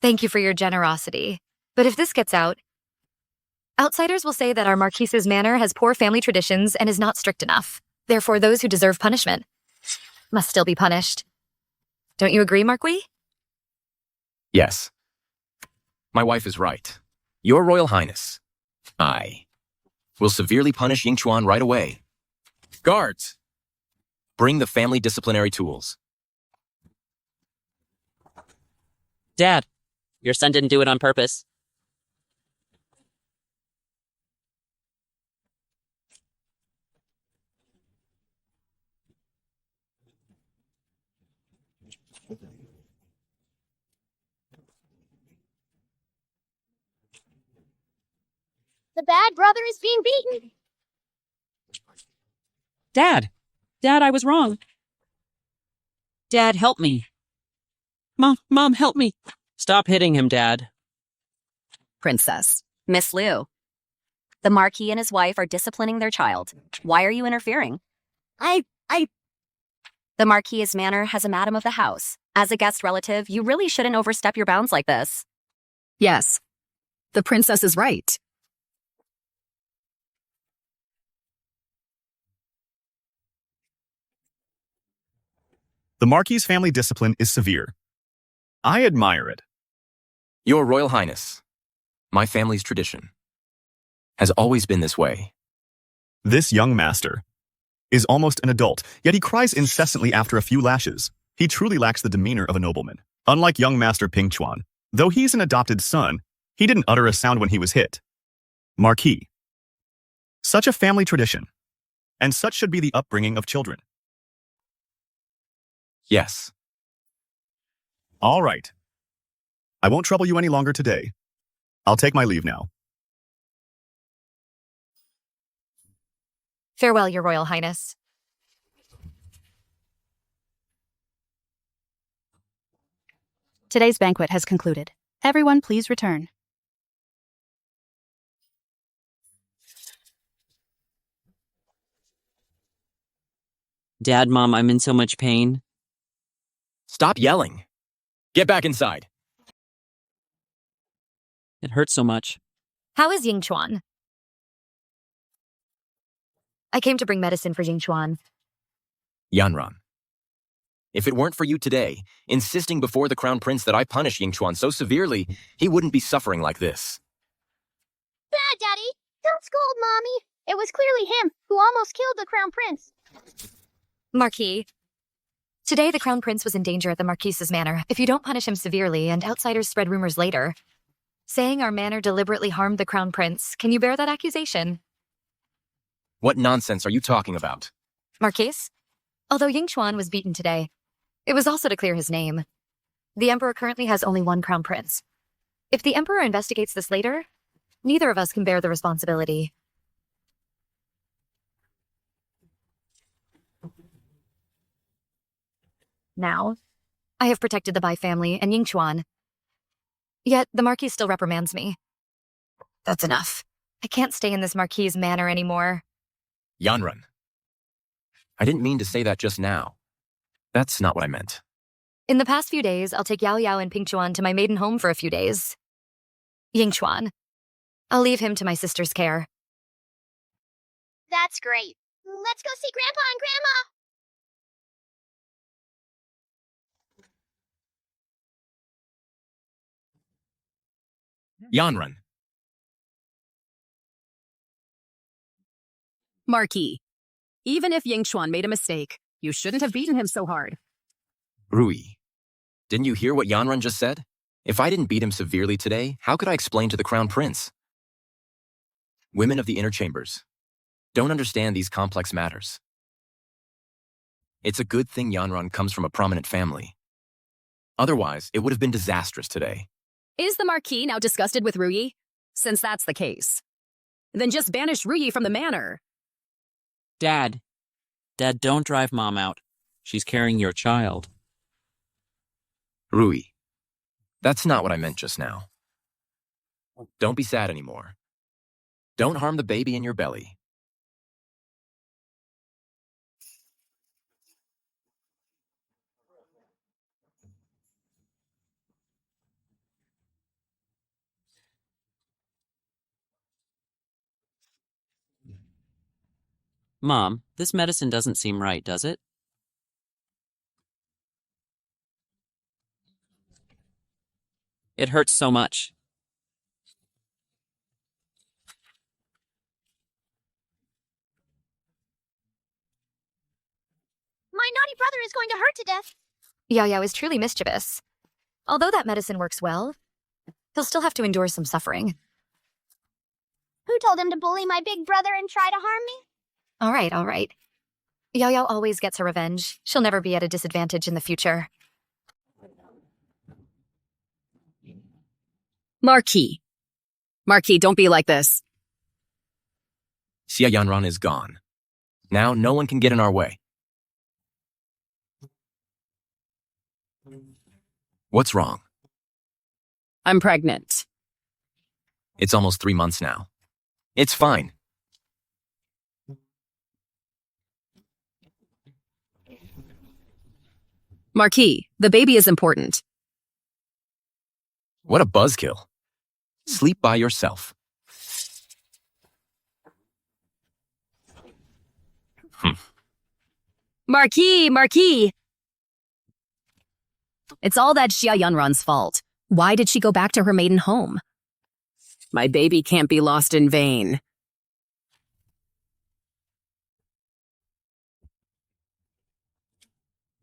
thank you for your generosity. But if this gets out, outsiders will say that our Marquise's manor has poor family traditions and is not strict enough. Therefore, those who deserve punishment must still be punished. Don't you agree, Marquis? Yes. My wife is right. Your Royal Highness, I will severely punish Ying Chuan right away. Guards, bring the family disciplinary tools. Dad, your son didn't do it on purpose. The bad brother is being beaten. Dad! Dad, I was wrong. Dad, help me. Mom, help me. Stop hitting him, Dad. Princess. Miss Liu. The Marquis and his wife are disciplining their child. Why are you interfering? The Marquis's manor has a madam of the house. As a guest relative, you really shouldn't overstep your bounds like this. Yes. The princess is right. The Marquis' family discipline is severe. I admire it. Your Royal Highness, my family's tradition has always been this way. This young master is almost an adult, yet he cries incessantly after a few lashes. He truly lacks the demeanor of a nobleman. Unlike young Master Ping Chuan, though he's an adopted son, he didn't utter a sound when he was hit. Marquis. Such a family tradition, and such should be the upbringing of children. Yes. All right. I won't trouble you any longer today. I'll take my leave now. Farewell, Your Royal Highness. Today's banquet has concluded. Everyone, please return. Dad, Mom, I'm in so much pain. Stop yelling. Get back inside. It hurts so much. How is Ying Chuan? I came to bring medicine for Ying Chuan. Yanran. If it weren't for you today, insisting before the Crown Prince that I punish Ying Chuan so severely, he wouldn't be suffering like this. Bad, Daddy. Don't scold Mommy. It was clearly him who almost killed the Crown Prince. Marquis. Today, the Crown Prince was in danger at the Marquise's manor. If you don't punish him severely and outsiders spread rumors later, saying our manor deliberately harmed the Crown Prince, can you bear that accusation? What nonsense are you talking about? Marquise? Although Ying Chuan was beaten today, it was also to clear his name. The Emperor currently has only one Crown Prince. If the Emperor investigates this later, neither of us can bear the responsibility. Now, I have protected the Bai family and Ying Chuan. Yet, the Marquis still reprimands me. That's enough. I can't stay in this Marquis' manor anymore. Yanran. I didn't mean to say that just now. That's not what I meant. In the past few days, I'll take Yao Yao and Ping Chuan to my maiden home for a few days. Ying Chuan. I'll leave him to my sister's care. That's great. Let's go see Grandpa and Grandma. Yanran. Marquis. Even if Ying Chuan made a mistake, you shouldn't have beaten him so hard. Rui. Didn't you hear what Yanran just said? If I didn't beat him severely today, how could I explain to the Crown Prince? Women of the inner chambers don't understand these complex matters. It's a good thing Yanran comes from a prominent family. Otherwise, it would have been disastrous today. Is the Marquis now disgusted with Ruyi? Since that's the case, then just banish Ruyi from the manor. Dad, don't drive Mom out. She's carrying your child. Rui. That's not what I meant just now. Don't be sad anymore. Don't harm the baby in your belly. Mom, this medicine doesn't seem right, does it? It hurts so much. My naughty brother is going to hurt to death. Yao Yao is truly mischievous. Although that medicine works well, he'll still have to endure some suffering. Who told him to bully my big brother and try to harm me? All right. Yao Yao always gets her revenge. She'll never be at a disadvantage in the future. Marquis, don't be like this. Xia Yanran is gone. Now no one can get in our way. What's wrong? I'm pregnant. It's almost 3 months now. It's fine. Marquis, the baby is important. What a buzzkill. Sleep by yourself. Marquis! It's all that Xia Yunran's fault. Why did she go back to her maiden home? My baby can't be lost in vain.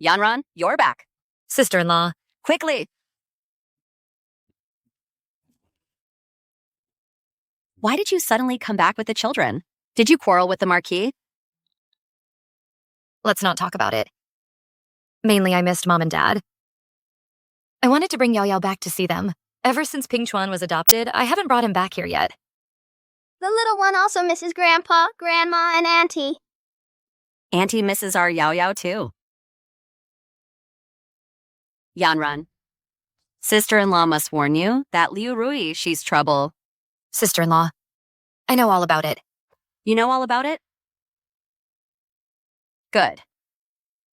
Yanran, you're back. Sister-in-law. Quickly. Why did you suddenly come back with the children? Did you quarrel with the Marquis? Let's not talk about it. Mainly, I missed Mom and Dad. I wanted to bring Yao Yao back to see them. Ever since Ping Chuan was adopted, I haven't brought him back here yet. The little one also misses Grandpa, Grandma, and Auntie. Auntie misses our Yao Yao too. Yanran. Sister-in-law must warn you that Liu Rui, she's trouble. Sister-in-law. I know all about it. You know all about it? Good.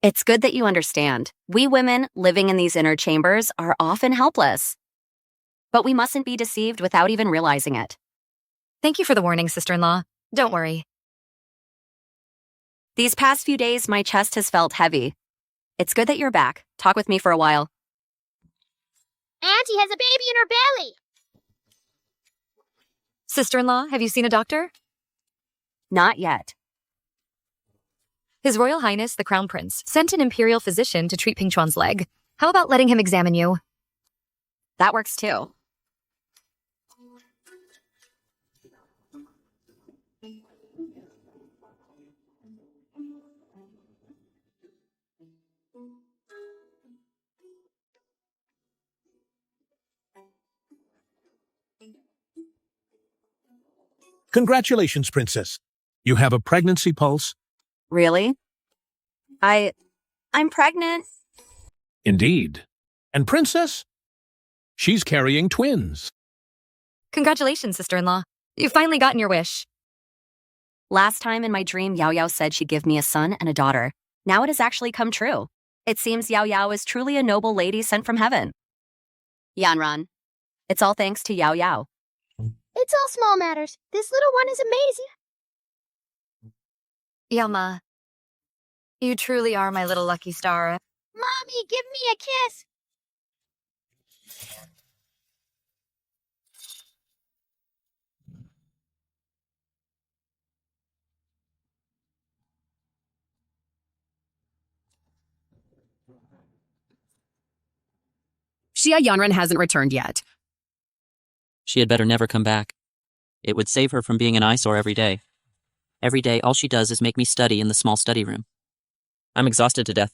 It's good that you understand. We women living in these inner chambers are often helpless. But we mustn't be deceived without even realizing it. Thank you for the warning, sister-in-law. Don't worry. These past few days, my chest has felt heavy. It's good that you're back. Talk with me for a while. Auntie has a baby in her belly. Sister-in-law, have you seen a doctor? Not yet. His Royal Highness, the Crown Prince, sent an imperial physician to treat Ping Chuan's leg. How about letting him examine you? That works too. Congratulations, Princess. You have a pregnancy pulse? Really? I'm pregnant. Indeed. And Princess? She's carrying twins. Congratulations, sister-in-law. You've finally gotten your wish. Last time in my dream, Yao Yao said she'd give me a son and a daughter. Now it has actually come true. It seems Yao Yao is truly a noble lady sent from heaven. Yanran. It's all thanks to Yao Yao. It's all small matters. This little one is amazing. Yama, you truly are my little lucky star. Mommy, give me a kiss. Xia Yanran hasn't returned yet. She had better never come back. It would save her from being an eyesore every day. Every day, all she does is make me study in the small study room. I'm exhausted to death.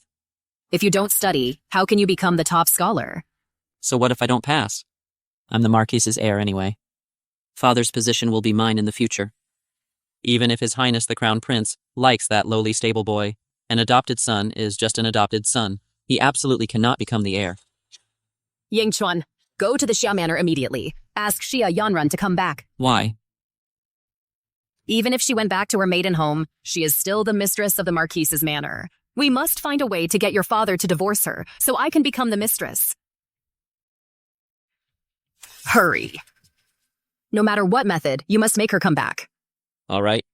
If you don't study, how can you become the top scholar? So what if I don't pass? I'm the Marquis's heir anyway. Father's position will be mine in the future. Even if His Highness the Crown Prince likes that lowly stable boy, an adopted son is just an adopted son. He absolutely cannot become the heir. Yingchuan, go to the Xia Manor immediately. Ask Xia Yanran to come back. Why? Even if she went back to her maiden home, she is still the mistress of the Marquise's manor. We must find a way to get your father to divorce her, so I can become the mistress. Hurry. No matter what method, you must make her come back. All right.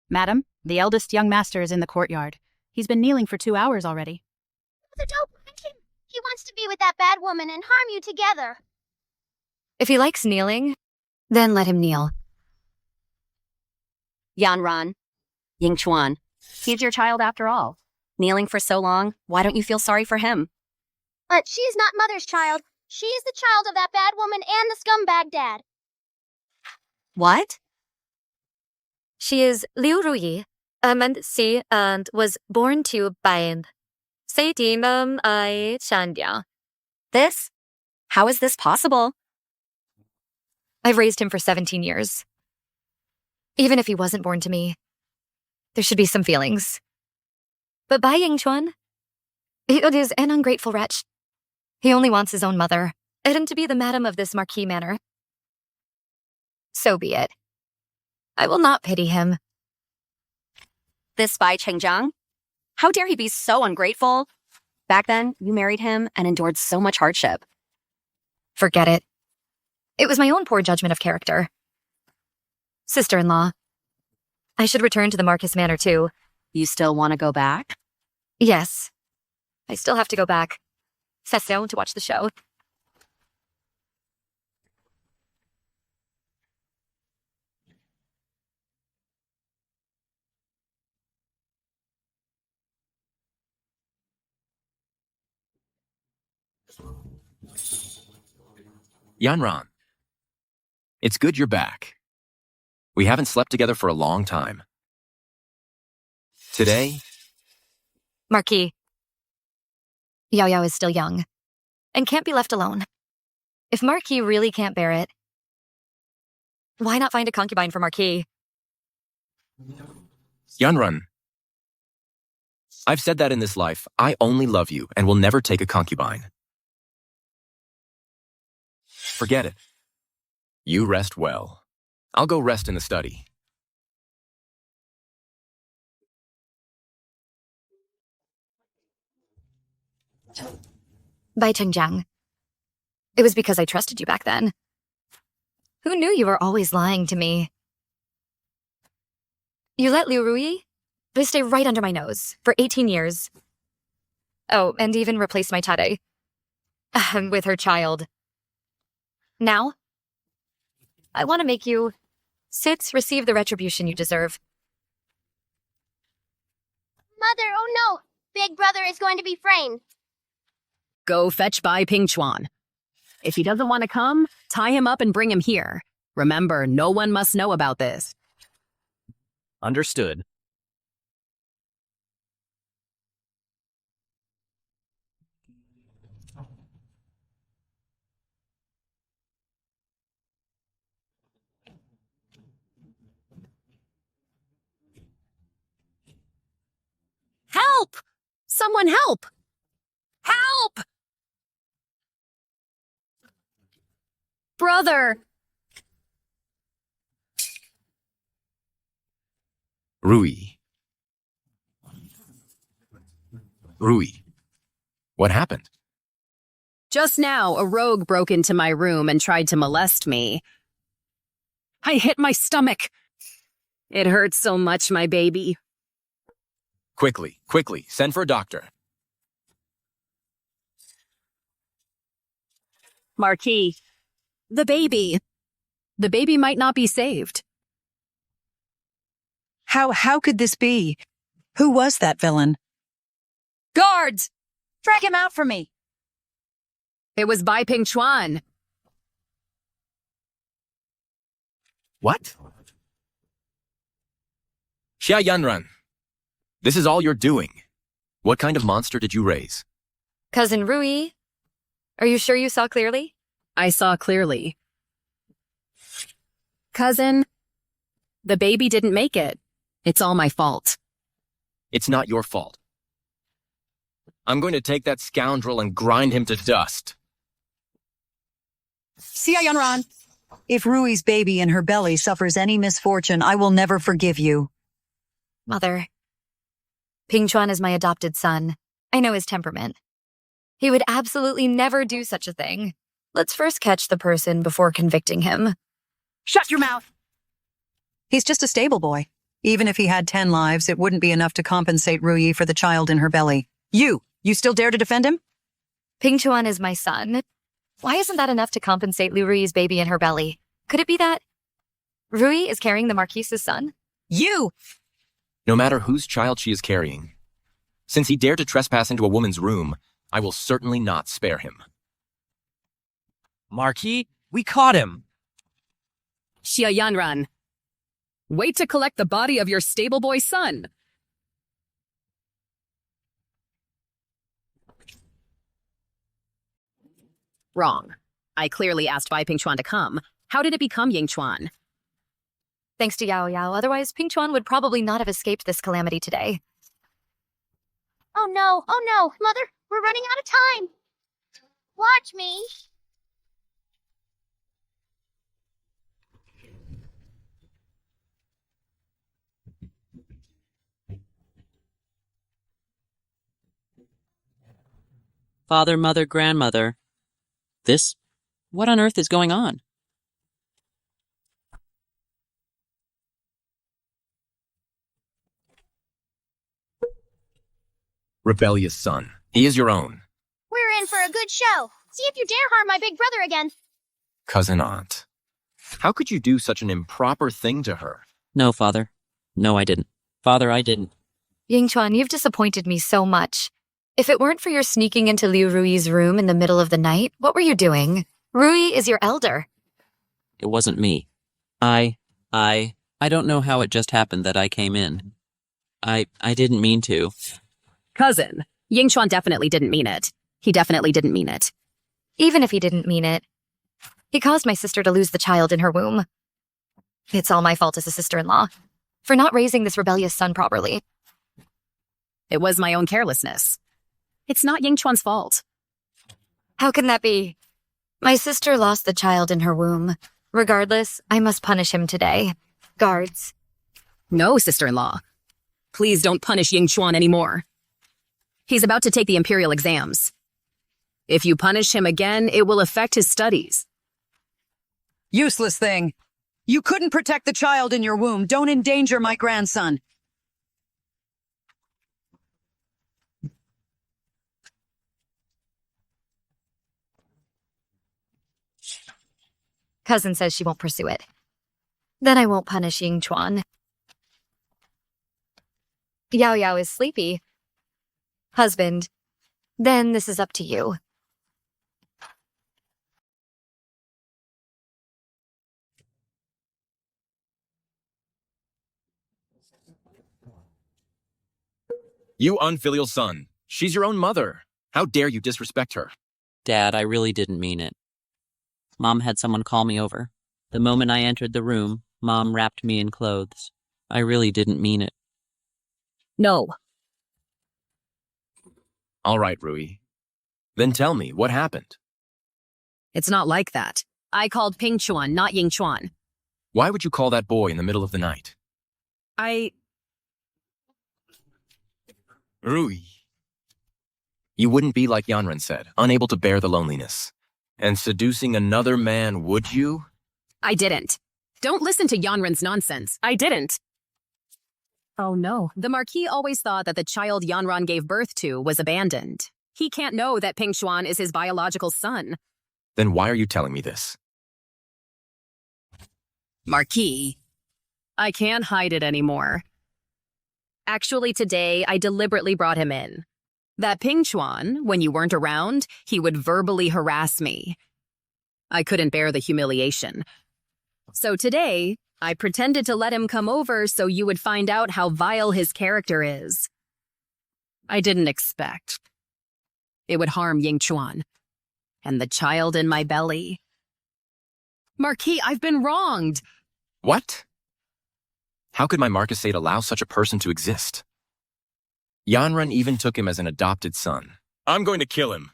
Madam, the eldest young master is in the courtyard. He's been kneeling for 2 hours already. Don't mind him. He wants to be with that bad woman and harm you together. If he likes kneeling, then let him kneel. Yanran. Yingchuan. He's your child after all. Kneeling for so long, why don't you feel sorry for him? But she is not Mother's child. She is the child of that bad woman and the scumbag dad. What? She is Liu Ruyi, Mansi, and was born to Bain. This? How is this possible? I've raised him for 17 years. Even if he wasn't born to me, there should be some feelings. But Bai Yingchuan, he is an ungrateful wretch. He only wants his own mother, and to be the madam of this Marquis manor. So be it. I will not pity him. This Bai Chengjiang? How dare he be so ungrateful? Back then, you married him and endured so much hardship. Forget it. It was my own poor judgment of character. Sister-in-law, I should return to the Marquis manor too. You still want to go back? Yes. I still have to go back. Session to watch the show. Yanran, it's good you're back. We haven't slept together for a long time. Today, Marquis, Yao Yao is still young and can't be left alone. If Marquis really can't bear it, why not find a concubine for Marquis? Yanran, I've said that in this life, I only love you and will never take a concubine. Forget it. You rest well. I'll go rest in the study. by Chengjiang. It was because I trusted you back then. Who knew you were always lying to me? You let Liu Rui stay right under my nose for 18 years. Oh, and even replaced my tare with her child. Now, I want to make you receive the retribution you deserve. Mother, oh no! Big brother is going to be framed. Go fetch Bai Pingchuan. If he doesn't want to come, tie him up and bring him here. Remember, no one must know about this. Understood. Help! Someone help! Help! Brother! Rui. Rui. What happened? Just now, a rogue broke into my room and tried to molest me. I hit my stomach. It hurts so much, my baby. Quickly, send for a doctor. Marquis. The baby. The baby might not be saved. How could this be? Who was that villain? Guards! Drag him out for me. It was Bai Pingchuan. What? Xia Yanran. This is all you're doing. What kind of monster did you raise? Cousin Rui, are you sure you saw clearly? I saw clearly. Cousin, the baby didn't make it. It's all my fault. It's not your fault. I'm going to take that scoundrel and grind him to dust. Xia Yanran, if Rui's baby in her belly suffers any misfortune, I will never forgive you. Mother, Pingchuan is my adopted son. I know his temperament. He would absolutely never do such a thing. Let's first catch the person before convicting him. Shut your mouth! He's just a stable boy. Even if he had 10 lives, it wouldn't be enough to compensate Rui for the child in her belly. You still dare to defend him? Pingchuan is my son. Why isn't that enough to compensate Liu Rui's baby in her belly? Could it be that Rui is carrying the Marquise's son? You! No matter whose child she is carrying, since he dared to trespass into a woman's room, I will certainly not spare him. Marquis, we caught him. Xia Yanran. Wait to collect the body of your stable boy son. Wrong. I clearly asked Bai Pingchuan to come. How did it become Yingchuan? Thanks to Yao Yao, otherwise Pingchuan would probably not have escaped this calamity today. Oh no, Mother, we're running out of time. Watch me. Father, mother, grandmother. This? What on earth is going on? Rebellious son. He is your own. We're in for a good show. See if you dare harm my big brother again. Cousin aunt. How could you do such an improper thing to her? No, Father. No, I didn't. Father, I didn't. Yingchuan, you've disappointed me so much. If it weren't for your sneaking into Liu Rui's room in the middle of the night, what were you doing? Rui is your elder. It wasn't me. I don't know how it just happened that I came in. I didn't mean to. Cousin, Yingchuan definitely didn't mean it. He definitely didn't mean it. Even if he didn't mean it, he caused my sister to lose the child in her womb. It's all my fault as a sister-in-law for not raising this rebellious son properly. It was my own carelessness. It's not Yingchuan's fault. How can that be? My sister lost the child in her womb. Regardless, I must punish him today. Guards. No, sister-in-law. Please don't punish Yingchuan anymore. He's about to take the imperial exams. If you punish him again, it will affect his studies. Useless thing. You couldn't protect the child in your womb. Don't endanger my grandson. Cousin says she won't pursue it. Then I won't punish Ying Chuan. Yao Yao is sleepy. Husband, then this is up to you. You unfilial son. She's your own mother. How dare you disrespect her? Dad, I really didn't mean it. Mom had someone call me over. The moment I entered the room, Mom wrapped me in clothes. I really didn't mean it. No. All right, Rui. Then tell me, what happened? It's not like that. I called Ping Chuan, not Ying Chuan. Why would you call that boy in the middle of the night? Rui. You wouldn't be like Yanran said, unable to bear the loneliness. And seducing another man, would you? I didn't. Don't listen to Yanran's nonsense. I didn't. Oh no. The Marquis always thought that the child Yanran gave birth to was abandoned. He can't know that Ping Chuan is his biological son. Then why are you telling me this? Marquis. I can't hide it anymore. Actually, today, I deliberately brought him in. That Ping Chuan, when you weren't around, he would verbally harass me. I couldn't bear the humiliation. So today, I pretended to let him come over so you would find out how vile his character is. I didn't expect. It would harm Ying Chuan and the child in my belly. Marquis, I've been wronged. What? How could my marquisate allow such a person to exist? Yanran even took him as an adopted son. I'm going to kill him.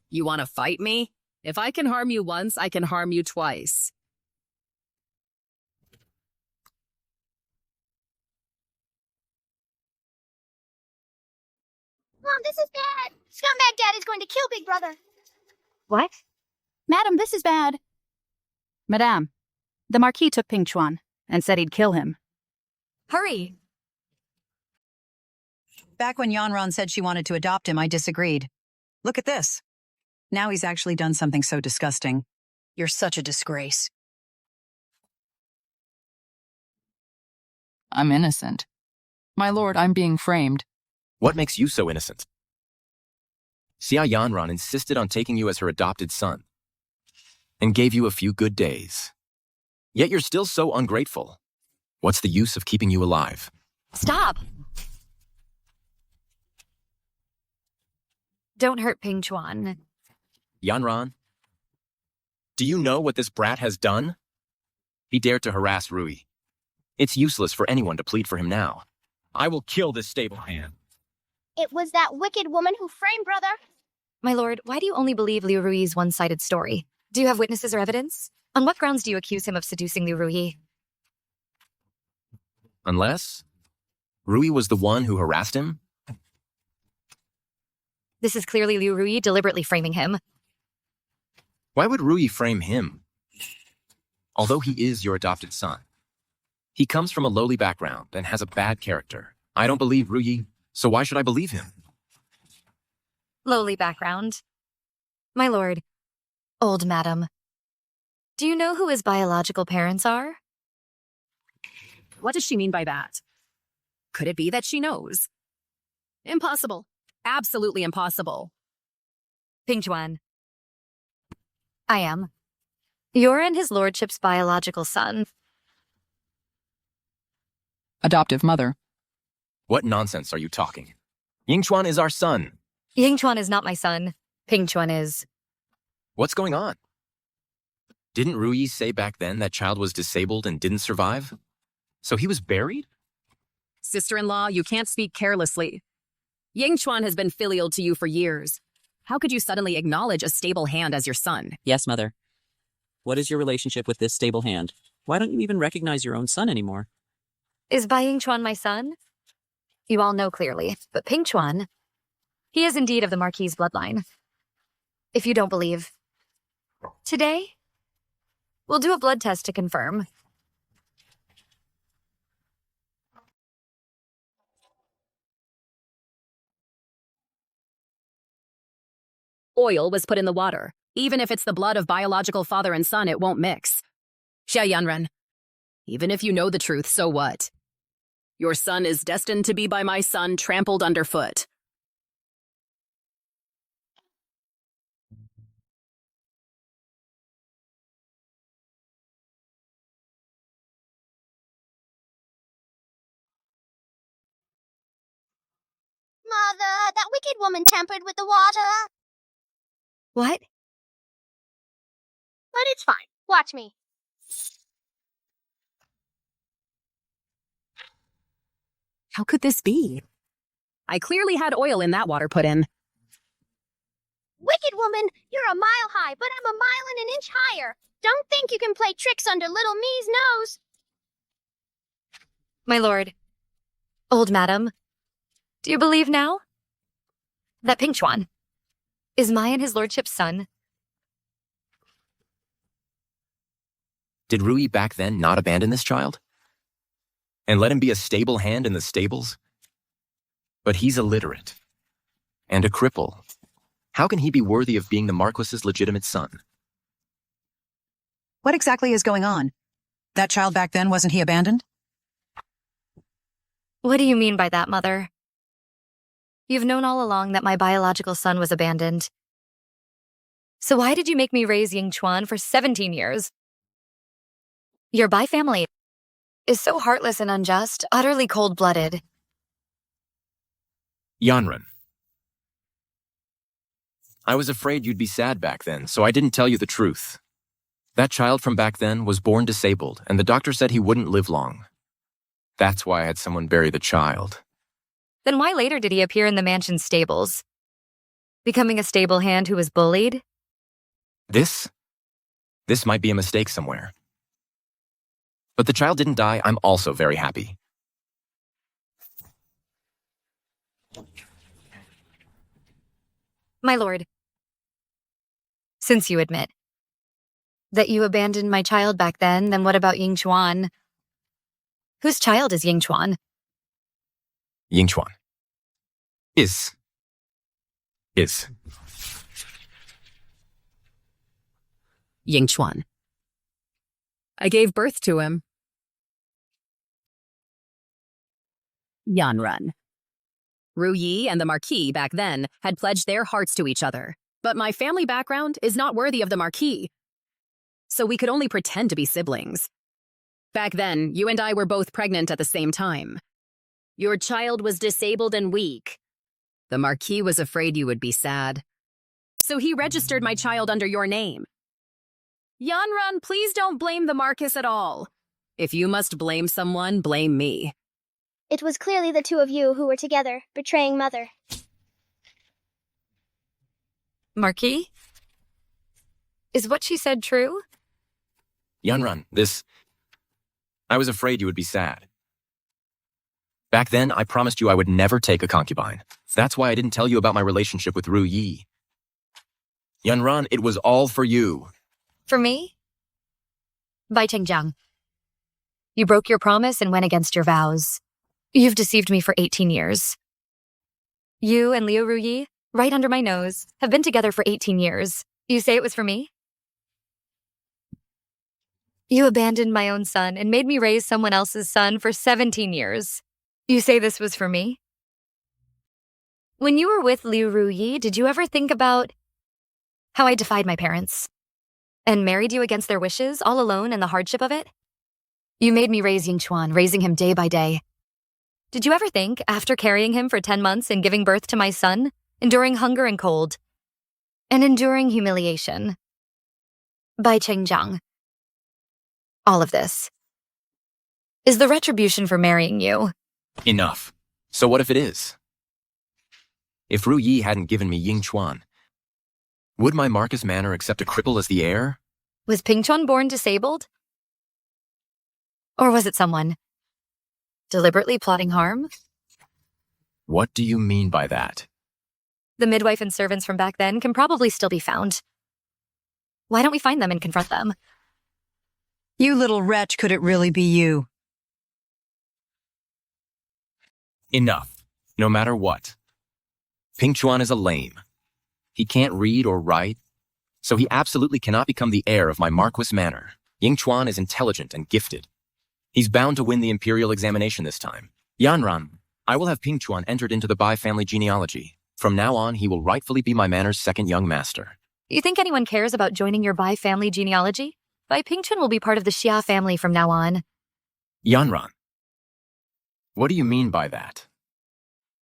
You want to fight me? If I can harm you once, I can harm you twice. Mom, this is bad. Scumbag Daddy's going to kill Big Brother. What? Madam, this is bad. Madame, the Marquis took Ping Chuan and said he'd kill him. Hurry! Back when Yanran said she wanted to adopt him, I disagreed. Look at this. Now he's actually done something so disgusting. You're such a disgrace. I'm innocent. My lord, I'm being framed. What makes you so innocent? Xia Yanran insisted on taking you as her adopted son and gave you a few good days. Yet you're still so ungrateful. What's the use of keeping you alive? Stop! Don't hurt Ping Chuan. Yanran, do you know what this brat has done? He dared to harass Rui. It's useless for anyone to plead for him now. I will kill this stable hand. It was that wicked woman who framed Brother. My lord, why do you only believe Liu Rui's one-sided story? Do you have witnesses or evidence? On what grounds do you accuse him of seducing Liu Rui? Unless Rui was the one who harassed him? This is clearly Liu Rui deliberately framing him. Why would Rui frame him? Although he is your adopted son, he comes from a lowly background and has a bad character. I don't believe Rui, so why should I believe him? Lowly background. My lord, old madam, do you know who his biological parents are? What does she mean by that? Could it be that she knows? Impossible. Absolutely impossible. Ping Chuan. I am. You're and his lordship's biological son. Adoptive mother. What nonsense are you talking? Ying Chuan is our son. Ying Chuan is not my son. Ping Chuan is. What's going on? Didn't Rui say back then that child was disabled and didn't survive? So he was buried? Sister-in-law, you can't speak carelessly. Ying Chuan has been filial to you for years. How could you suddenly acknowledge a stable hand as your son? Yes, mother. What is your relationship with this stable hand? Why don't you even recognize your own son anymore? Is Bai Ying Chuan my son? You all know clearly, but Ping Chuan, He is indeed of the Marquis' bloodline. If you don't believe, today, we'll do a blood test to confirm. Oil was put in the water. Even if it's the blood of biological father and son, it won't mix. Xia Yanren, even if you know the truth, so what? Your son is destined to be by my son trampled underfoot. Mother, that wicked woman tampered with the water. What? But it's fine. Watch me. How could this be? I clearly had oil in that water put in. Wicked woman, you're a mile high, but I'm a mile and an inch higher. Don't think you can play tricks under little me's nose. My lord, old madam, do you believe now that Ping Chuan is my and his lordship's son? Did Rui back then not abandon this child? And let him be a stable hand in the stables? But he's illiterate. And a cripple. How can he be worthy of being the Marquis's legitimate son? What exactly is going on? That child back then, wasn't he abandoned? What do you mean by that, Mother? You've known all along that my biological son was abandoned. So why did you make me raise Ying Chuan for 17 years? Your Bai family is so heartless and unjust, utterly cold-blooded. Yanren. I was afraid you'd be sad back then, so I didn't tell you the truth. That child from back then was born disabled, and the doctor said he wouldn't live long. That's why I had someone bury the child. Then why later did he appear in the mansion's stables? Becoming a stable hand who was bullied? This might be a mistake somewhere. But the child didn't die. I'm also very happy. My lord, since you admit that you abandoned my child back then what about Ying Chuan? Whose child is Ying Chuan? Ying Chuan. Is. Ying Chuan. I gave birth to him. Yanren. Ru Yi and the Marquis back then had pledged their hearts to each other, but my family background is not worthy of the Marquis. So we could only pretend to be siblings. Back then, you and I were both pregnant at the same time. Your child was disabled and weak. The Marquis was afraid you would be sad. So he registered my child under your name. Yanren, please don't blame the Marquis at all. If you must blame someone, blame me. It was clearly the two of you who were together, betraying Mother. Marquis? Is what she said true? Yanren, I was afraid you would be sad. Back then, I promised you I would never take a concubine. That's why I didn't tell you about my relationship with Ru Yi. Yanren, it was all for you. For me? Bai Chengjiang. You broke your promise and went against your vows. You've deceived me for 18 years. You and Liu Ruyi, right under my nose, have been together for 18 years. You say it was for me? You abandoned my own son and made me raise someone else's son for 17 years. You say this was for me? When you were with Liu Ruyi, did you ever think about how I defied my parents and married you against their wishes, all alone in the hardship of it? You made me raise Ying Chuan, raising him day by day. Did you ever think, after carrying him for 10 months and giving birth to my son, enduring hunger and cold, and enduring humiliation, Bai Chengjiang, all of this is the retribution for marrying you? Enough. So what if it is? If Ru Yi hadn't given me Ying Chuan, would my Marcus Manor accept a cripple as the heir? Was Ping Chuan born disabled? Or was it someone deliberately plotting harm? What do you mean by that? The midwife and servants from back then can probably still be found. Why don't we find them and confront them? You little wretch, could it really be you? Enough. No matter what. Ping Chuan is a lame. He can't read or write, so he absolutely cannot become the heir of my Marquis Manor. Ying Chuan is intelligent and gifted. He's bound to win the imperial examination this time. Yanran, I will have Ping Chuan entered into the Bai family genealogy. From now on, he will rightfully be my manor's second young master. You think anyone cares about joining your Bai family genealogy? Bai Pingchun will be part of the Xia family from now on. Yanran, what do you mean by that?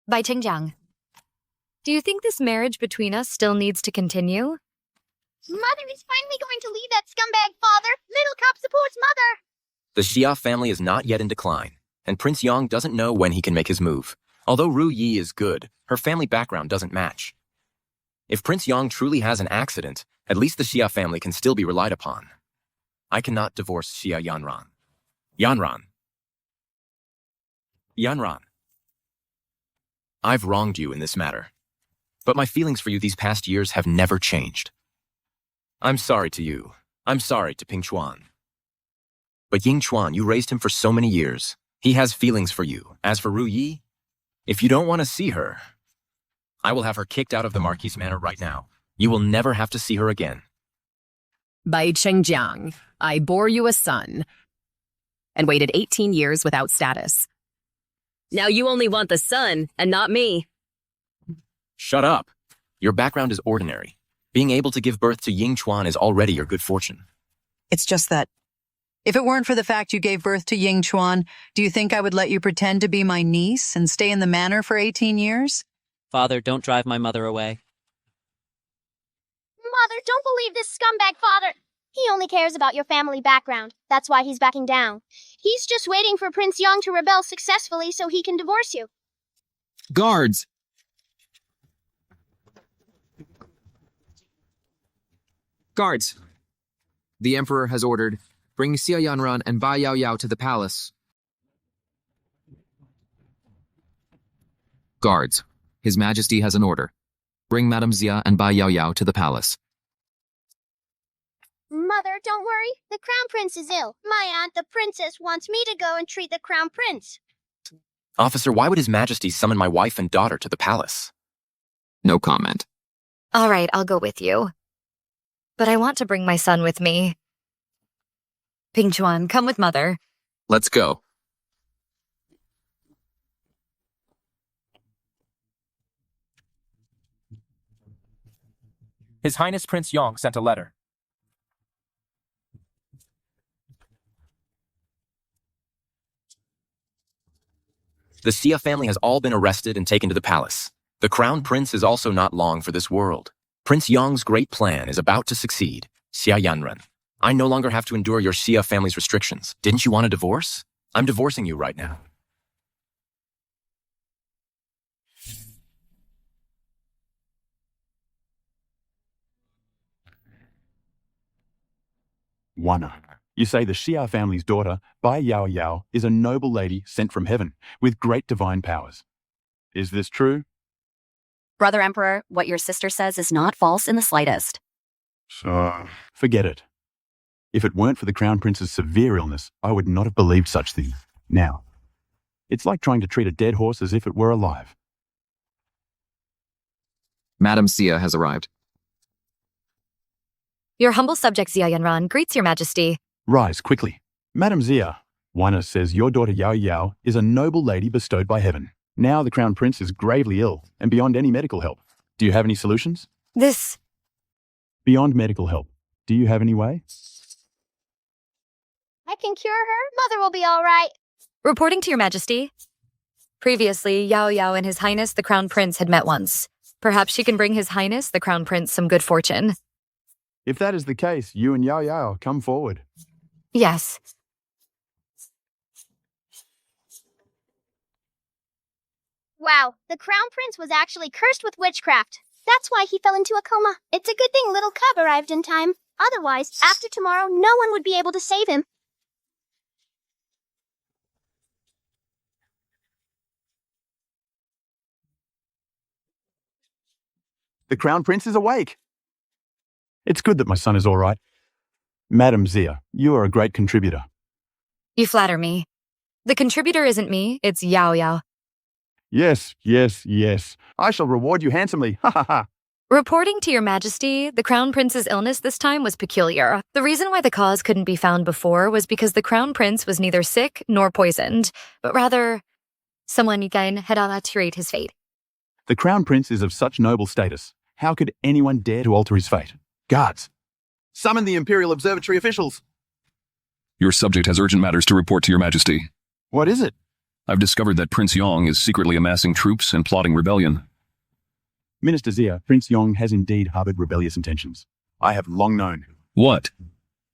Bai Qingjiang, do you think this marriage between us still needs to continue? Mother is finally going to leave that scumbag father. Little cop supports mother. The Xia family is not yet in decline, and Prince Yang doesn't know when he can make his move. Although Ru Yi is good, her family background doesn't match. If Prince Yang truly has an accident, at least the Xia family can still be relied upon. I cannot divorce Xia Yanran. Yanran. I've wronged you in this matter, but my feelings for you these past years have never changed. I'm sorry to you. I'm sorry to Ping Chuan. But Ying Chuan, you raised him for so many years. He has feelings for you. As for Ru Yi, if you don't want to see her, I will have her kicked out of the Marquis Manor right now. You will never have to see her again. Bai Chengjiang, I bore you a son and waited 18 years without status. Now you only want the son and not me. Shut up. Your background is ordinary. Being able to give birth to Ying Chuan is already your good fortune. It's just that if it weren't for the fact you gave birth to Ying Chuan, do you think I would let you pretend to be my niece and stay in the manor for 18 years? Father, don't drive my mother away. Mother, don't believe this scumbag father. He only cares about your family background. That's why he's backing down. He's just waiting for Prince Yang to rebel successfully so he can divorce you. Guards! Guards! The Emperor has ordered, bring Xia Yanran and Bai Yao Yao to the palace. Guards, His Majesty has an order. Bring Madame Xia and Bai Yao Yao to the palace. Mother, don't worry. The Crown Prince is ill. My aunt, the princess, wants me to go and treat the Crown Prince. Officer, why would His Majesty summon my wife and daughter to the palace? No comment. All right, I'll go with you. But I want to bring my son with me. Ping Chuan, come with mother. Let's go. His Highness Prince Yong sent a letter. The Xia family has all been arrested and taken to the palace. The Crown Prince is also not long for this world. Prince Yong's great plan is about to succeed. Xia Yanran, I no longer have to endure your Xia family's restrictions. Didn't you want a divorce? I'm divorcing you right now. Wana, you say the Xia family's daughter, Bai Yao Yao, is a noble lady sent from heaven with great divine powers. Is this true? Brother Emperor, what your sister says is not false in the slightest. So, forget it. If it weren't for the Crown Prince's severe illness, I would not have believed such things. Now, it's like trying to treat a dead horse as if it were alive. Madame Xia has arrived. Your humble subject Xia Yanran greets your majesty. Rise quickly. Madame Xia, Wana says your daughter Yao Yao is a noble lady bestowed by heaven. Now the Crown Prince is gravely ill and beyond any medical help. Do you have any solutions? This... Beyond medical help, do you have any way? I can cure her. Mother will be all right. Reporting to your majesty. Previously, Yao Yao and His Highness the Crown Prince had met once. Perhaps she can bring His Highness the Crown Prince some good fortune. If that is the case, you and Yao Yao come forward. Yes. Wow, the Crown Prince was actually cursed with witchcraft. That's why he fell into a coma. It's a good thing little Cub arrived in time. Otherwise, after tomorrow, no one would be able to save him. The Crown Prince is awake. It's good that my son is all right. Madam Zia, you are a great contributor. You flatter me. The contributor isn't me, it's Yao Yao. Yes, yes, yes. I shall reward you handsomely. Ha ha ha. Reporting to your majesty, the Crown Prince's illness this time was peculiar. The reason why the cause couldn't be found before was because the Crown Prince was neither sick nor poisoned, but rather someone had altered his fate. The Crown Prince is of such noble status. How could anyone dare to alter his fate? Guards, summon the Imperial Observatory officials. Your subject has urgent matters to report to your majesty. What is it? I've discovered that Prince Yong is secretly amassing troops and plotting rebellion. Minister Zia, Prince Yong has indeed harbored rebellious intentions. I have long known. What?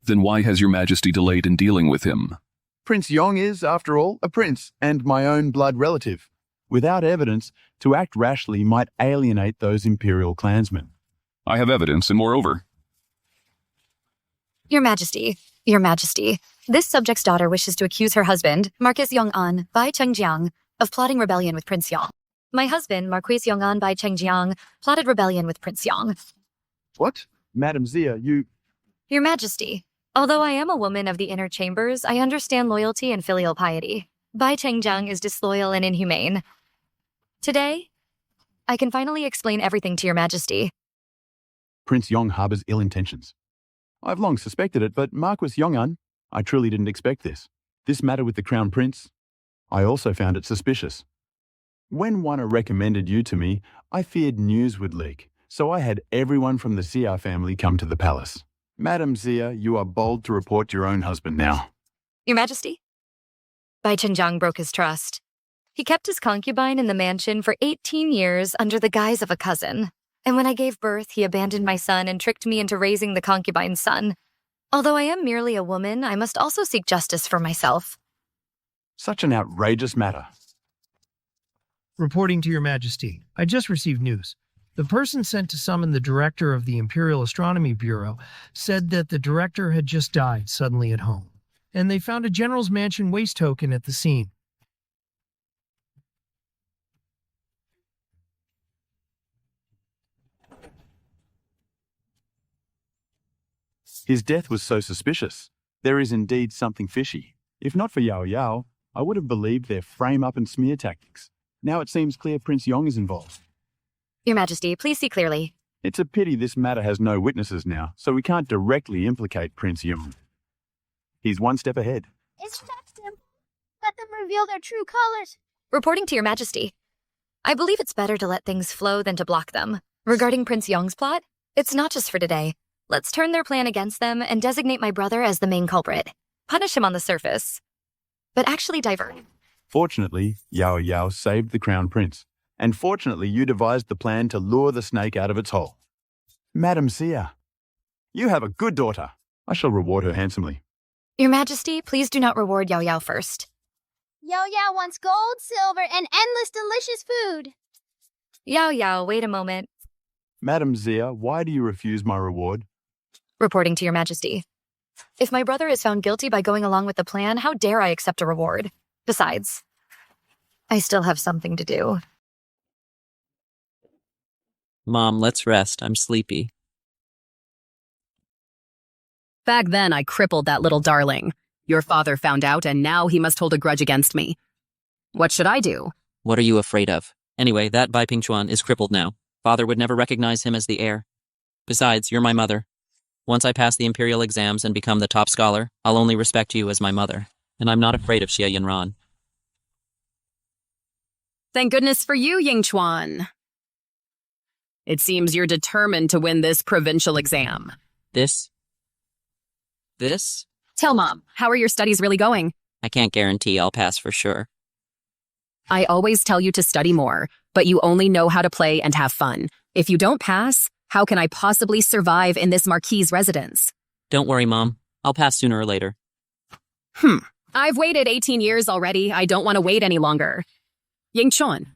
Then why has your majesty delayed in dealing with him? Prince Yong is, after all, a prince and my own blood relative. Without evidence, to act rashly might alienate those imperial clansmen. I have evidence, and moreover... Your Majesty, this subject's daughter wishes to accuse her husband, Marquis Yong'an Bai Chengjiang, of plotting rebellion with Prince Yong. My husband, Marquis Yong'an Bai Chengjiang, plotted rebellion with Prince Yong. What? Madam Zia, you... Your Majesty, although I am a woman of the inner chambers, I understand loyalty and filial piety. Bai Chengjiang is disloyal and inhumane. Today, I can finally explain everything to your Majesty. Prince Yong harbors ill intentions. I've long suspected it, but Marquis Yong'an, I truly didn't expect this. This matter with the Crown Prince, I also found it suspicious. When Wana recommended you to me, I feared news would leak, so I had everyone from the Zia family come to the palace. Madam Zia, you are bold to report your own husband now. Your Majesty? Bai Chengjiang broke his trust. He kept his concubine in the mansion for 18 years under the guise of a cousin. And when I gave birth, he abandoned my son and tricked me into raising the concubine's son. Although I am merely a woman, I must also seek justice for myself. Such an outrageous matter. Reporting to your Majesty, I just received news. The person sent to summon the director of the Imperial Astronomy Bureau said that the director had just died suddenly at home, and they found a General's Mansion waste token at the scene. His death was so suspicious. There is indeed something fishy. If not for Yao Yao, I would have believed their frame-up and smear tactics. Now it seems clear Prince Yong is involved. Your Majesty, please see clearly. It's a pity this matter has no witnesses now, so we can't directly implicate Prince Yong. He's one step ahead. It's that simple. Let them reveal their true colors. Reporting to your Majesty. I believe it's better to let things flow than to block them. Regarding Prince Yong's plot, it's not just for today. Let's turn their plan against them and designate my brother as the main culprit. Punish him on the surface, but actually divert. Fortunately, Yao Yao saved the Crown Prince, and fortunately you devised the plan to lure the snake out of its hole. Madam Zia, you have a good daughter. I shall reward her handsomely. Your Majesty, please do not reward Yao Yao first. Yao Yao wants gold, silver, and endless delicious food. Yao Yao, wait a moment. Madam Zia, why do you refuse my reward? Reporting to your Majesty. If my brother is found guilty by going along with the plan, how dare I accept a reward? Besides, I still have something to do. Mom, let's rest. I'm sleepy. Back then, I crippled that little darling. Your father found out, and now he must hold a grudge against me. What should I do? What are you afraid of? Anyway, that Bai Pingchuan is crippled now. Father would never recognize him as the heir. Besides, you're my mother. Once I pass the imperial exams and become the top scholar, I'll only respect you as my mother. And I'm not afraid of Xie Yinran. Thank goodness for you, Yingchuan. It seems you're determined to win this provincial exam. This? Tell Mom, how are your studies really going? I can't guarantee I'll pass for sure. I always tell you to study more, but you only know how to play and have fun. If you don't pass, how can I possibly survive in this Marquis' residence? Don't worry, Mom. I'll pass sooner or later. I've waited 18 years already. I don't want to wait any longer. Yingchuan,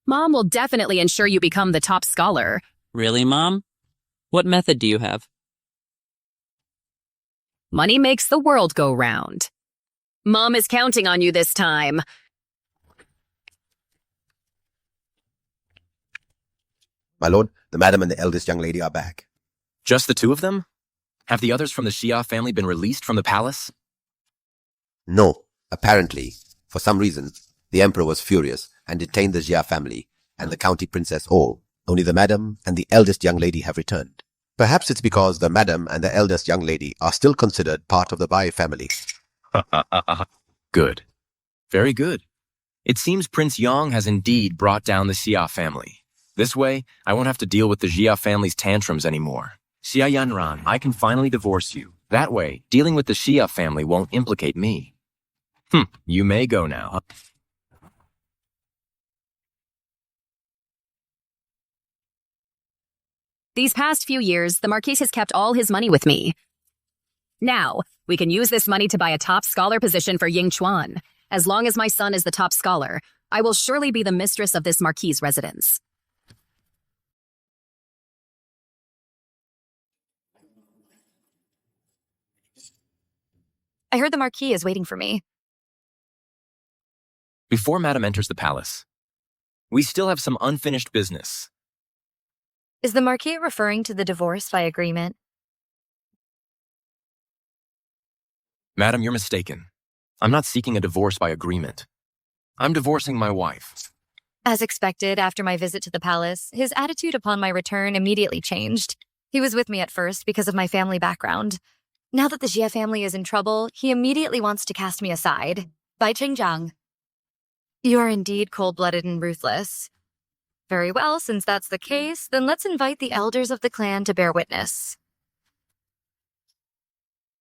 Mom will definitely ensure you become the top scholar. Really, Mom? What method do you have? Money makes the world go round. Mom is counting on you this time. My lord, The madam and the eldest young lady are back. Just the two of them? Have the others from the Xia family been released from the palace? No, apparently, for some reason, the emperor was furious and detained the Xia family and the county princess all. Only the madam and the eldest young lady have returned. Perhaps it's because the madam and the eldest young lady are still considered part of the Bai family. Good. Very good. It seems Prince Yong has indeed brought down the Xia family. This way, I won't have to deal with the Xia family's tantrums anymore. Xia Yanran, I can finally divorce you. That way, dealing with the Xia family won't implicate me. You may go now. These past few years, the Marquis has kept all his money with me. Now, we can use this money to buy a top scholar position for Ying Chuan. As long as my son is the top scholar, I will surely be the mistress of this Marquis' residence. I heard the Marquis is waiting for me. Before Madam enters the palace, we still have some unfinished business. Is the Marquis referring to the divorce by agreement? Madam, you're mistaken. I'm not seeking a divorce by agreement. I'm divorcing my wife. As expected, after my visit to the palace, his attitude upon my return immediately changed. He was with me at first because of my family background. Now that the Xia family is in trouble, he immediately wants to cast me aside. Bai Qingjiang. You are indeed cold-blooded and ruthless. Very well, since that's the case, then let's invite the elders of the clan to bear witness.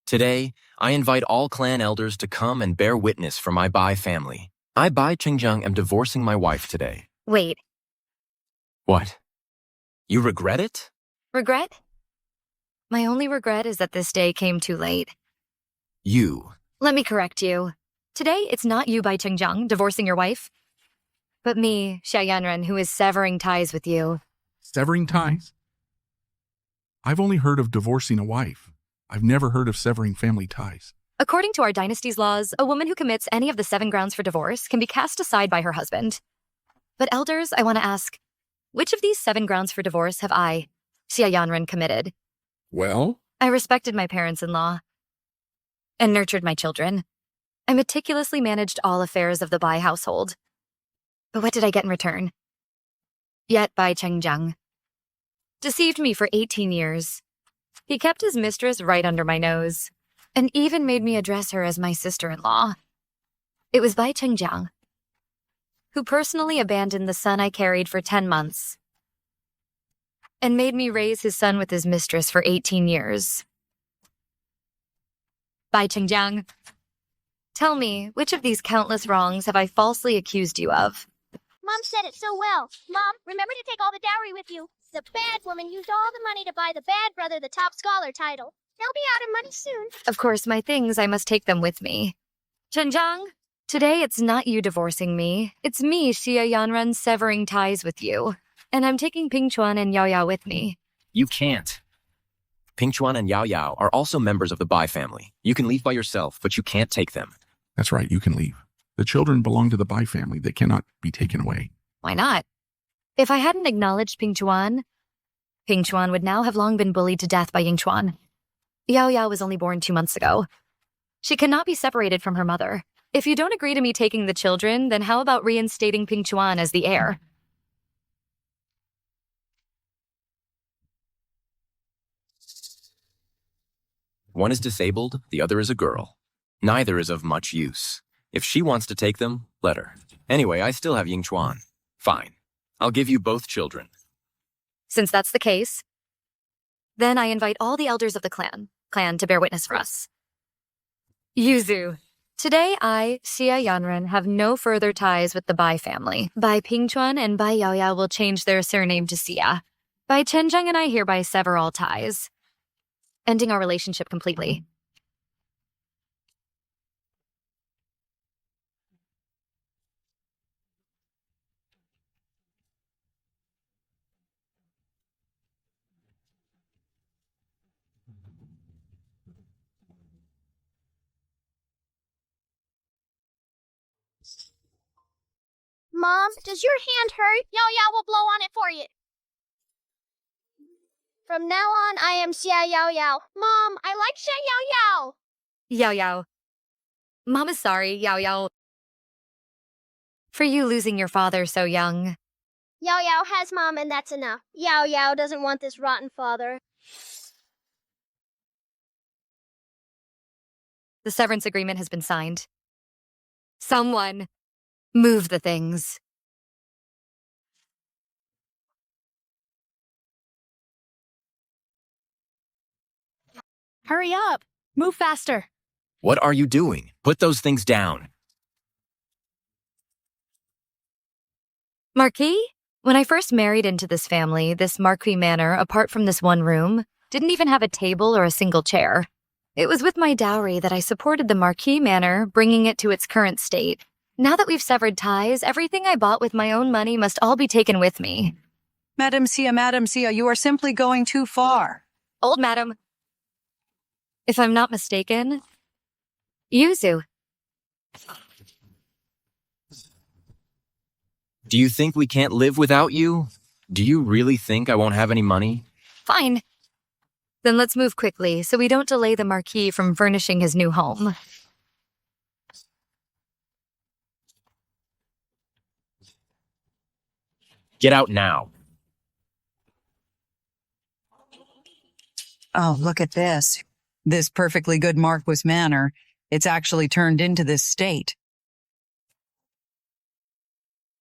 Today, I invite all clan elders to come and bear witness for my Bai family. I, Bai Qingjiang, am divorcing my wife today. Wait. What? You regret it? Regret? My only regret is that this day came too late. You. Let me correct you. Today, it's not you, Bai Qingjiang, divorcing your wife, but me, Xia Yanran, who is severing ties with you. Severing ties? I've only heard of divorcing a wife. I've never heard of severing family ties. According to our dynasty's laws, a woman who commits any of the 7 grounds for divorce can be cast aside by her husband. But elders, I want to ask, which of these 7 grounds for divorce have I, Xia Yanran, committed? Well? I respected my parents-in-law and nurtured my children. I meticulously managed all affairs of the Bai household. But what did I get in return? Yet Bai Qingjiang deceived me for 18 years. He kept his mistress right under my nose, and even made me address her as my sister-in-law. It was Bai Qingjiang who personally abandoned the son I carried for 10 months and made me raise his son with his mistress for 18 years. Bai Qingjiang, tell me, which of these countless wrongs have I falsely accused you of? Mom said it so well. Mom, remember to take all the dowry with you. The bad woman used all the money to buy the bad brother the top scholar title. They'll be out of money soon. Of course, my things, I must take them with me. Qingjiang, today it's not you divorcing me. It's me, Xia Yanran, severing ties with you. And I'm taking Ping Chuan and Yao Yao with me. You can't. Ping Chuan and Yao Yao are also members of the Bai family. You can leave by yourself, but you can't take them. That's right, you can leave. The children belong to the Bai family. They cannot be taken away. Why not? If I hadn't acknowledged Ping Chuan would now have long been bullied to death by Ying Chuan. Yao Yao was only born 2 months ago. She cannot be separated from her mother. If you don't agree to me taking the children, then how about reinstating Ping Chuan as the heir? One is disabled, the other is a girl. Neither is of much use. If she wants to take them, let her. Anyway, I still have Ying Chuan. Fine. I'll give you both children. Since that's the case, then I invite all the elders of the clan to bear witness for us. Yuzu, today I, Xia Yanran, have no further ties with the Bai family. Bai Pingchuan and Bai Yaoyao will change their surname to Xia. Bai Qingjiang and I hereby sever all ties, ending our relationship completely. Mom, does your hand hurt? Yao Yao will blow on it for you. From now on, I am Xia Yao Yao. Mom, I like Xia Yao Yao. Yao Yao. Mom is sorry, Yao Yao, for you losing your father so young. Yao Yao has mom, and that's enough. Yao Yao doesn't want this rotten father. The severance agreement has been signed. Someone, move the things. Hurry up! Move faster! What are you doing? Put those things down. Marquis? When I first married into this family, this Marquis manor, apart from this one room, didn't even have a table or a single chair. It was with my dowry that I supported the Marquis manor, bringing it to its current state. Now that we've severed ties, everything I bought with my own money must all be taken with me. Madam Sia, you are simply going too far. Old madam. If I'm not mistaken, Yuzu. Do you think we can't live without you? Do you really think I won't have any money? Fine. Then let's move quickly so we don't delay the Marquis from furnishing his new home. Get out now. Oh, look at this. This perfectly good Marquis manor. It's actually turned into this state.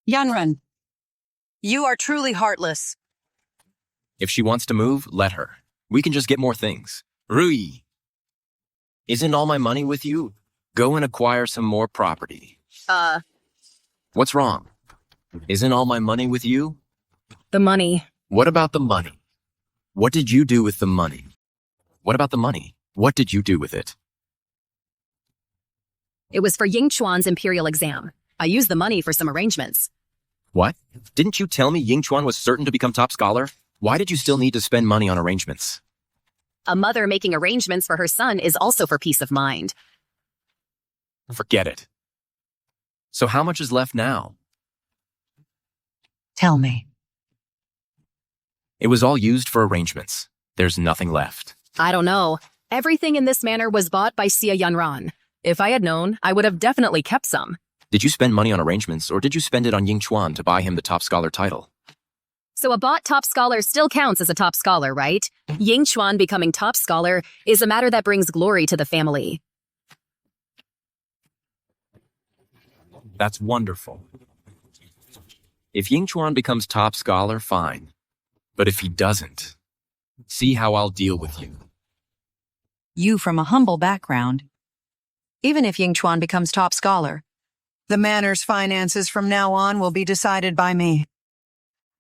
Yanran, you are truly heartless. If she wants to move, let her. We can just get more things. Rui! Isn't all my money with you? Go and acquire some more property. What's wrong? Isn't all my money with you? The money. What about the money? What did you do with the money? What about the money? What did you do with it? It was for Ying Chuan's imperial exam. I used the money for some arrangements. What? Didn't you tell me Ying Chuan was certain to become top scholar? Why did you still need to spend money on arrangements? A mother making arrangements for her son is also for peace of mind. Forget it. So how much is left now? Tell me. It was all used for arrangements. There's nothing left. I don't know. Everything in this manor was bought by Xia Yanran. If I had known, I would have definitely kept some. Did you spend money on arrangements, or did you spend it on Ying Chuan to buy him the top scholar title? So a bought top scholar still counts as a top scholar, right? Ying Chuan becoming top scholar is a matter that brings glory to the family. That's wonderful. If Ying Chuan becomes top scholar, fine. But if he doesn't, see how I'll deal with you. You from a humble background. Even if Ying Chuan becomes top scholar, the manor's finances from now on will be decided by me.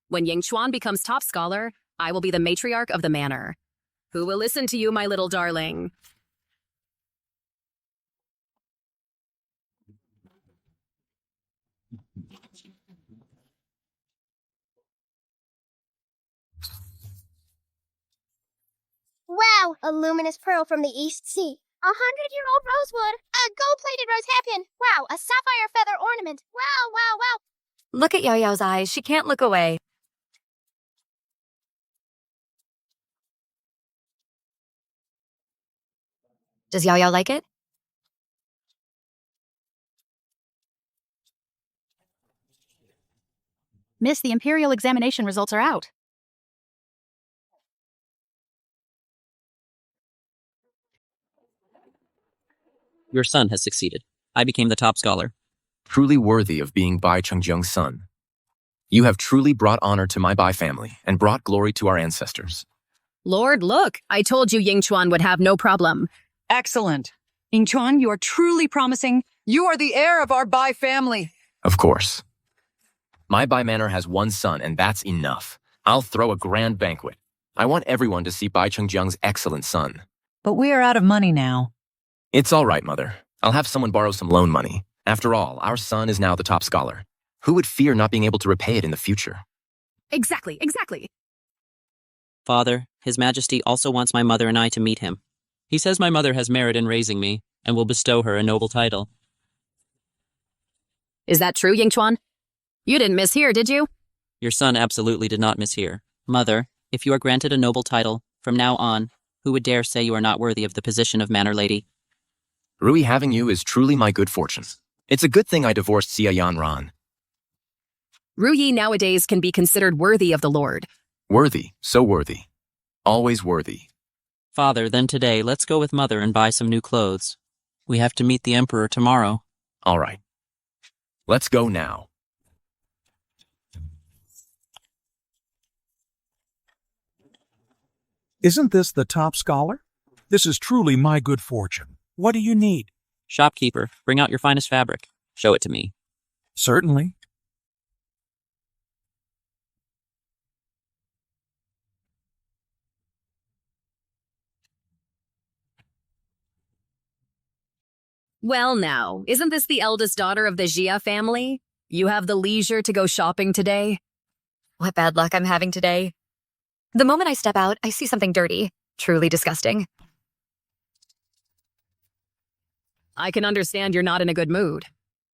When Ying Chuan becomes top scholar, I will be the matriarch of the manor. Who will listen to you, my little darling? Wow, a luminous pearl from the East Sea. 100-year-old rosewood. A gold-plated rose hairpin. Wow, a sapphire feather ornament. Wow, wow, wow. Look at Yao Yao's eyes. She can't look away. Does Yao Yao like it? Miss, the imperial examination results are out. Your son has succeeded. I became the top scholar. Truly worthy of being Bai Chengjiang's son. You have truly brought honor to my Bai family and brought glory to our ancestors. Lord, look, I told you Ying Chuan would have no problem. Excellent. Ying Chuan, you are truly promising. You are the heir of our Bai family. Of course. My Bai manor has one son, and that's enough. I'll throw a grand banquet. I want everyone to see Bai Chengjiang's excellent son. But we are out of money now. It's all right, Mother. I'll have someone borrow some loan money. After all, our son is now the top scholar. Who would fear not being able to repay it in the future? Exactly. Father, His Majesty also wants my mother and I to meet him. He says my mother has merit in raising me and will bestow her a noble title. Is that true, Ying Chuan? You didn't miss here, did you? Your son absolutely did not mishear. Mother, If you are granted a noble title, from now on, who would dare say you are not worthy of the position of manor lady? Rui, having you is truly my good fortune. It's a good thing I divorced Xia Yanran. Ruyi nowadays can be considered worthy of the Lord. Worthy, so worthy. Always worthy. Father, then today let's go with Mother and buy some new clothes. We have to meet the Emperor tomorrow. All right. Let's go now. Isn't this the top scholar? This is truly my good fortune. What do you need? Shopkeeper, bring out your finest fabric. Show it to me. Certainly. Well now, isn't this the eldest daughter of the Jia family? You have the leisure to go shopping today? What bad luck I'm having today. The moment I step out, I see something dirty. Truly disgusting. I can understand you're not in a good mood.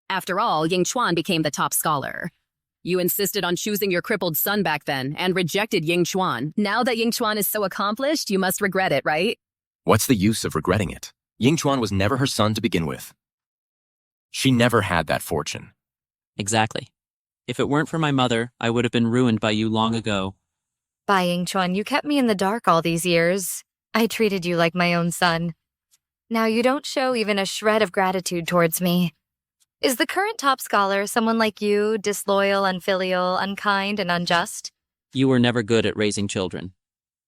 After all, Ying Chuan became the top scholar. You insisted on choosing your crippled son back then and rejected Ying Chuan. Now that Ying Chuan is so accomplished, you must regret it, right? What's the use of regretting it? Ying Chuan was never her son to begin with. She never had that fortune. Exactly. If it weren't for my mother, I would have been ruined by you long ago. Bye, Ying Chuan, you kept me in the dark all these years. I treated you like my own son. Now you don't show even a shred of gratitude towards me. Is the current top scholar someone like you, disloyal, unfilial, unkind, and unjust? You were never good at raising children.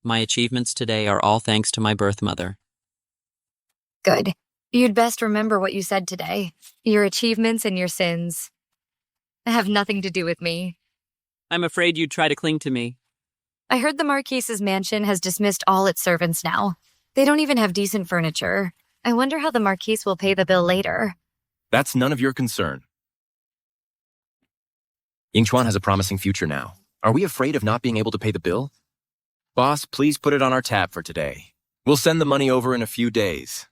My achievements today are all thanks to my birth mother. Good. You'd best remember what you said today. Your achievements and your sins have nothing to do with me. I'm afraid you'd try to cling to me. I heard the Marquise's mansion has dismissed all its servants now. They don't even have decent furniture. I wonder how the Marquise will pay the bill later. That's none of your concern. Ying Chuan has a promising future now. Are we afraid of not being able to pay the bill? Boss, please put it on our tab for today. We'll send the money over in a few days.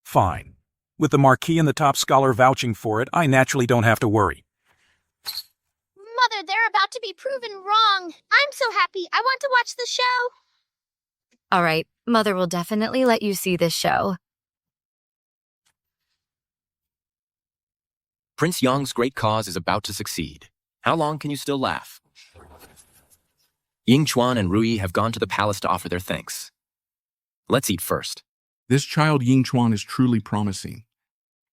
Fine. With the Marquis and the top scholar vouching for it, I naturally don't have to worry. Mother, they're about to be proven wrong. I'm so happy. I want to watch the show. All right, Mother will definitely let you see this show. Prince Yong's great cause is about to succeed. How long can you still laugh? Ying Chuan and Rui have gone to the palace to offer their thanks. Let's eat first. This child Ying Chuan is truly promising.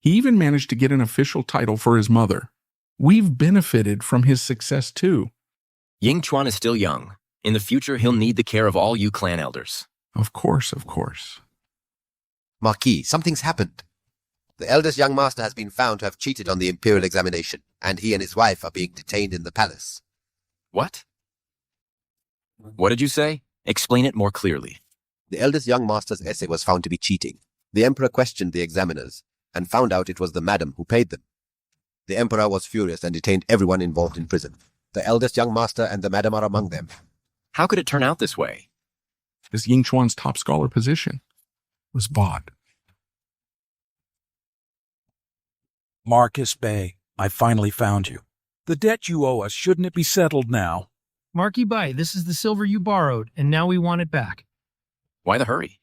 He even managed to get an official title for his mother. We've benefited from his success too. Ying Chuan is still young. In the future, he'll need the care of all you clan elders. Of course, of course. Marquis, something's happened. The eldest young master has been found to have cheated on the imperial examination, and he and his wife are being detained in the palace. What? What did you say? Explain it more clearly. The eldest young master's essay was found to be cheating. The emperor questioned the examiners and found out it was the madam who paid them. The emperor was furious and detained everyone involved in prison. The eldest young master and the madam are among them. How could it turn out this way? This Ying Chuan's top scholar position was bought. Marcus Bay, I finally found you. The debt you owe us, shouldn't it be settled now? Marquis Bai, this is the silver you borrowed, and now we want it back. Why the hurry?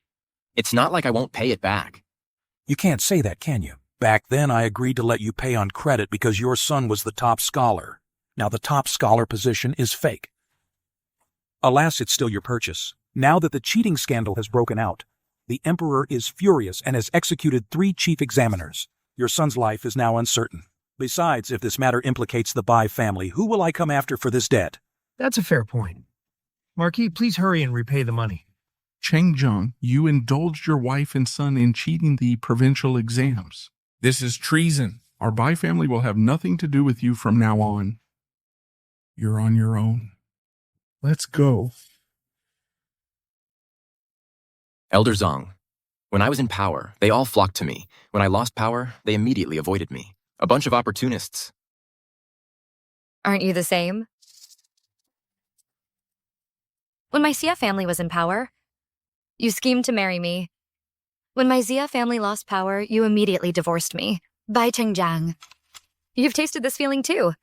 It's not like I won't pay it back. You can't say that, can you? Back then, I agreed to let you pay on credit because your son was the top scholar. Now the top scholar position is fake. Alas, it's still your purchase. Now that the cheating scandal has broken out, the emperor is furious and has executed 3 chief examiners. Your son's life is now uncertain. Besides, if this matter implicates the Bai family, who will I come after for this debt? That's a fair point. Marquis, please hurry and repay the money. Cheng Zheng, you indulged your wife and son in cheating the provincial exams. This is treason. Our Bai family will have nothing to do with you from now on. You're on your own. Let's go. Elder Zong, when I was in power, they all flocked to me. When I lost power, they immediately avoided me. A bunch of opportunists. Aren't you the same? When my Xia family was in power, you schemed to marry me. When my Xia family lost power, you immediately divorced me. Bai Chengjiang. You've tasted this feeling too.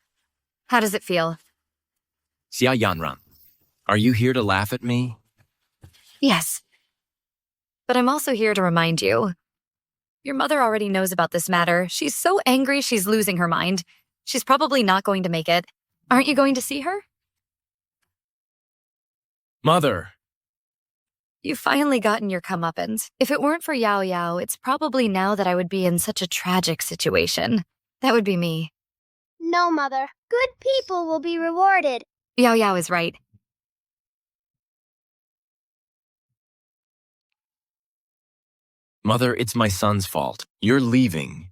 How does it feel? Xia Yanran, are you here to laugh at me? Yes. But I'm also here to remind you. Your mother already knows about this matter. She's so angry she's losing her mind. She's probably not going to make it. Aren't you going to see her? Mother! You've finally gotten your comeuppance. If it weren't for Yao Yao, it's probably now that I would be in such a tragic situation. That would be me. No, Mother. Good people will be rewarded. Yao Yao is right. Mother, it's my son's fault. You're leaving.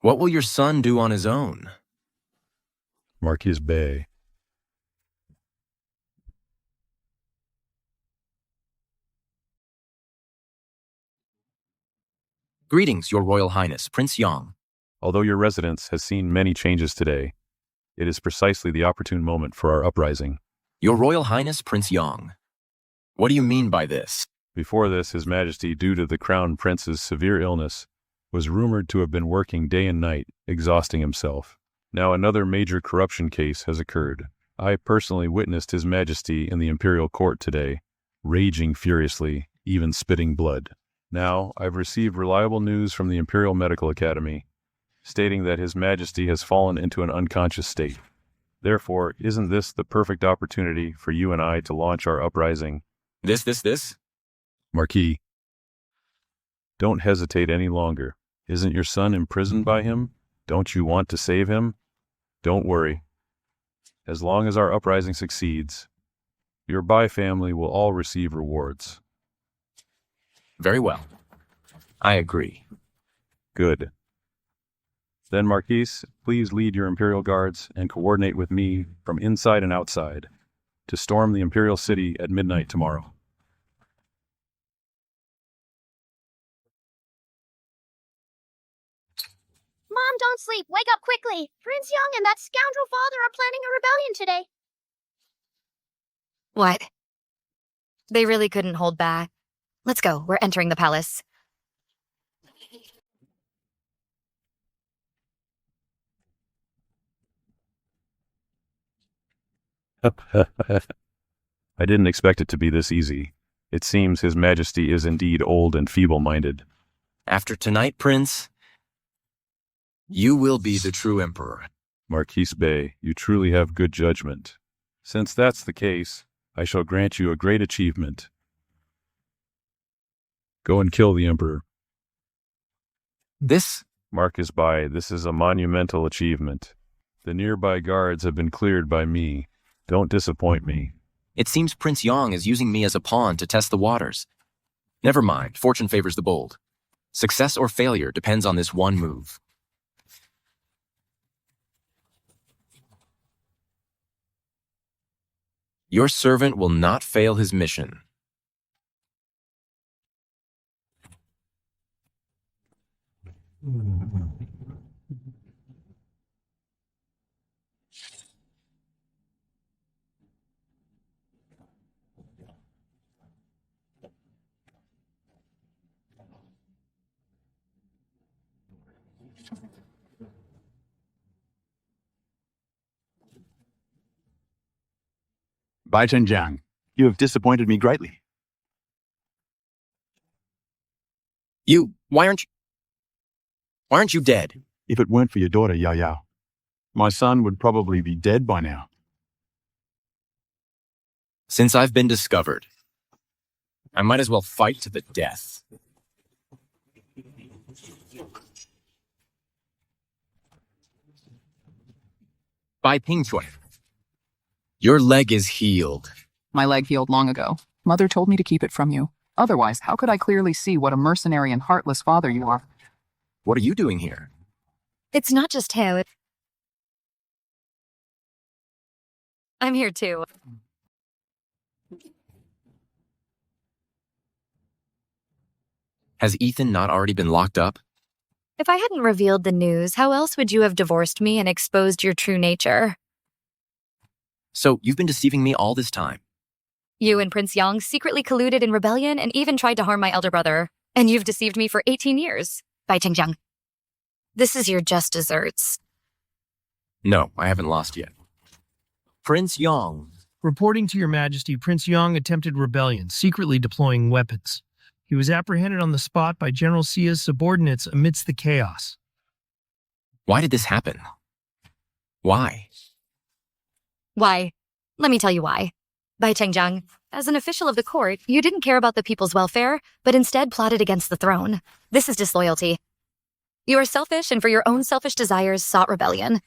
What will your son do on his own? Marquis Bay. Greetings, Your Royal Highness, Prince Yang. Although your residence has seen many changes today, it is precisely the opportune moment for our uprising. Your Royal Highness, Prince Yang. What do you mean by this? Before this, His Majesty, due to the Crown Prince's severe illness, was rumored to have been working day and night, exhausting himself. Now another major corruption case has occurred. I personally witnessed His Majesty in the Imperial Court today, raging furiously, even spitting blood. Now, I've received reliable news from the Imperial Medical Academy, stating that His Majesty has fallen into an unconscious state. Therefore, isn't this the perfect opportunity for you and I to launch our uprising? This? Marquis, don't hesitate any longer. Isn't your son imprisoned by him? Don't you want to save him? Don't worry. As long as our uprising succeeds, your Bai family will all receive rewards. Very well. I agree. Good. Then, Marquis, please lead your Imperial Guards and coordinate with me from inside and outside to storm the Imperial City at midnight tomorrow. Mom, don't sleep. Wake up quickly. Prince Young and that scoundrel father are planning a rebellion today. What? They really couldn't hold back. Let's go. We're entering the palace. I didn't expect it to be this easy. It seems His Majesty is indeed old and feeble-minded. After tonight, Prince, you will be the true emperor. Marquis Bay, you truly have good judgment. Since that's the case, I shall grant you a great achievement. Go and kill the Emperor. This? Marcus Bay, this is a monumental achievement. The nearby guards have been cleared by me. Don't disappoint me. It seems Prince Yang is using me as a pawn to test the waters. Never mind, fortune favors the bold. Success or failure depends on this one move. Your servant will not fail his mission. Bai Zhenjiang, you have disappointed me greatly. Why aren't you dead? If it weren't for your daughter, Yao Yao, my son would probably be dead by now. Since I've been discovered, I might as well fight to the death. Bai Pingchuan, your leg is healed. My leg healed long ago. Mother told me to keep it from you. Otherwise, how could I clearly see what a mercenary and heartless father you are? What are you doing here? It's not just him. I'm here too. Has Ethan not already been locked up? If I hadn't revealed the news, how else would you have divorced me and exposed your true nature? So you've been deceiving me all this time. You and Prince Yang secretly colluded in rebellion and even tried to harm my elder brother. And you've deceived me for 18 years. Bai Chengjiang. This is your just desserts. No, I haven't lost yet. Prince Yong. Reporting to your majesty, Prince Yong attempted rebellion, secretly deploying weapons. He was apprehended on the spot by General Sia's subordinates amidst the chaos. Why did this happen? Why? Why? Let me tell you why. Bai Chengjiang, as an official of the court, you didn't care about the people's welfare, but instead plotted against the throne. This is disloyalty. You are selfish and for your own selfish desires sought rebellion.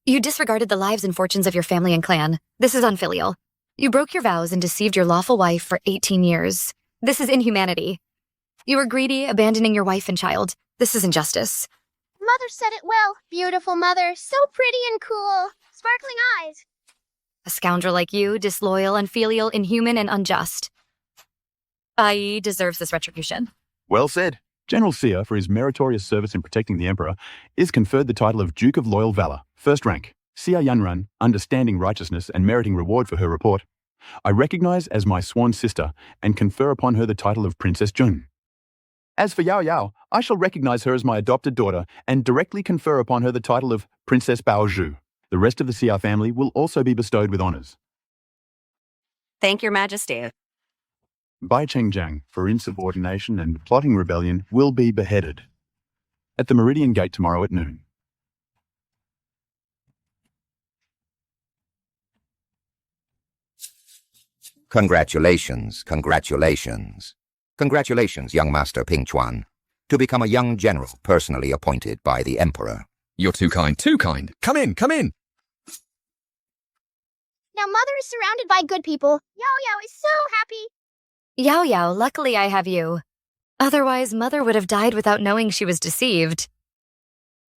You disregarded the lives and fortunes of your family and clan. This is unfilial. You broke your vows and deceived your lawful wife for 18 years. This is inhumanity. You were greedy, abandoning your wife and child. This is injustice. Mother said it well. Beautiful mother, so pretty and cool. Sparkling eyes. A scoundrel like you, disloyal, unfilial, inhuman, and unjust. Bai deserves this retribution. Well said. General Sia, for his meritorious service in protecting the Emperor, is conferred the title of Duke of Loyal Valor, first rank. Sia Yanran, understanding righteousness and meriting reward for her report, I recognize as my sworn sister and confer upon her the title of Princess Jun. As for Yao Yao, I shall recognize her as my adopted daughter and directly confer upon her the title of Princess Bao Zhu. The rest of the Sia family will also be bestowed with honors. Thank your majesty. Bai Chengjiang, for insubordination and plotting rebellion, will be beheaded at the Meridian Gate tomorrow at noon. Congratulations, congratulations. Congratulations, young Master Ping Chuan, to become a young general personally appointed by the Emperor. You're too kind, too kind. Come in, come in. Now Mother is surrounded by good people. Yao Yao is so happy. Yao Yao, luckily I have you. Otherwise, Mother would have died without knowing she was deceived.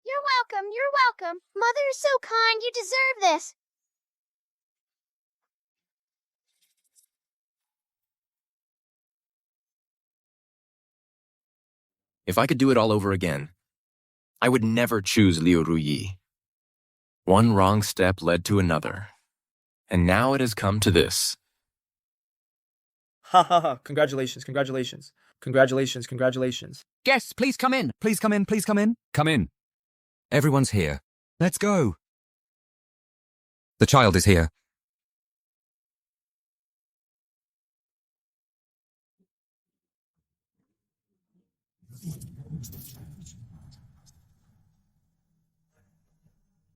You're welcome, you're welcome. Mother is so kind, you deserve this. If I could do it all over again, I would never choose Liu Ruyi. One wrong step led to another, and now it has come to this. Ha ha ha, congratulations, congratulations. Congratulations, congratulations. Guests, please come in. Please come in, please come in. Come in. Everyone's here. Let's go. The child is here.